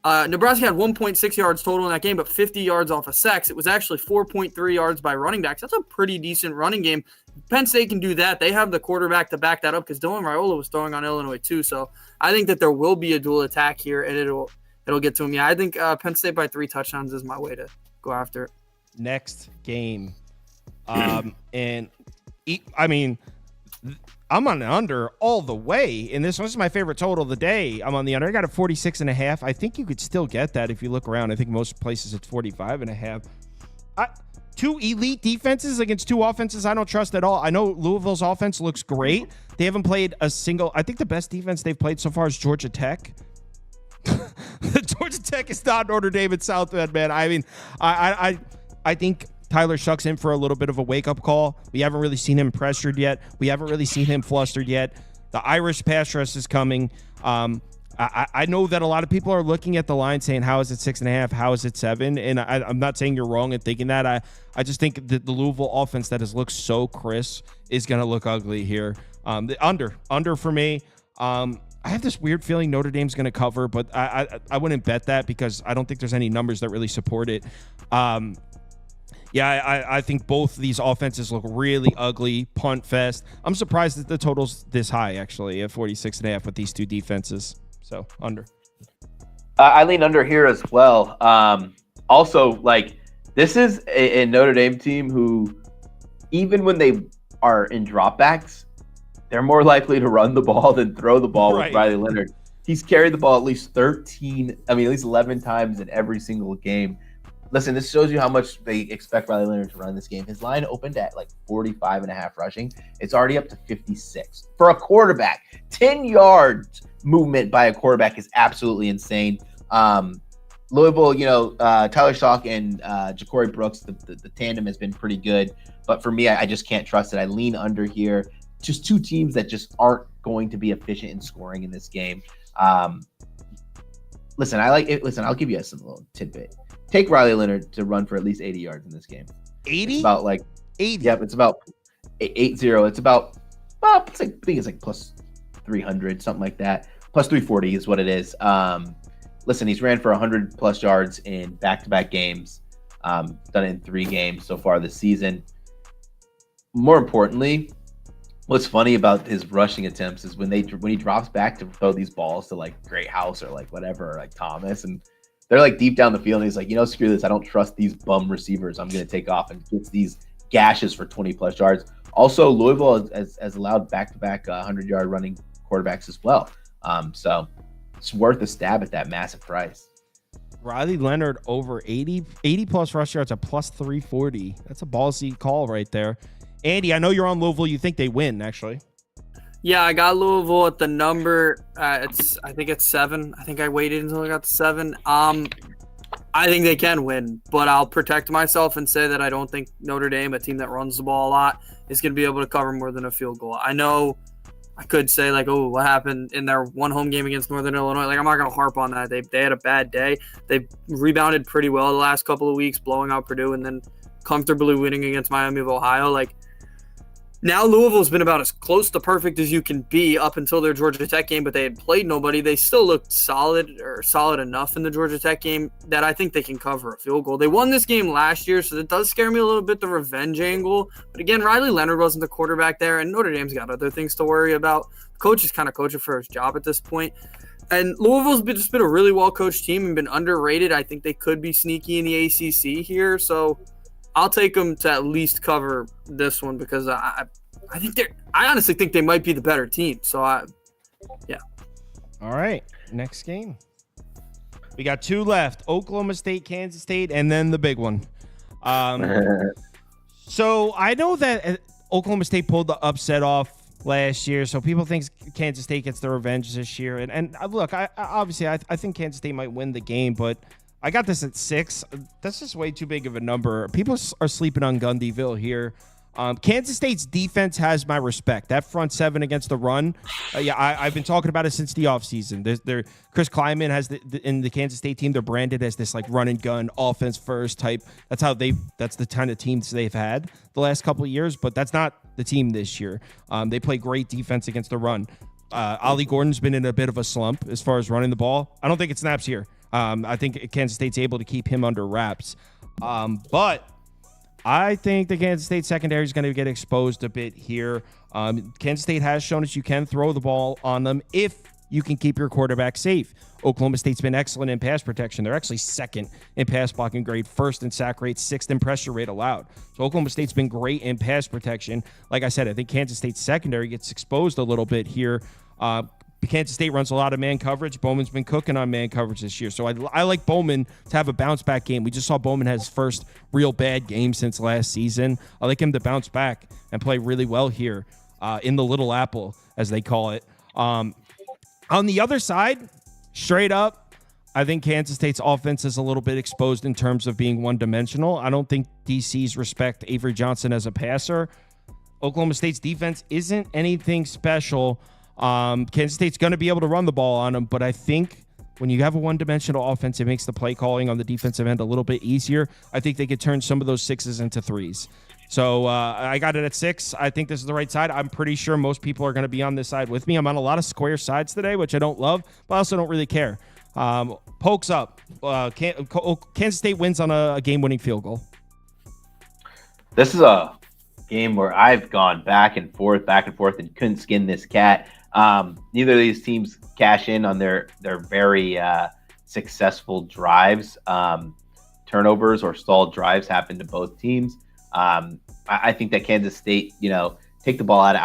Nebraska had 1.6 yards total in that game, but 50 yards off of sacks. It was actually 4.3 yards by running backs. That's a pretty decent running game. Penn State can do that. They have the quarterback to back that up because Dylan Raiola was throwing on Illinois too. So I think that there will be a dual attack here, and it'll get to him. Yeah, I think Penn State by 3 touchdowns is my way to go after it. Next game. I'm on the under all the way, and this was my favorite total of the day. I'm on the under. I got a 46.5. I think you could still get that if you look around. I think most places it's 45.5. 2 elite defenses against 2 offenses I don't trust at all. I know Louisville's offense looks great. They haven't played a single. I think the best defense they've played so far is Georgia Tech. Georgia Tech is not Notre Dame and South Bend, man. I mean, I think Tyler Shuck's in for a little bit of a wake-up call. We haven't really seen him pressured yet. We haven't really seen him flustered yet. The Irish pass rush is coming. I know that a lot of people are looking at the line saying, how is it 6.5? How is it 7? And I'm not saying you're wrong in thinking that. I just think that the Louisville offense that has looked so crisp is going to look ugly here. The under for me. I have this weird feeling Notre Dame's going to cover, but I wouldn't bet that because I don't think there's any numbers that really support it. I think both these offenses look really ugly, punt fest. I'm surprised that the total's this high, actually, at 46.5 with these 2 defenses. So, under. I lean under here as well. Also, like, this is a Notre Dame team who, even when they are in dropbacks, they're more likely to run the ball than throw the ball Right. with Riley Leonard. He's carried the ball at least 11 times in every single game. Listen, this shows you how much they expect Riley Leonard to run this game. His line opened at like 45.5 rushing. It's already up to 56 for a quarterback. 10 yards movement by a quarterback is absolutely insane. Louisville, Tyler Shock and Ja'Cory Brooks, the tandem has been pretty good. But for me, I just can't trust it. I lean under here. Just two teams that just aren't going to be efficient in scoring in this game. Listen, I like it. Listen, I'll give you a little tidbit. Take Riley Leonard to run for at least 80 yards in this game. 80? It's about like 80. Yep, it's about 8-0. It's about I think it's like plus 300, something like that. Plus 340 is what it is. Listen, he's ran for 100 plus yards in back-to-back games. Done it in 3 games so far this season. More importantly, what's funny about his rushing attempts is when he drops back to throw these balls to like Greathouse or like whatever, or like Thomas, and they're like deep down the field, and he's like, screw this. I don't trust these bum receivers. I'm going to take off, and gets these gashes for 20 plus yards. Also, Louisville has allowed back-to-back 100-yard running quarterbacks as well. So it's worth a stab at that massive price. Riley Leonard over 80 plus rush yards at plus 340. That's a ballsy call right there. Andy, I know you're on Louisville. You think they win, actually. Yeah, I got Louisville at the number. I think it's 7. I think I waited until I got to 7. I think they can win, but I'll protect myself and say that I don't think Notre Dame, a team that runs the ball a lot, is going to be able to cover more than a field goal. I know I could say, like, oh, what happened in their one home game against Northern Illinois? Like, I'm not going to harp on that. They had a bad day. They rebounded pretty well the last couple of weeks, blowing out Purdue and then comfortably winning against Miami of Ohio. Like, now Louisville's been about as close to perfect as you can be up until their Georgia Tech game, but they had played nobody. They still looked solid enough in the Georgia Tech game that I think they can cover a field goal. They won this game last year, so that does scare me a little bit, the revenge angle. But again, Riley Leonard wasn't the quarterback there, and Notre Dame's got other things to worry about. The coach is kind of coaching for his job at this point. And Louisville's just been a really well-coached team and been underrated. I think they could be sneaky in the ACC here, so I'll take them to at least cover this one because I honestly think they might be the better team. So yeah. All right, next game. We got 2 left: Oklahoma State, Kansas State, and then the big one. So I know that Oklahoma State pulled the upset off last year, so people think Kansas State gets their revenge this year. And look, I think Kansas State might win the game, but I got this at 6. That's just way too big of a number. People are sleeping on Gundyville here. Kansas State's defense has my respect. That front 7 against the run, I've been talking about it since the offseason. Chris Kleiman has in the Kansas State team, they're branded as this like run and gun offense first type. That's the kind of teams they've had the last couple of years, but that's not the team this year. They play great defense against the run. Ollie Gordon's been in a bit of a slump as far as running the ball. I don't think it snaps here. I think Kansas State's able to keep him under wraps. But I think the Kansas State secondary is going to get exposed a bit here. Kansas State has shown us you can throw the ball on them if you can keep your quarterback safe. Oklahoma State's been excellent in pass protection. They're actually 2nd in pass blocking grade, 1st in sack rate, 6th in pressure rate allowed. So Oklahoma State's been great in pass protection. Like I said, I think Kansas State's secondary gets exposed a little bit here. Kansas State runs a lot of man coverage. Bowman's been cooking on man coverage this year. So I like Bowman to have a bounce-back game. We just saw Bowman has his first real bad game since last season. I like him to bounce back and play really well here in the Little Apple, as they call it. On the other side, straight up, I think Kansas State's offense is a little bit exposed in terms of being one-dimensional. I don't think DC's respect Avery Johnson as a passer. Oklahoma State's defense isn't anything special. Kansas State's going to be able to run the ball on them, but I think when you have a one-dimensional offense, it makes the play calling on the defensive end a little bit easier. I think they could turn some of those 6s into 3s. So I got it at 6. I think this is the right side. I'm pretty sure most people are going to be on this side with me. I'm on a lot of square sides today, which I don't love, but I also don't really care. Pokes up. Kansas State wins on a game-winning field goal. This is a game where I've gone back and forth, and couldn't skin this cat. Neither of these teams cash in on their very successful drives. Turnovers or stalled drives happen to both teams. I think that Kansas State, take the ball out of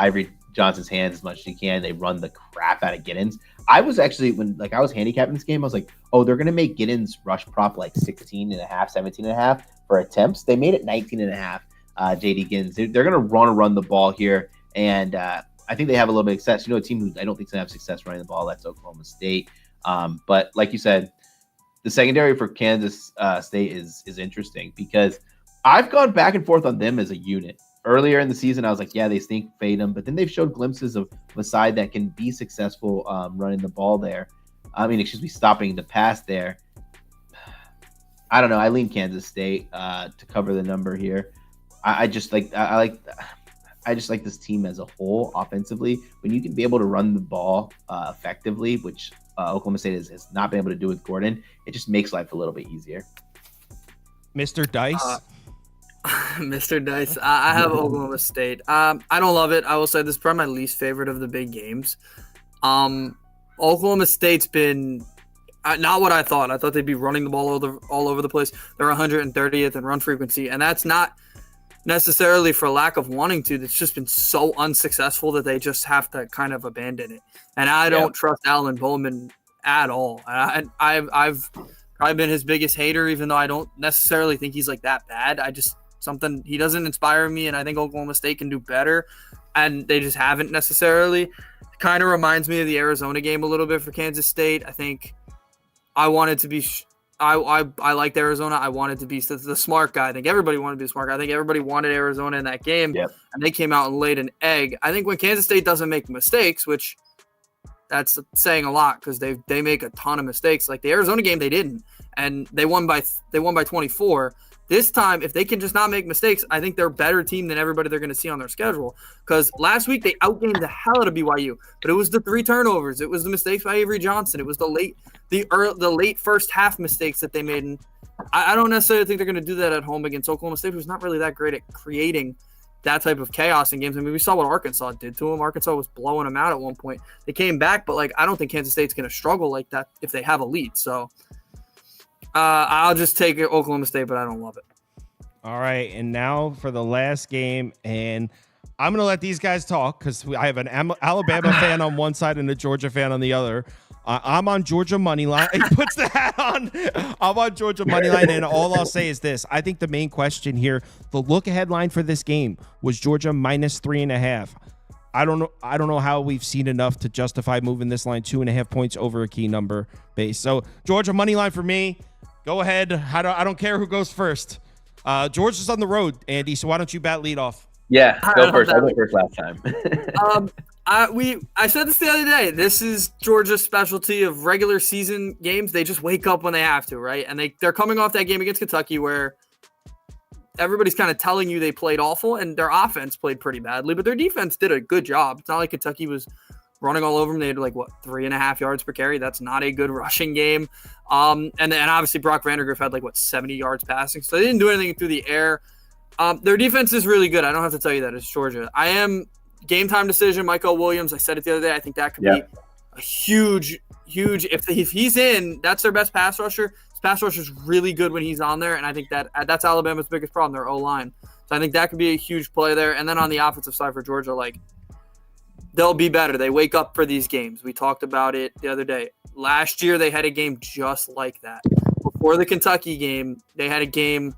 Johnson's hands as much as he can. They run the crap out of Giddens. I was actually, when I was handicapping this game, I was like, oh, they're going to make Giddens rush prop like 16 and a half, 17 and a half for attempts. They made it 19 and a half. JD Giddens. They're going to run the ball here. And I think they have a little bit of success. A team who I don't think is going to have success running the ball, that's Oklahoma State. But like you said, the secondary for Kansas State is interesting because I've gone back and forth on them as a unit. Earlier in the season, I was like, yeah, they stink, fade them. But then they've showed glimpses of a side that can be successful running the ball there. Stopping the pass there. I don't know. I lean Kansas State to cover the number here. I just like this team as a whole offensively. When you can be able to run the ball effectively, which Oklahoma State has not been able to do with Gordon, it just makes life a little bit easier. Mr. Dice. Mr. Dice, I have Oklahoma State. I don't love it. I will say this is probably my least favorite of the big games. Oklahoma State's been not what I thought. I thought they'd be running the ball all over the place. They're 130th in run frequency, and that's not necessarily for lack of wanting to. It's just been so unsuccessful that they just have to kind of abandon it. And I don't trust Alan Bowman at all. I've probably been his biggest hater, even though I don't necessarily think he's like that bad. He doesn't inspire me, and I think Oklahoma State can do better, and they just haven't necessarily. Kind of reminds me of the Arizona game a little bit for Kansas State. I think I wanted to be I liked Arizona. I wanted to be the smart guy. I think everybody wanted to be the smart guy. I think everybody wanted Arizona in that game, and they came out and laid an egg. I think when Kansas State doesn't make mistakes, which that's saying a lot because they make a ton of mistakes. Like the Arizona game, they didn't, and they won by 24. This time, if they can just not make mistakes, I think they're a better team than everybody they're going to see on their schedule. Because last week they outgained the hell out of BYU, but it was the 3 turnovers, it was the mistakes by Avery Johnson, it was the late first half mistakes that they made. And I don't necessarily think they're going to do that at home against Oklahoma State, who's not really that great at creating that type of chaos in games. I mean, we saw what Arkansas did to them. Arkansas was blowing them out at one point. They came back, but I don't think Kansas State's going to struggle like that if they have a lead. So I'll just take Oklahoma State, but I don't love it. All right, and now for the last game, and I'm going to let these guys talk because I have an Alabama fan on one side and a Georgia fan on the other. I'm on Georgia money line. He puts the hat on. I'm on Georgia money line, and all I'll say is this. I think the main question here, the look-ahead line for this game was Georgia minus 3.5. I don't know how we've seen enough to justify moving this line 2.5 points over a key number base. So Georgia money line for me. Go ahead. I don't care who goes first. Georgia's on the road, Andy. So why don't you bat lead off? Yeah, go first. I went first last time. I said this the other day. This is Georgia's specialty of regular season games. They just wake up when they have to, right? And they're coming off that game against Kentucky where everybody's kind of telling you they played awful, and their offense played pretty badly, but their defense did a good job. It's not like Kentucky was running all over them. They had 3.5 yards per carry. That's not a good rushing game. And then obviously Brock Vandagriff had 70 yards passing. So they didn't do anything through the air. Their defense is really good. I don't have to tell you that. It's Georgia. I am game time decision. Michael Williams. I said it the other day. I think that could be a huge. If he's in, that's their best pass rusher. His pass rusher is really good when he's on there, and I think that's Alabama's biggest problem, their O-line. So I think that could be a huge play there. And then on the offensive side for Georgia, they'll be better. They wake up for these games. We talked about it the other day. Last year, they had a game just like that. Before the Kentucky game, they had a game,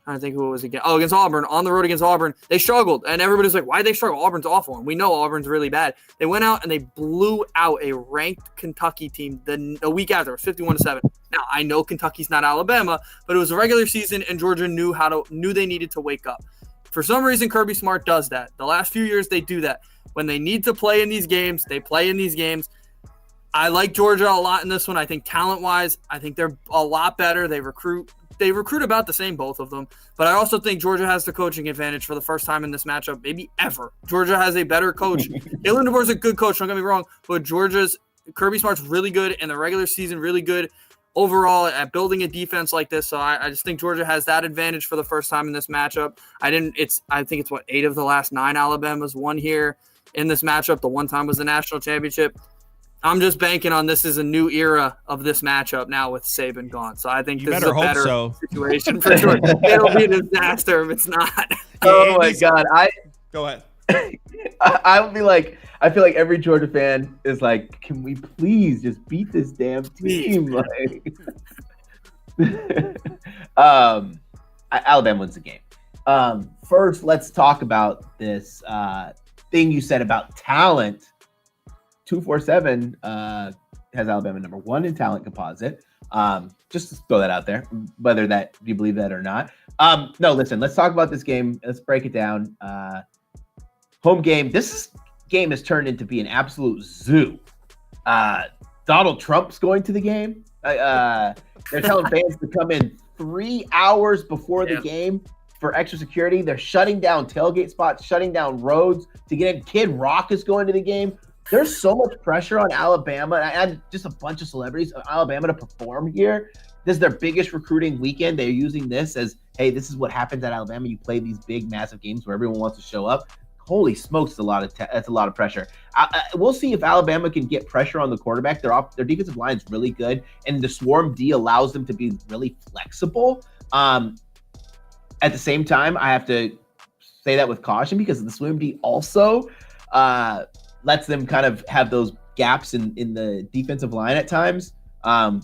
I don't think who it was again. Oh, against Auburn. On the road against Auburn, they struggled. And everybody's like, why'd they struggle? Auburn's awful. And we know Auburn's really bad. They went out and they blew out a ranked Kentucky team the week after. It was 51-7. Now, I know Kentucky's not Alabama, but it was a regular season, and Georgia knew they needed to wake up. For some reason, Kirby Smart does that. The last few years, they do that. When they need to play in these games, they play in these games. I like Georgia a lot in this one. I think talent-wise, I think they're a lot better. They recruit about the same, both of them. But I also think Georgia has the coaching advantage for the first time in this matchup, maybe ever. Georgia has a better coach. Jalen DeBoer's a good coach, don't get me wrong, but Kirby Smart's really good in the regular season, really good overall at building a defense like this. So I just think Georgia has that advantage for the first time in this matchup. I think it's 8 of the last 9 Alabama's won here in this matchup. The one time was the national championship. I'm just banking on this is a new era of this matchup now with Saban gone. So I think this is a better situation for Georgia. It'll be a disaster if it's not. Oh my God. Go ahead. I would be like, I feel like every Georgia fan is like, can we please just beat this damn team? Like, Alabama wins the game. First, let's talk about this thing you said about talent. 247 has Alabama number 1 in talent composite. Just to throw that out there, whether that you believe that or not. No, listen, let's talk about this game. Let's break it down. Home game. Game has turned into be an absolute zoo. Donald Trump's going to the game. They're telling fans to come in 3 hours before the game for extra security. They're shutting down tailgate spots, shutting down roads to get in. Kid Rock is going to the game. There's so much pressure on Alabama and just a bunch of celebrities of Alabama to perform here. This is their biggest recruiting weekend. They're using this as, hey, this is what happens at Alabama. You play these big, massive games where everyone wants to show up. Holy smokes, that's a lot of pressure. We'll see if Alabama can get pressure on the quarterback. Their defensive line is really good, and the Swarm D allows them to be really flexible. At the same time, I have to say that with caution because the Swarm D also lets them kind of have those gaps in the defensive line at times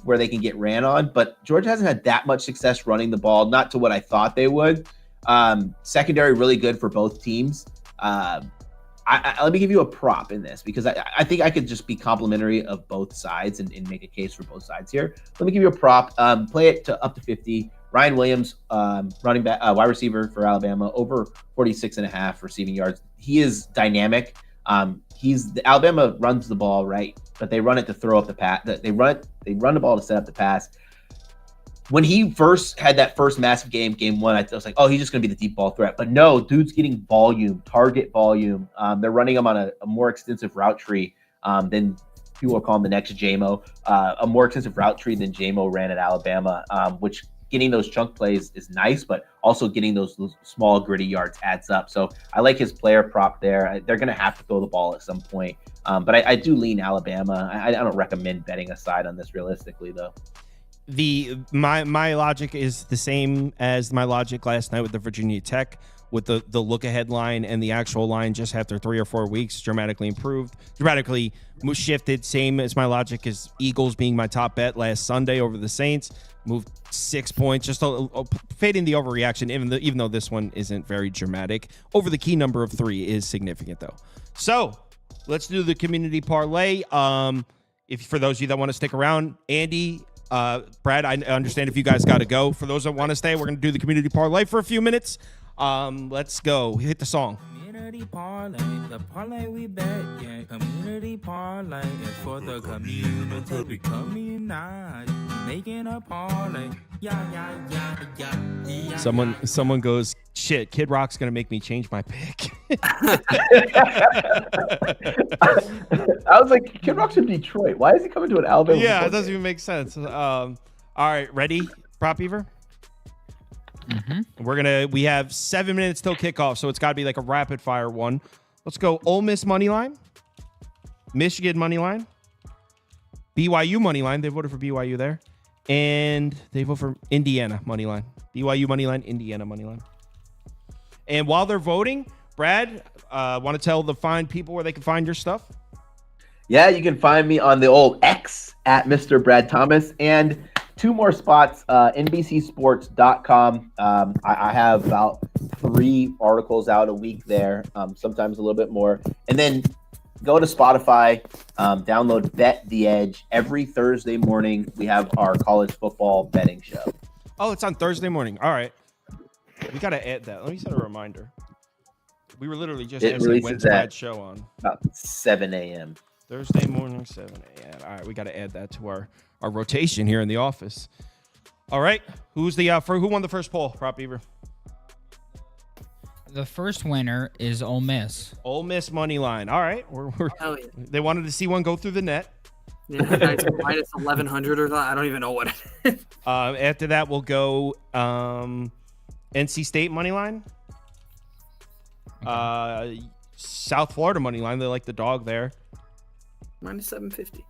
where they can get ran on. But Georgia hasn't had that much success running the ball, not to what I thought they would. Secondary really good for both teams. Let me give you a prop in this because I think I could just be complimentary of both sides and make a case for both sides here. Let me give you a prop. Play it to up to 50. Ryan Williams, running back, wide receiver for Alabama, over 46.5 receiving yards. He is dynamic. Alabama runs the ball right, but they run it to throw up the pass. They run the ball to set up the pass. When he first had that first massive game 1, I was like, oh, he's just going to be the deep ball threat. But no, dude's getting volume, target volume. They're running him on a more extensive route tree than people are calling the next JMO, a more extensive route tree than JMO ran at Alabama, which getting those chunk plays is nice, but also getting those small gritty yards adds up. So I like his player prop there. They're going to have to throw the ball at some point. But I do lean Alabama. I don't recommend betting a side on this realistically, though. My logic is the same as my logic last night with the Virginia Tech, with the look ahead line and the actual line just after 3 or 4 weeks dramatically shifted. Same as my logic as Eagles being my top bet last Sunday over the Saints, moved 6 points, just fading the overreaction, even though this one isn't very dramatic. Over the key number of 3 is significant though. So let's do the community parlay. If for those of you that want to stick around, Andy, Brad, I understand if you guys got to go. For those that want to stay, we're going to do the community parlay for a few minutes. Let's go. Hit the song. Community parlay, the parlay we bet, yeah. Community parlay is for the community. We community, making a parlay, yeah. Someone goes, shit, Kid Rock's going to make me change my pick. I was like, Kid Rock's in Detroit. Why is he coming to an Alabama? Yeah, it doesn't even make sense. All right, ready, Prop Beaver? Mm-hmm. We have 7 minutes till kickoff, so it's got to be like a rapid fire one. Let's go Ole Miss money line, Michigan money line, BYU money line. They voted for BYU there, and they vote for Indiana money line. BYU money line, Indiana money line. And while they're voting, Brad, want to tell the fine people where they can find your stuff? Yeah, you can find me on the old X at Mr. Brad Thomas, and 2 more spots, NBCsports.com. I have about 3 articles out a week there, sometimes a little bit more. And then go to Spotify, download Bet the Edge. Every Thursday morning, we have our college football betting show. Oh, it's on Thursday morning. All right. We got to add that. Let me set a reminder. We were literally just answering when's Brad's show on. About 7 a.m. Thursday morning, 7 a.m. All right, we got to add that to our rotation here in the office. All right, who won the first poll, Prop Beaver? The first winner is Ole Miss. Ole Miss money line. All right, they wanted to see one go through the net. Yeah, it's minus 1,100 or that. I don't even know what it is. After that, we'll go NC State money line. South Florida money line. They like the dog there. Minus 750.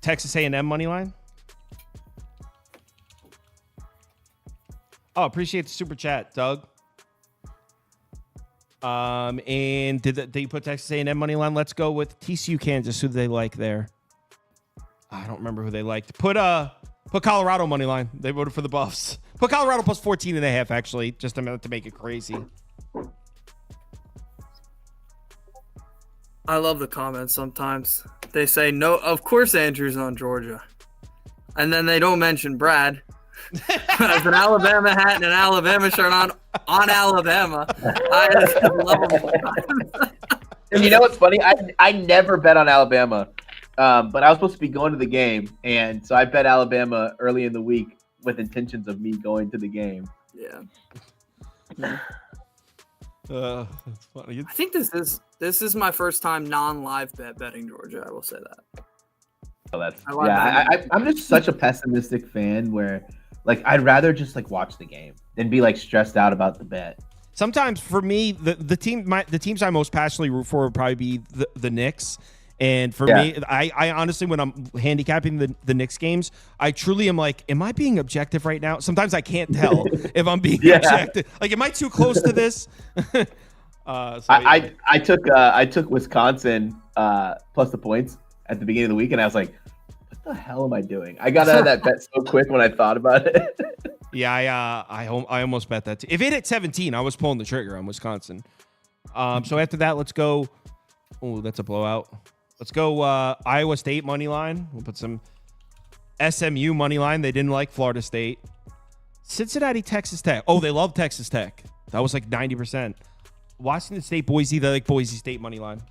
Texas A&M money line. Oh, appreciate the super chat, Doug. And did you put Texas A&M money line? Let's go with TCU Kansas. Who do they like there? I don't remember who they liked. Put Colorado money line. They voted for the Buffs. Put Colorado plus 14.5 actually, just to make it crazy. I love the comments sometimes. They say, no, of course Andrew's on Georgia. And then they don't mention Brad. Has an Alabama hat and an Alabama shirt on Alabama. I just love him. And you know what's funny? I never bet on Alabama, but I was supposed to be going to the game, and so I bet Alabama early in the week with intentions of me going to the game. Yeah. That's funny. I think this is my first time non-live betting Georgia. I will say that. Oh, I'm just such a pessimistic fan where, like, I'd rather just like watch the game than be like stressed out about the bet. Sometimes for me, the teams I most passionately root for would probably be the Knicks. And for me, I honestly, when I'm handicapping the Knicks games, I truly am like, am I being objective right now? Sometimes I can't tell if I'm being objective. Like, am I too close to this? I took Wisconsin plus the points at the beginning of the week, and I was like, what the hell am I doing? I got out of that bet so quick when I thought about it. Yeah, I almost bet that too. If it hit 17, I was pulling the trigger on Wisconsin. So after that, let's go. Oh, that's a blowout. Let's go Iowa State money line. We'll put some SMU money line. They didn't like Florida State. Cincinnati, Texas Tech. Oh, they love Texas Tech. That was like 90%. Washington State, Boise. They like Boise State money line.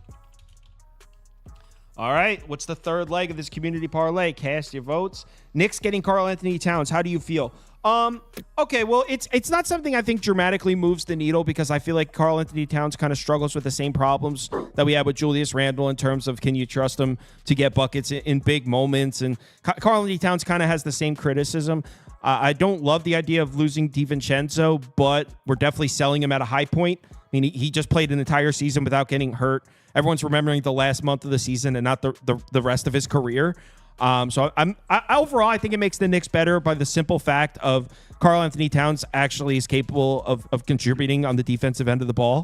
All right. What's the third leg of this community parlay? Cast your votes. Knicks getting Karl Anthony Towns. How do you feel? Okay, well, it's not something I think dramatically moves the needle because I feel like Karl Anthony Towns kind of struggles with the same problems that we had with Julius Randle in terms of can you trust him to get buckets in big moments, and Karl Anthony Towns kind of has the same criticism. I don't love the idea of losing DiVincenzo, but we're definitely selling him at a high point. I mean, he just played an entire season without getting hurt. Everyone's remembering the last month of the season and not the rest of his career. So overall, I think it makes the Knicks better by the simple fact of Karl Anthony Towns actually is capable of contributing on the defensive end of the ball.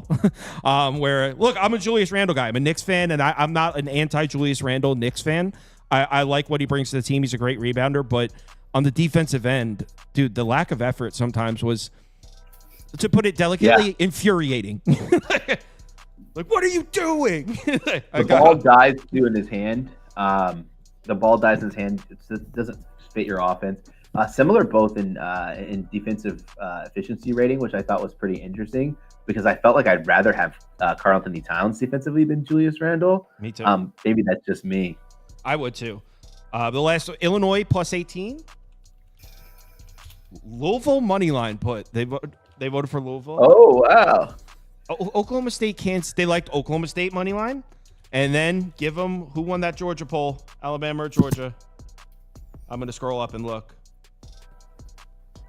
Where, look, I'm a Julius Randle guy. I'm a Knicks fan, and I'm not an anti-Julius Randle Knicks fan. I like what he brings to the team. He's a great rebounder. But on the defensive end, dude, the lack of effort sometimes was, to put it delicately, infuriating. Like, what are you doing? The ball dies too in his hand. The ball dies in his hand. It doesn't fit your offense. Similar both in defensive efficiency rating, which I thought was pretty interesting because I felt like I'd rather have Karl Anthony Towns defensively than Julius Randle. Me too. Maybe that's just me. I would too. The last Illinois plus 18. Louisville money line put. They voted for Louisville. Oh wow. Oklahoma State, Kansas. They liked Oklahoma State money line. And then give them who won that Georgia poll, Alabama or Georgia. I'm going to scroll up and look.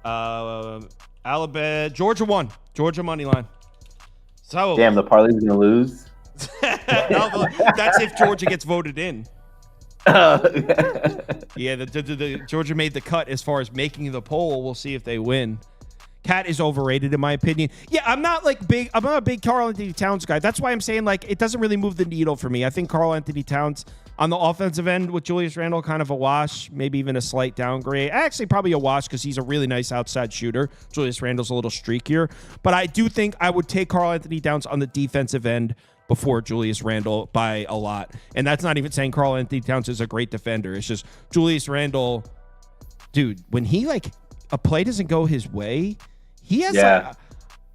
Alabama, Georgia won. Georgia money line. So damn, the parlay's going to lose. No, that's if Georgia gets voted in. Yeah, the Georgia made the cut as far as making the poll. We'll see if they win. Cat is overrated in my opinion. Yeah, I'm not a big Karl Anthony Towns guy. That's why I'm saying like it doesn't really move the needle for me. I think Karl Anthony Towns on the offensive end with Julius Randle kind of a wash, maybe even a slight downgrade. Actually, probably a wash because he's a really nice outside shooter. Julius Randle's a little streakier, but I do think I would take Karl Anthony Towns on the defensive end before Julius Randle by a lot. And that's not even saying Karl Anthony Towns is a great defender. It's just Julius Randle, dude, when he like a play doesn't go his way, he has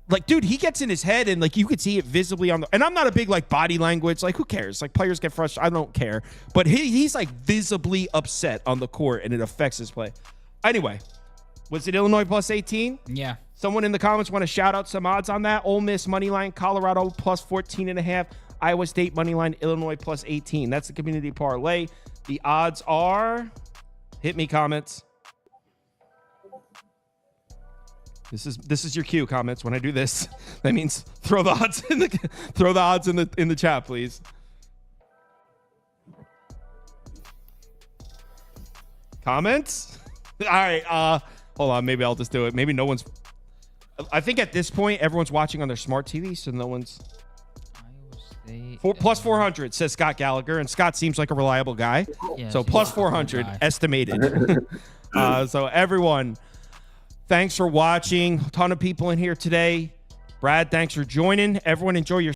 like, dude, he gets in his head and like you could see it visibly on the, and I'm not a big like body language, like who cares? Like players get frustrated. I don't care. But he's like visibly upset on the court and it affects his play. Anyway, was it Illinois plus 18? Yeah. Someone in the comments want to shout out some odds on that. Ole Miss money line, Colorado plus 14.5, Iowa State money line, Illinois plus 18. That's the community parlay. The odds are, hit me comments. This is your cue, comments. When I do this, that means throw the odds in the chat, please. Comments? All right. Hold on. Maybe I'll just do it. Maybe no one's. I think at this point everyone's watching on their smart TV, so no one's. Plus 400 says Scott Gallagher, and Scott seems like a reliable guy. Yeah, So he's plus a good 400 guy. estimated. So everyone, thanks for watching. A ton of people in here today. Brad, thanks for joining. Everyone enjoy your